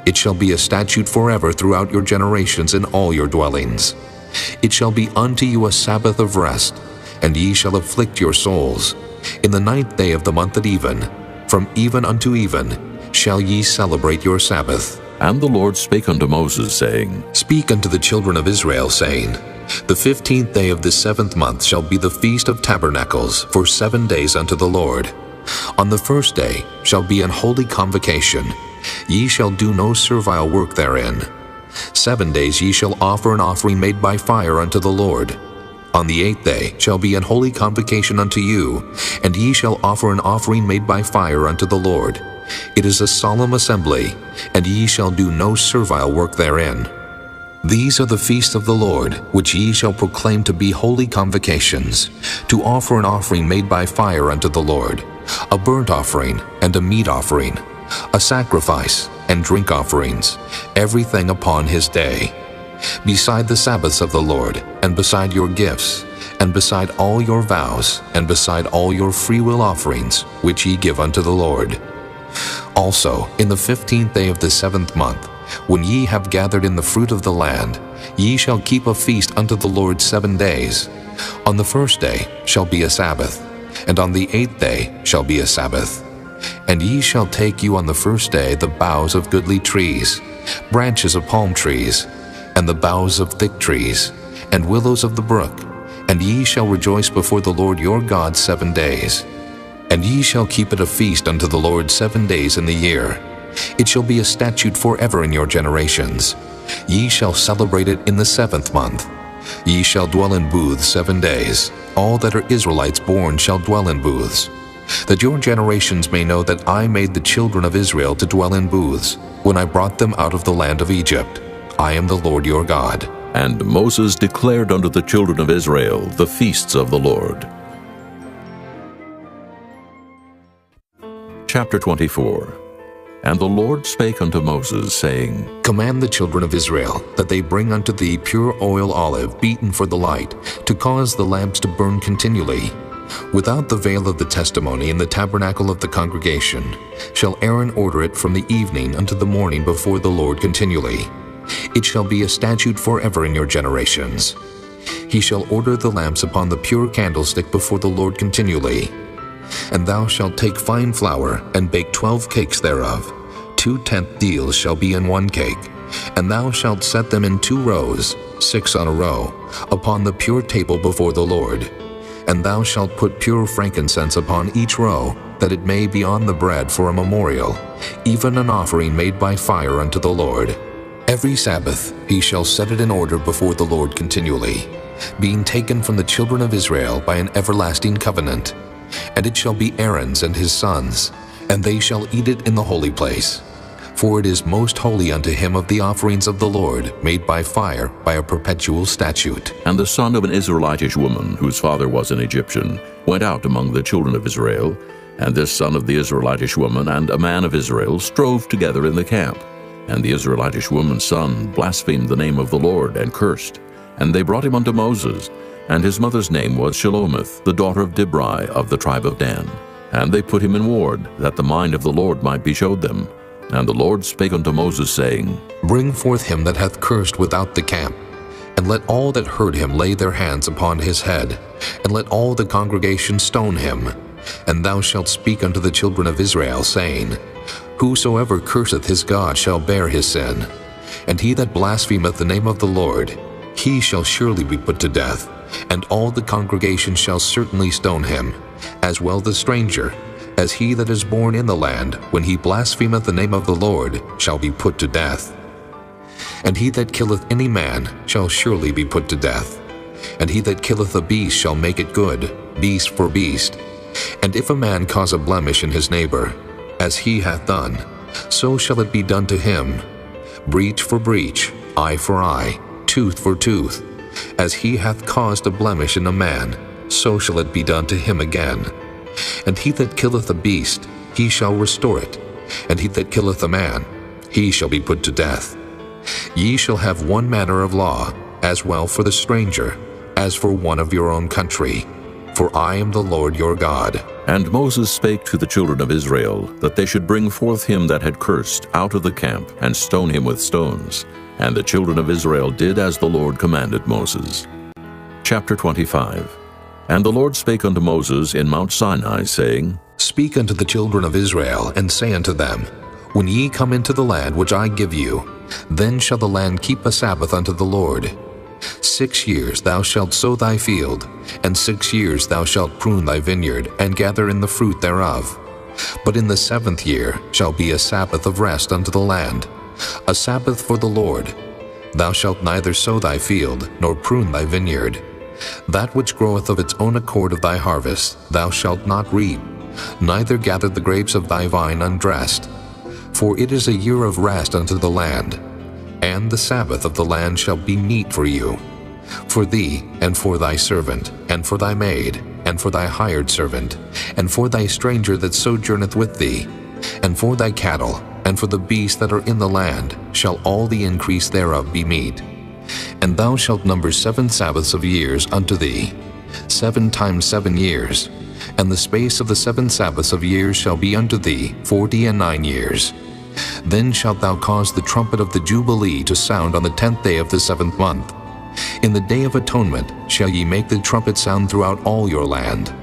B: It shall be a statute forever throughout your generations in all your dwellings. It shall be unto you a Sabbath of rest, and ye shall afflict your souls. In the 9th day of the month at even, from even unto even, shall ye celebrate your Sabbath.
A: And the Lord spake unto Moses, saying,
B: Speak unto the children of Israel, saying, The 15th day of this 7th month shall be the Feast of Tabernacles for 7 days unto the Lord. On the first day shall be an holy convocation. Ye shall do no servile work therein. 7 days ye shall offer an offering made by fire unto the Lord. On the 8th day shall be an holy convocation unto you, and ye shall offer an offering made by fire unto the Lord. It is a solemn assembly, and ye shall do no servile work therein. These are the feasts of the Lord, which ye shall proclaim to be holy convocations, to offer an offering made by fire unto the Lord, a burnt offering and a meat offering, a sacrifice and drink offerings, everything upon his day. Beside the Sabbaths of the Lord, and beside your gifts, and beside all your vows, and beside all your freewill offerings, which ye give unto the Lord. Also, in the 15th day of the 7th month, when ye have gathered in the fruit of the land, ye shall keep a feast unto the Lord 7 days. On the first day shall be a Sabbath, and on the 8th day shall be a Sabbath. And ye shall take you on the first day the boughs of goodly trees, branches of palm trees, and the boughs of thick trees, and willows of the brook, and ye shall rejoice before the Lord your God 7 days. And ye shall keep it a feast unto the Lord 7 days in the year. It shall be a statute forever in your generations. Ye shall celebrate it in the 7th month. Ye shall dwell in booths 7 days. All that are Israelites born shall dwell in booths, that your generations may know that I made the children of Israel to dwell in booths, when I brought them out of the land of Egypt. I am the Lord your God.
A: And Moses declared unto the children of Israel the feasts of the Lord. Chapter 24. And the Lord spake unto Moses, saying,
B: Command the children of Israel that they bring unto thee pure oil olive beaten for the light, to cause the lamps to burn continually. Without the veil of the testimony in the tabernacle of the congregation shall Aaron order it from the evening unto the morning before the Lord continually. It shall be a statute forever in your generations. He shall order the lamps upon the pure candlestick before the Lord continually. And thou shalt take fine flour, and bake 12 cakes thereof. 2/10 deals shall be in one cake. And thou shalt set them in 2 rows, 6 on a row, upon the pure table before the Lord. And thou shalt put pure frankincense upon each row, that it may be on the bread for a memorial, even an offering made by fire unto the Lord. Every Sabbath he shall set it in order before the Lord continually, being taken from the children of Israel by an everlasting covenant. And it shall be Aaron's and his sons, and they shall eat it in the holy place. For it is most holy unto him of the offerings of the Lord, made by fire, by a perpetual statute.
A: And the son of an Israelitish woman, whose father was an Egyptian, went out among the children of Israel, and this son of the Israelitish woman and a man of Israel strove together in the camp. And the Israelitish woman's son blasphemed the name of the Lord, and cursed. And they brought him unto Moses, and his mother's name was Shelomith, the daughter of Dibri of the tribe of Dan. And they put him in ward, that the mind of the Lord might be showed them. And the Lord spake unto Moses, saying,
B: Bring forth him that hath cursed without the camp, and let all that heard him lay their hands upon his head, and let all the congregation stone him. And thou shalt speak unto the children of Israel, saying, Whosoever curseth his God shall bear his sin. And he that blasphemeth the name of the Lord, he shall surely be put to death, and all the congregation shall certainly stone him, as well the stranger, as he that is born in the land, when he blasphemeth the name of the Lord, shall be put to death. And he that killeth any man shall surely be put to death. And he that killeth a beast shall make it good, beast for beast. And if a man cause a blemish in his neighbor, as he hath done, so shall it be done to him. Breach for breach, eye for eye, tooth for tooth. As he hath caused a blemish in a man, so shall it be done to him again. And he that killeth a beast, he shall restore it. And he that killeth a man, he shall be put to death. Ye shall have one manner of law, as well for the stranger, as for one of your own country. For I am the Lord your God.
A: And Moses spake to the children of Israel, that they should bring forth him that had cursed out of the camp, and stone him with stones. And the children of Israel did as the Lord commanded Moses. Chapter 25. And the Lord spake unto Moses in Mount Sinai, saying,
B: Speak unto the children of Israel, and say unto them, When ye come into the land which I give you, then shall the land keep a Sabbath unto the Lord. 6 years thou shalt sow thy field, and 6 years thou shalt prune thy vineyard, and gather in the fruit thereof. But in the 7th year shall be a Sabbath of rest unto the land, a Sabbath for the Lord. Thou shalt neither sow thy field, nor prune thy vineyard. That which groweth of its own accord of thy harvest thou shalt not reap, neither gather the grapes of thy vine undressed. For it is a year of rest unto the land, and the Sabbath of the land shall be meat for you, for thee, and for thy servant, and for thy maid, and for thy hired servant, and for thy stranger that sojourneth with thee, and for thy cattle, and for the beasts that are in the land, shall all the increase thereof be meat. And thou shalt number 7 Sabbaths of years unto thee, 7 times 7 years, and the space of the 7 Sabbaths of years shall be unto thee 49 years. Then shalt thou cause the trumpet of the Jubilee to sound on the 10th day of the 7th month. In the day of atonement shall ye make the trumpet sound throughout all your land.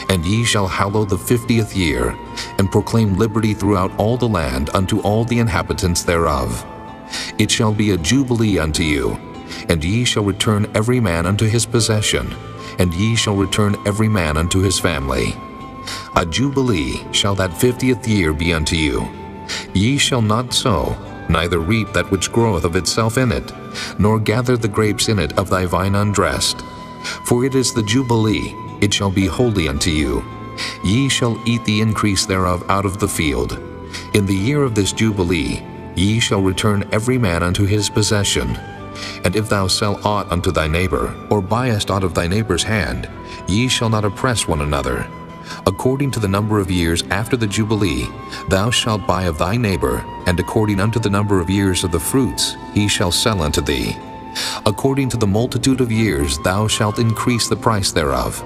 B: And ye shall hallow the 50th year, and proclaim liberty throughout all the land unto all the inhabitants thereof. It shall be a jubilee unto you, and ye shall return every man unto his possession, and ye shall return every man unto his family. A jubilee shall that 50th year be unto you. Ye shall not sow, neither reap that which groweth of itself in it, nor gather the grapes in it of thy vine undressed. For it is the jubilee, it shall be holy unto you. Ye shall eat the increase thereof out of the field. In the year of this jubilee ye shall return every man unto his possession. And if thou sell aught unto thy neighbor, or buyest aught of thy neighbor's hand, ye shall not oppress one another. According to the number of years after the Jubilee, thou shalt buy of thy neighbor, and according unto the number of years of the fruits, he shall sell unto thee. According to the multitude of years thou shalt increase the price thereof,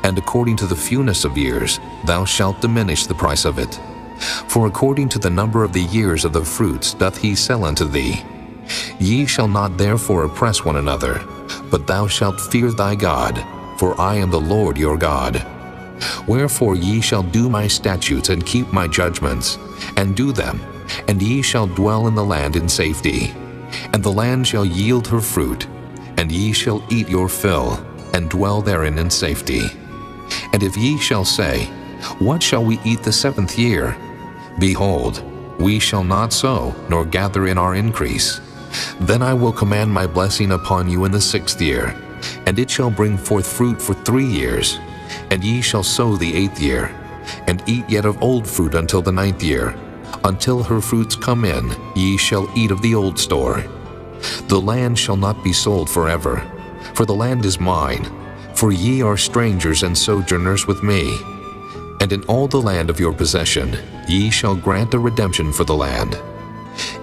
B: and according to the fewness of years thou shalt diminish the price of it. For according to the number of the years of the fruits doth he sell unto thee. Ye shall not therefore oppress one another, But thou shalt fear thy God, for I am the Lord your God. Wherefore ye shall do my statutes and keep my judgments, and do them, and ye shall dwell in the land in safety. And the land shall yield her fruit, and ye shall eat your fill, and dwell therein in safety. And if ye shall say, What shall we eat the 7th year? Behold, we shall not sow, nor gather in our increase. Then I will command my blessing upon you in the 6th year, and it shall bring forth fruit for 3 years. And ye shall sow the 8th year, and eat yet of old fruit until the 9th year. Until her fruits come in, ye shall eat of the old store. The land shall not be sold forever, for the land is mine, for ye are strangers and sojourners with me. And in all the land of your possession ye shall grant a redemption for the land.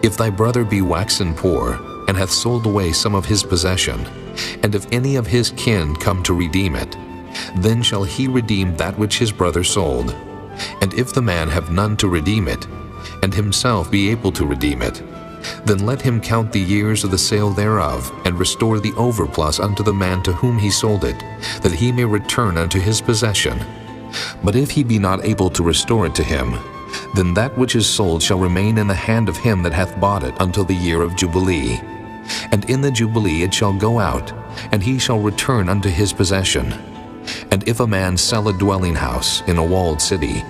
B: If thy brother be waxen poor, and hath sold away some of his possession, and if any of his kin come to redeem it, then shall he redeem that which his brother sold. And if the man have none to redeem it, and himself be able to redeem it, then let him count the years of the sale thereof, and restore the overplus unto the man to whom he sold it, that he may return unto his possession. But if he be not able to restore it to him, then that which is sold shall remain in the hand of him that hath bought it until the year of Jubilee. And in the Jubilee it shall go out, and he shall return unto his possession. And if a man sell a dwelling house in a walled city,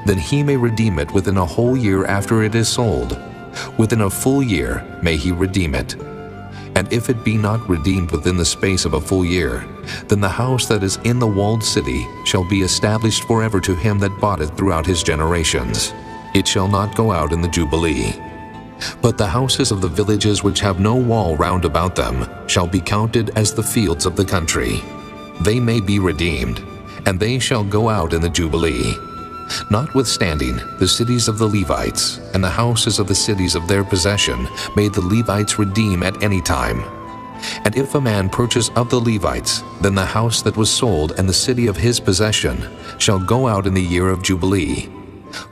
B: then he may redeem it within a whole year after it is sold. Within a full year may he redeem it. And if it be not redeemed within the space of a full year, then the house that is in the walled city shall be established forever to him that bought it throughout his generations. It shall not go out in the Jubilee. But the houses of the villages which have no wall round about them shall be counted as the fields of the country. They may be redeemed, and they shall go out in the Jubilee. Notwithstanding, the cities of the Levites and the houses of the cities of their possession may the Levites redeem at any time. And if a man purchase of the Levites, then the house that was sold and the city of his possession shall go out in the year of Jubilee.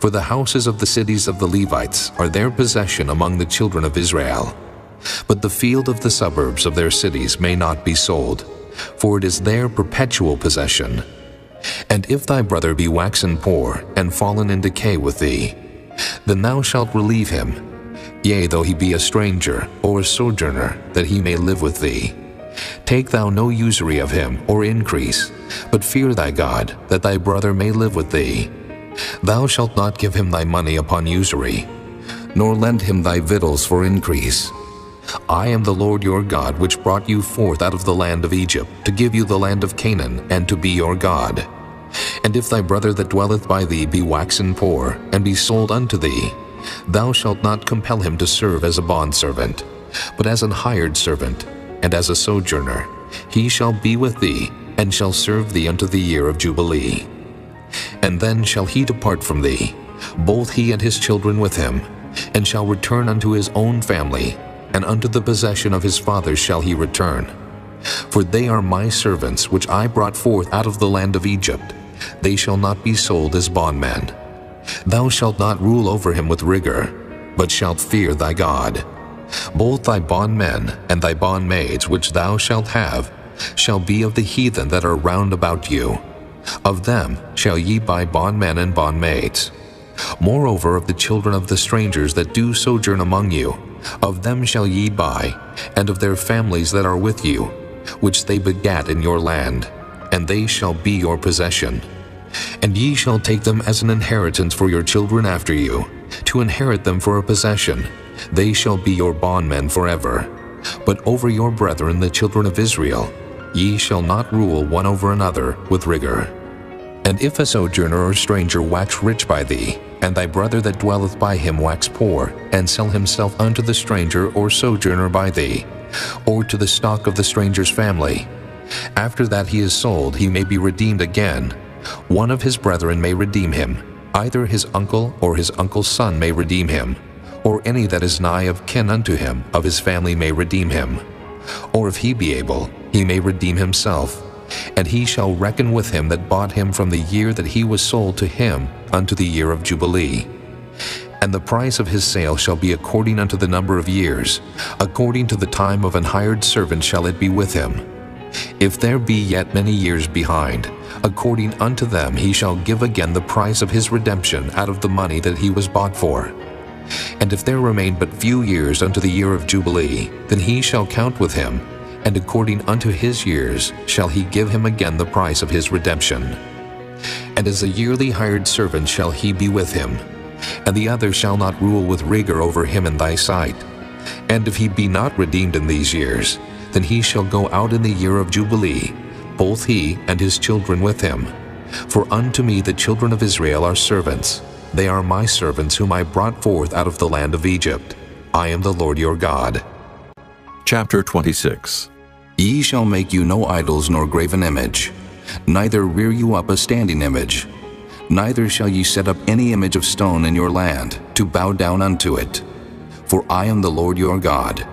B: For the houses of the cities of the Levites are their possession among the children of Israel. But the field of the suburbs of their cities may not be sold, for it is their perpetual possession. And if thy brother be waxen poor, and fallen in decay with thee, then thou shalt relieve him, yea, though he be a stranger or a sojourner, that he may live with thee. Take thou no usury of him, or increase, but fear thy God, that thy brother may live with thee. Thou shalt not give him thy money upon usury, nor lend him thy victuals for increase. I am the Lord your God, which brought you forth out of the land of Egypt, to give you the land of Canaan, and to be your God. And if thy brother that dwelleth by thee be waxen poor, and be sold unto thee, thou shalt not compel him to serve as a bondservant, but as an hired servant, and as a sojourner. He shall be with thee, and shall serve thee unto the year of Jubilee. And then shall he depart from thee, both he and his children with him, and shall return unto his own family, and unto the possession of his fathers shall he return. For they are my servants, which I brought forth out of the land of Egypt. They shall not be sold as bondmen. Thou shalt not rule over him with rigor, but shalt fear thy God. Both thy bondmen and thy bondmaids which thou shalt have shall be of the heathen that are round about you. Of them shall ye buy bondmen and bondmaids. Moreover, of the children of the strangers that do sojourn among you, of them shall ye buy, and of their families that are with you, which they begat in your land, and they shall be your possession. And ye shall take them as an inheritance for your children after you, to inherit them for a possession. They shall be your bondmen forever. But over your brethren the children of Israel, ye shall not rule one over another with rigor. And if a sojourner or stranger wax rich by thee, and thy brother that dwelleth by him wax poor, and sell himself unto the stranger or sojourner by thee, or to the stock of the stranger's family, after that he is sold, he may be redeemed again. One of his brethren may redeem him, either his uncle or his uncle's son may redeem him, or any that is nigh of kin unto him of his family may redeem him. Or if he be able, he may redeem himself, and he shall reckon with him that bought him from the year that he was sold to him unto the year of Jubilee. And the price of his sale shall be according unto the number of years, according to the time of an hired servant shall it be with him. If there be yet many years behind, according unto them he shall give again the price of his redemption out of the money that he was bought for. And if there remain but few years unto the year of Jubilee, then he shall count with him, and according unto his years shall he give him again the price of his redemption. And as a yearly hired servant shall he be with him, and the other shall not rule with rigor over him in thy sight. And if he be not redeemed in these years, then he shall go out in the year of Jubilee, both he and his children with him. For unto me the children of Israel are servants. They are my servants whom I brought forth out of the land of Egypt. I am the Lord your God.
A: Chapter 26.
B: Ye shall make you no idols nor graven image, neither rear you up a standing image. Neither shall ye set up any image of stone in your land, to bow down unto it. For I am the Lord your God.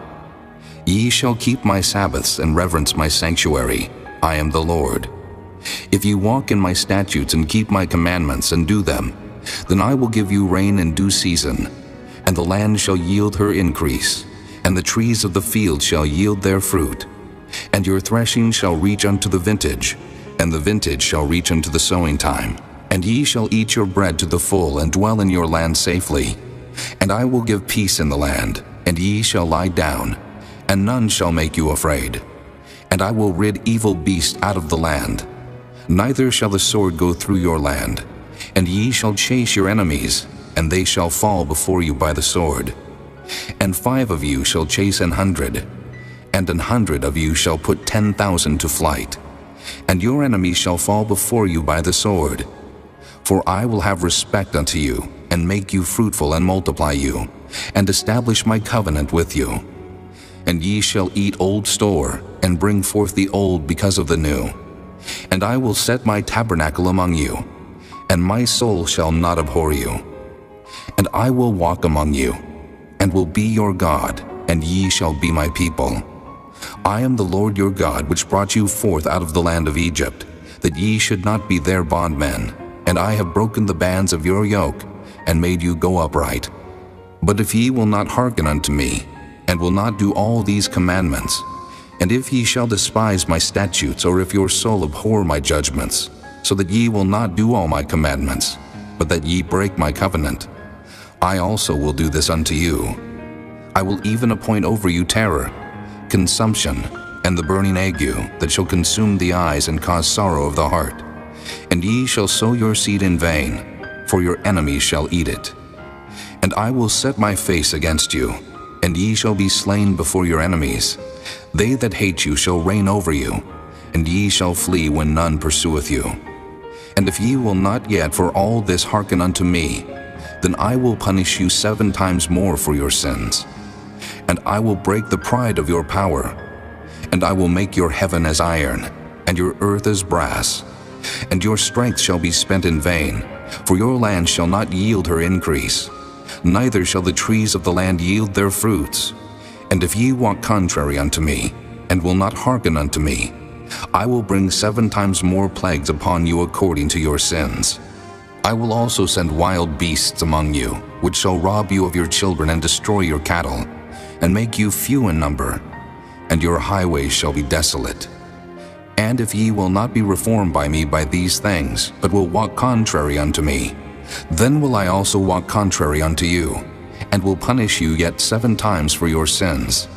B: Ye shall keep my Sabbaths and reverence my sanctuary. I am the Lord. If ye walk in my statutes and keep my commandments and do them, then I will give you rain in due season, and the land shall yield her increase, and the trees of the field shall yield their fruit. And your threshing shall reach unto the vintage, and the vintage shall reach unto the sowing time. And ye shall eat your bread to the full, and dwell in your land safely. And I will give peace in the land, and ye shall lie down, and none shall make you afraid. And I will rid evil beasts out of the land. Neither shall the sword go through your land. And ye shall chase your enemies, and they shall fall before you by the sword. And 5 of you shall chase 100, and 100 of you shall put 10,000 to flight. And your enemies shall fall before you by the sword. For I will have respect unto you, and make you fruitful and multiply you, and establish my covenant with you. And ye shall eat old store, and bring forth the old because of the new. And I will set my tabernacle among you, and my soul shall not abhor you. And I will walk among you, and will be your God, and ye shall be my people. I am the Lord your God, which brought you forth out of the land of Egypt, that ye should not be their bondmen. And I have broken the bands of your yoke, and made you go upright. But if ye will not hearken unto me, and will not do all these commandments, and if ye shall despise my statutes, or if your soul abhor my judgments, so that ye will not do all my commandments, but that ye break my covenant, I also will do this unto you. I will even appoint over you terror, consumption, and the burning ague, that shall consume the eyes and cause sorrow of the heart. And ye shall sow your seed in vain, for your enemies shall eat it. And I will set my face against you, and ye shall be slain before your enemies. They that hate you shall reign over you, and ye shall flee when none pursueth you. And if ye will not yet for all this hearken unto me, then I will punish you 7 times more for your sins. And I will break the pride of your power, and I will make your heaven as iron, and your earth as brass. And your strength shall be spent in vain, for your land shall not yield her increase, neither shall the trees of the land yield their fruits. And if ye walk contrary unto me, and will not hearken unto me, I will bring 7 times more plagues upon you according to your sins. I will also send wild beasts among you, which shall rob you of your children and destroy your cattle, and make you few in number, and your highways shall be desolate. And if ye will not be reformed by me by these things, but will walk contrary unto me, then will I also walk contrary unto you, and will punish you yet 7 times for your sins.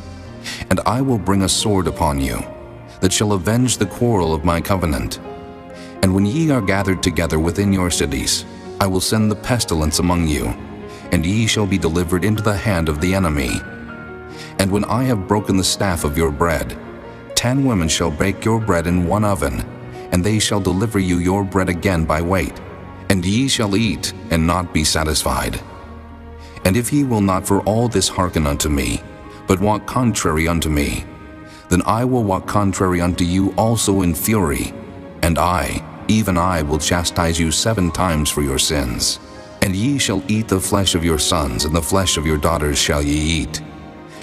B: And I will bring a sword upon you, that shall avenge the quarrel of my covenant. And when ye are gathered together within your cities, I will send the pestilence among you, and ye shall be delivered into the hand of the enemy. And when I have broken the staff of your bread, 10 women shall bake your bread in one oven, and they shall deliver you your bread again by weight, and ye shall eat and not be satisfied. And if ye will not for all this hearken unto me, but walk contrary unto me, then I will walk contrary unto you also in fury, and I, even I, will chastise you 7 times for your sins. And ye shall eat the flesh of your sons, and the flesh of your daughters shall ye eat.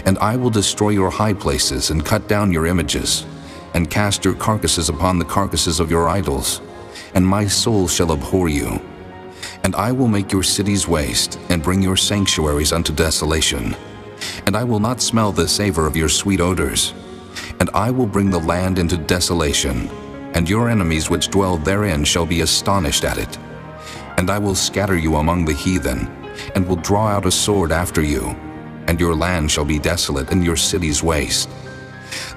B: And I will destroy your high places, and cut down your images, and cast your carcasses upon the carcasses of your idols, and my soul shall abhor you. And I will make your cities waste, and bring your sanctuaries unto desolation. And I will not smell the savor of your sweet odors. And I will bring the land into desolation, and your enemies which dwell therein shall be astonished at it. And I will scatter you among the heathen, and will draw out a sword after you, and your land shall be desolate, and your cities waste.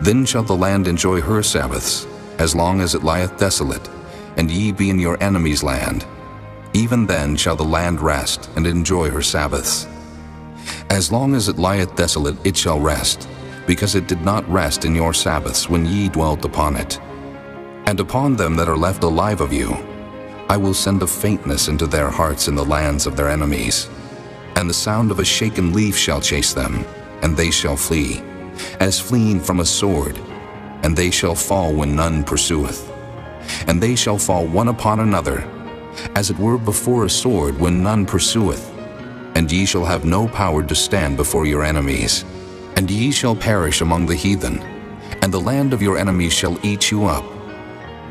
B: Then shall the land enjoy her Sabbaths, as long as it lieth desolate, and ye be in your enemy's land. Even then shall the land rest, and enjoy her Sabbaths. As long as it lieth desolate, it shall rest, because it did not rest in your Sabbaths when ye dwelt upon it. And upon them that are left alive of you, I will send a faintness into their hearts in the lands of their enemies. And the sound of a shaken leaf shall chase them, and they shall flee, as fleeing from a sword, and they shall fall when none pursueth. And they shall fall one upon another, as it were before a sword when none pursueth. And ye shall have no power to stand before your enemies. And ye shall perish among the heathen, and the land of your enemies shall eat you up.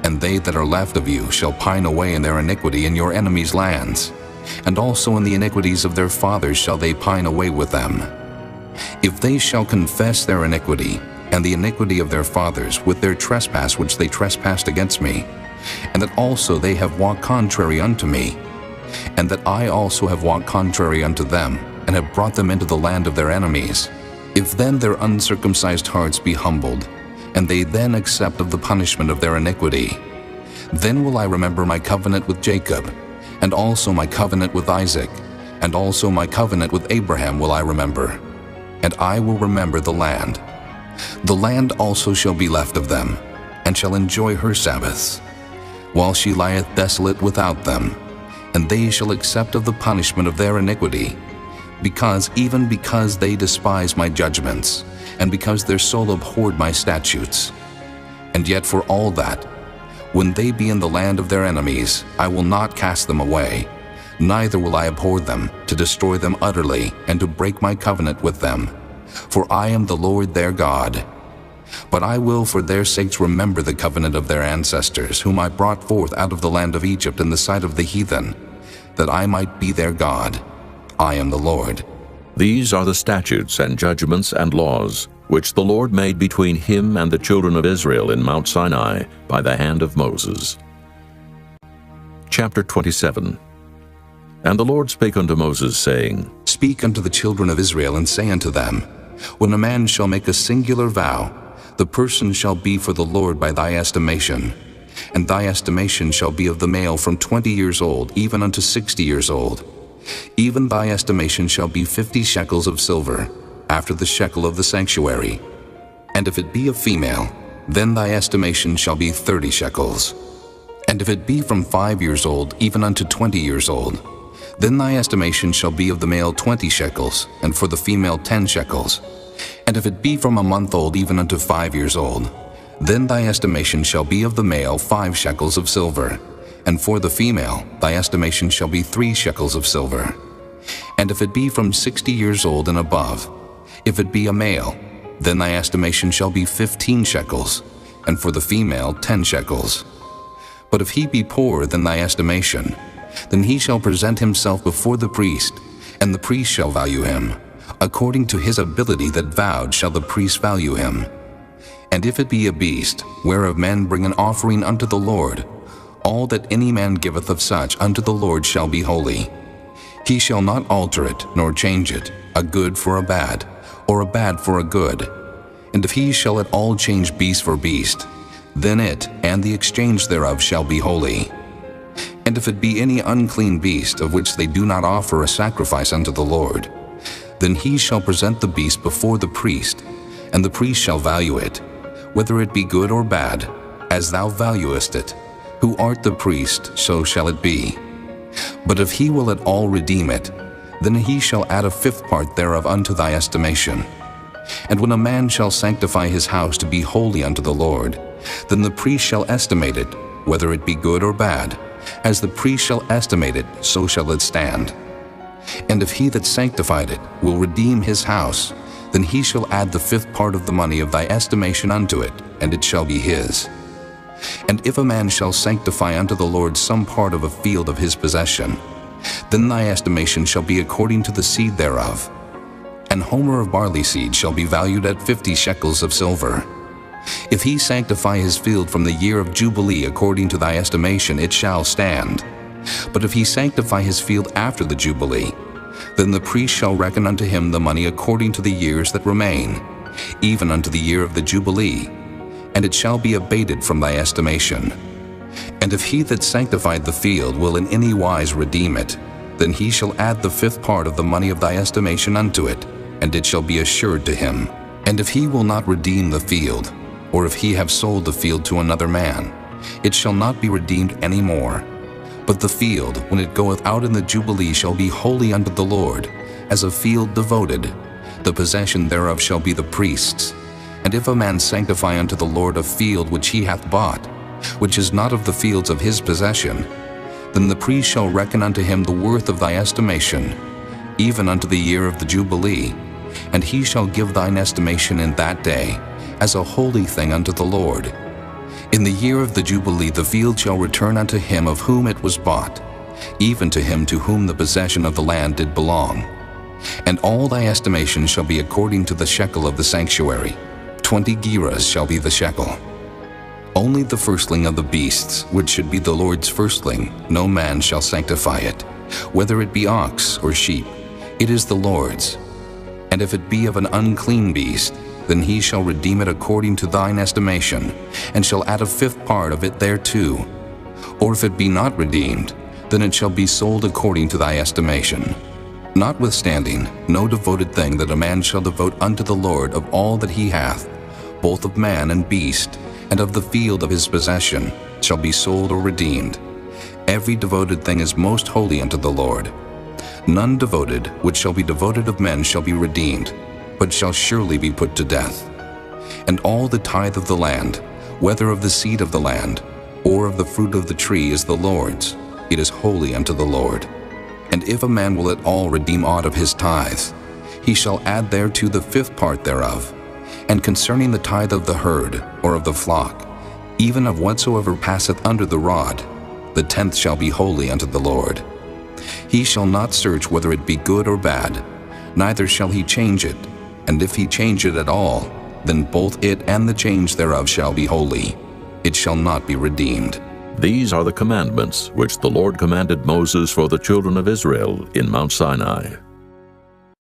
B: And they that are left of you shall pine away in their iniquity in your enemies' lands, and also in the iniquities of their fathers shall they pine away with them. If they shall confess their iniquity, and the iniquity of their fathers, with their trespass which they trespassed against me, and that also they have walked contrary unto me, and that I also have walked contrary unto them, and have brought them into the land of their enemies, if then their uncircumcised hearts be humbled, and they then accept of the punishment of their iniquity, then will I remember my covenant with Jacob, and also my covenant with Isaac, and also my covenant with Abraham will I remember, and I will remember the land. The land also shall be left of them, and shall enjoy her Sabbaths, while she lieth desolate without them, and they shall accept of the punishment of their iniquity, because they despise my judgments, and because their soul abhorred my statutes. And yet for all that, when they be in the land of their enemies, I will not cast them away, neither will I abhor them, to destroy them utterly, and to break my covenant with them. For I am the Lord their God. But I will for their sakes remember the covenant of their ancestors, whom I brought forth out of the land of Egypt in the sight of the heathen, that I might be their God. I am the Lord.
A: These are the statutes and judgments and laws which the Lord made between him and the children of Israel in Mount Sinai by the hand of Moses. Chapter 27. And the Lord spake unto Moses, saying,
B: Speak unto the children of Israel, and say unto them, When a man shall make a singular vow, the person shall be for the Lord by thy estimation. And thy estimation shall be of the male from 20 years old even unto 60 years old. Even thy estimation shall be 50 shekels of silver, after the shekel of the sanctuary. And if it be a female, then thy estimation shall be 30 shekels. And if it be from 5 years old even unto 20 years old, then thy estimation shall be of the male 20 shekels, and for the female 10 shekels. And if it be from a month old even unto 5 years old, then thy estimation shall be of the male 5 shekels of silver, and for the female thy estimation shall be 3 shekels of silver. And if it be from 60 years old and above, if it be a male, then thy estimation shall be 15 shekels, and for the female 10 shekels. But if he be poorer than thy estimation, then he shall present himself before the priest, and the priest shall value him. According to his ability that vowed shall the priest value him. And if it be a beast, whereof men bring an offering unto the Lord, all that any man giveth of such unto the Lord shall be holy. He shall not alter it, nor change it, a good for a bad, or a bad for a good. And if he shall at all change beast for beast, then it and the exchange thereof shall be holy. And if it be any unclean beast, of which they do not offer a sacrifice unto the Lord, then he shall present the beast before the priest, and the priest shall value it, whether it be good or bad, as thou valuest it. Who art the priest, so shall it be. But if he will at all redeem it, then he shall add a 5th part thereof unto thy estimation. And when a man shall sanctify his house to be holy unto the Lord, then the priest shall estimate it, whether it be good or bad. As the priest shall estimate it, so shall it stand. And if he that sanctified it will redeem his house, then he shall add the 5th part of the money of thy estimation unto it, and it shall be his. And if a man shall sanctify unto the Lord some part of a field of his possession, Then thy estimation shall be according to the seed thereof. An homer of barley seed shall be valued at 50 shekels of silver. If he sanctify his field from the year of Jubilee according to thy estimation, it shall stand. But if he sanctify his field after the Jubilee, then the priest shall reckon unto him the money according to the years that remain, even unto the year of the Jubilee, and it shall be abated from thy estimation. And if he that sanctified the field will in any wise redeem it, then he shall add the 5th part of the money of thy estimation unto it, and it shall be assured to him. And if he will not redeem the field, or if he have sold the field to another man, it shall not be redeemed any more. But the field, when it goeth out in the Jubilee, shall be holy unto the Lord, as a field devoted. The possession thereof shall be the priest's. And if a man sanctify unto the Lord a field which he hath bought, which is not of the fields of his possession, then the priest shall reckon unto him the worth of thy estimation, even unto the year of the Jubilee, and he shall give thine estimation in that day, as a holy thing unto the Lord. In the year of the Jubilee the field shall return unto him of whom it was bought, even to him to whom the possession of the land did belong. And all thy estimation shall be according to the shekel of the sanctuary. 20 gerahs shall be the shekel. Only the firstling of the beasts, which should be the Lord's firstling, no man shall sanctify it, whether it be ox or sheep, it is the Lord's. And if it be of an unclean beast, then he shall redeem it according to thine estimation, and shall add a 5th part of it thereto. Or if it be not redeemed, then it shall be sold according to thy estimation. Notwithstanding, no devoted thing that a man shall devote unto the Lord of all that he hath, both of man and beast, and of the field of his possession, shall be sold or redeemed. Every devoted thing is most holy unto the Lord. None devoted which shall be devoted of men shall be redeemed, but shall surely be put to death. And all the tithe of the land, whether of the seed of the land, or of the fruit of the tree, is the Lord's. It is holy unto the Lord. And if a man will at all redeem aught of his tithes, he shall add thereto the 5th part thereof. And concerning the tithe of the herd, or of the flock, even of whatsoever passeth under the rod, the 10th shall be holy unto the Lord. He shall not search whether it be good or bad, neither shall he change it. And if he change it at all, then both it and the change thereof shall be holy. It shall not be redeemed.
A: These are the commandments which the Lord commanded Moses for the children of Israel in Mount Sinai.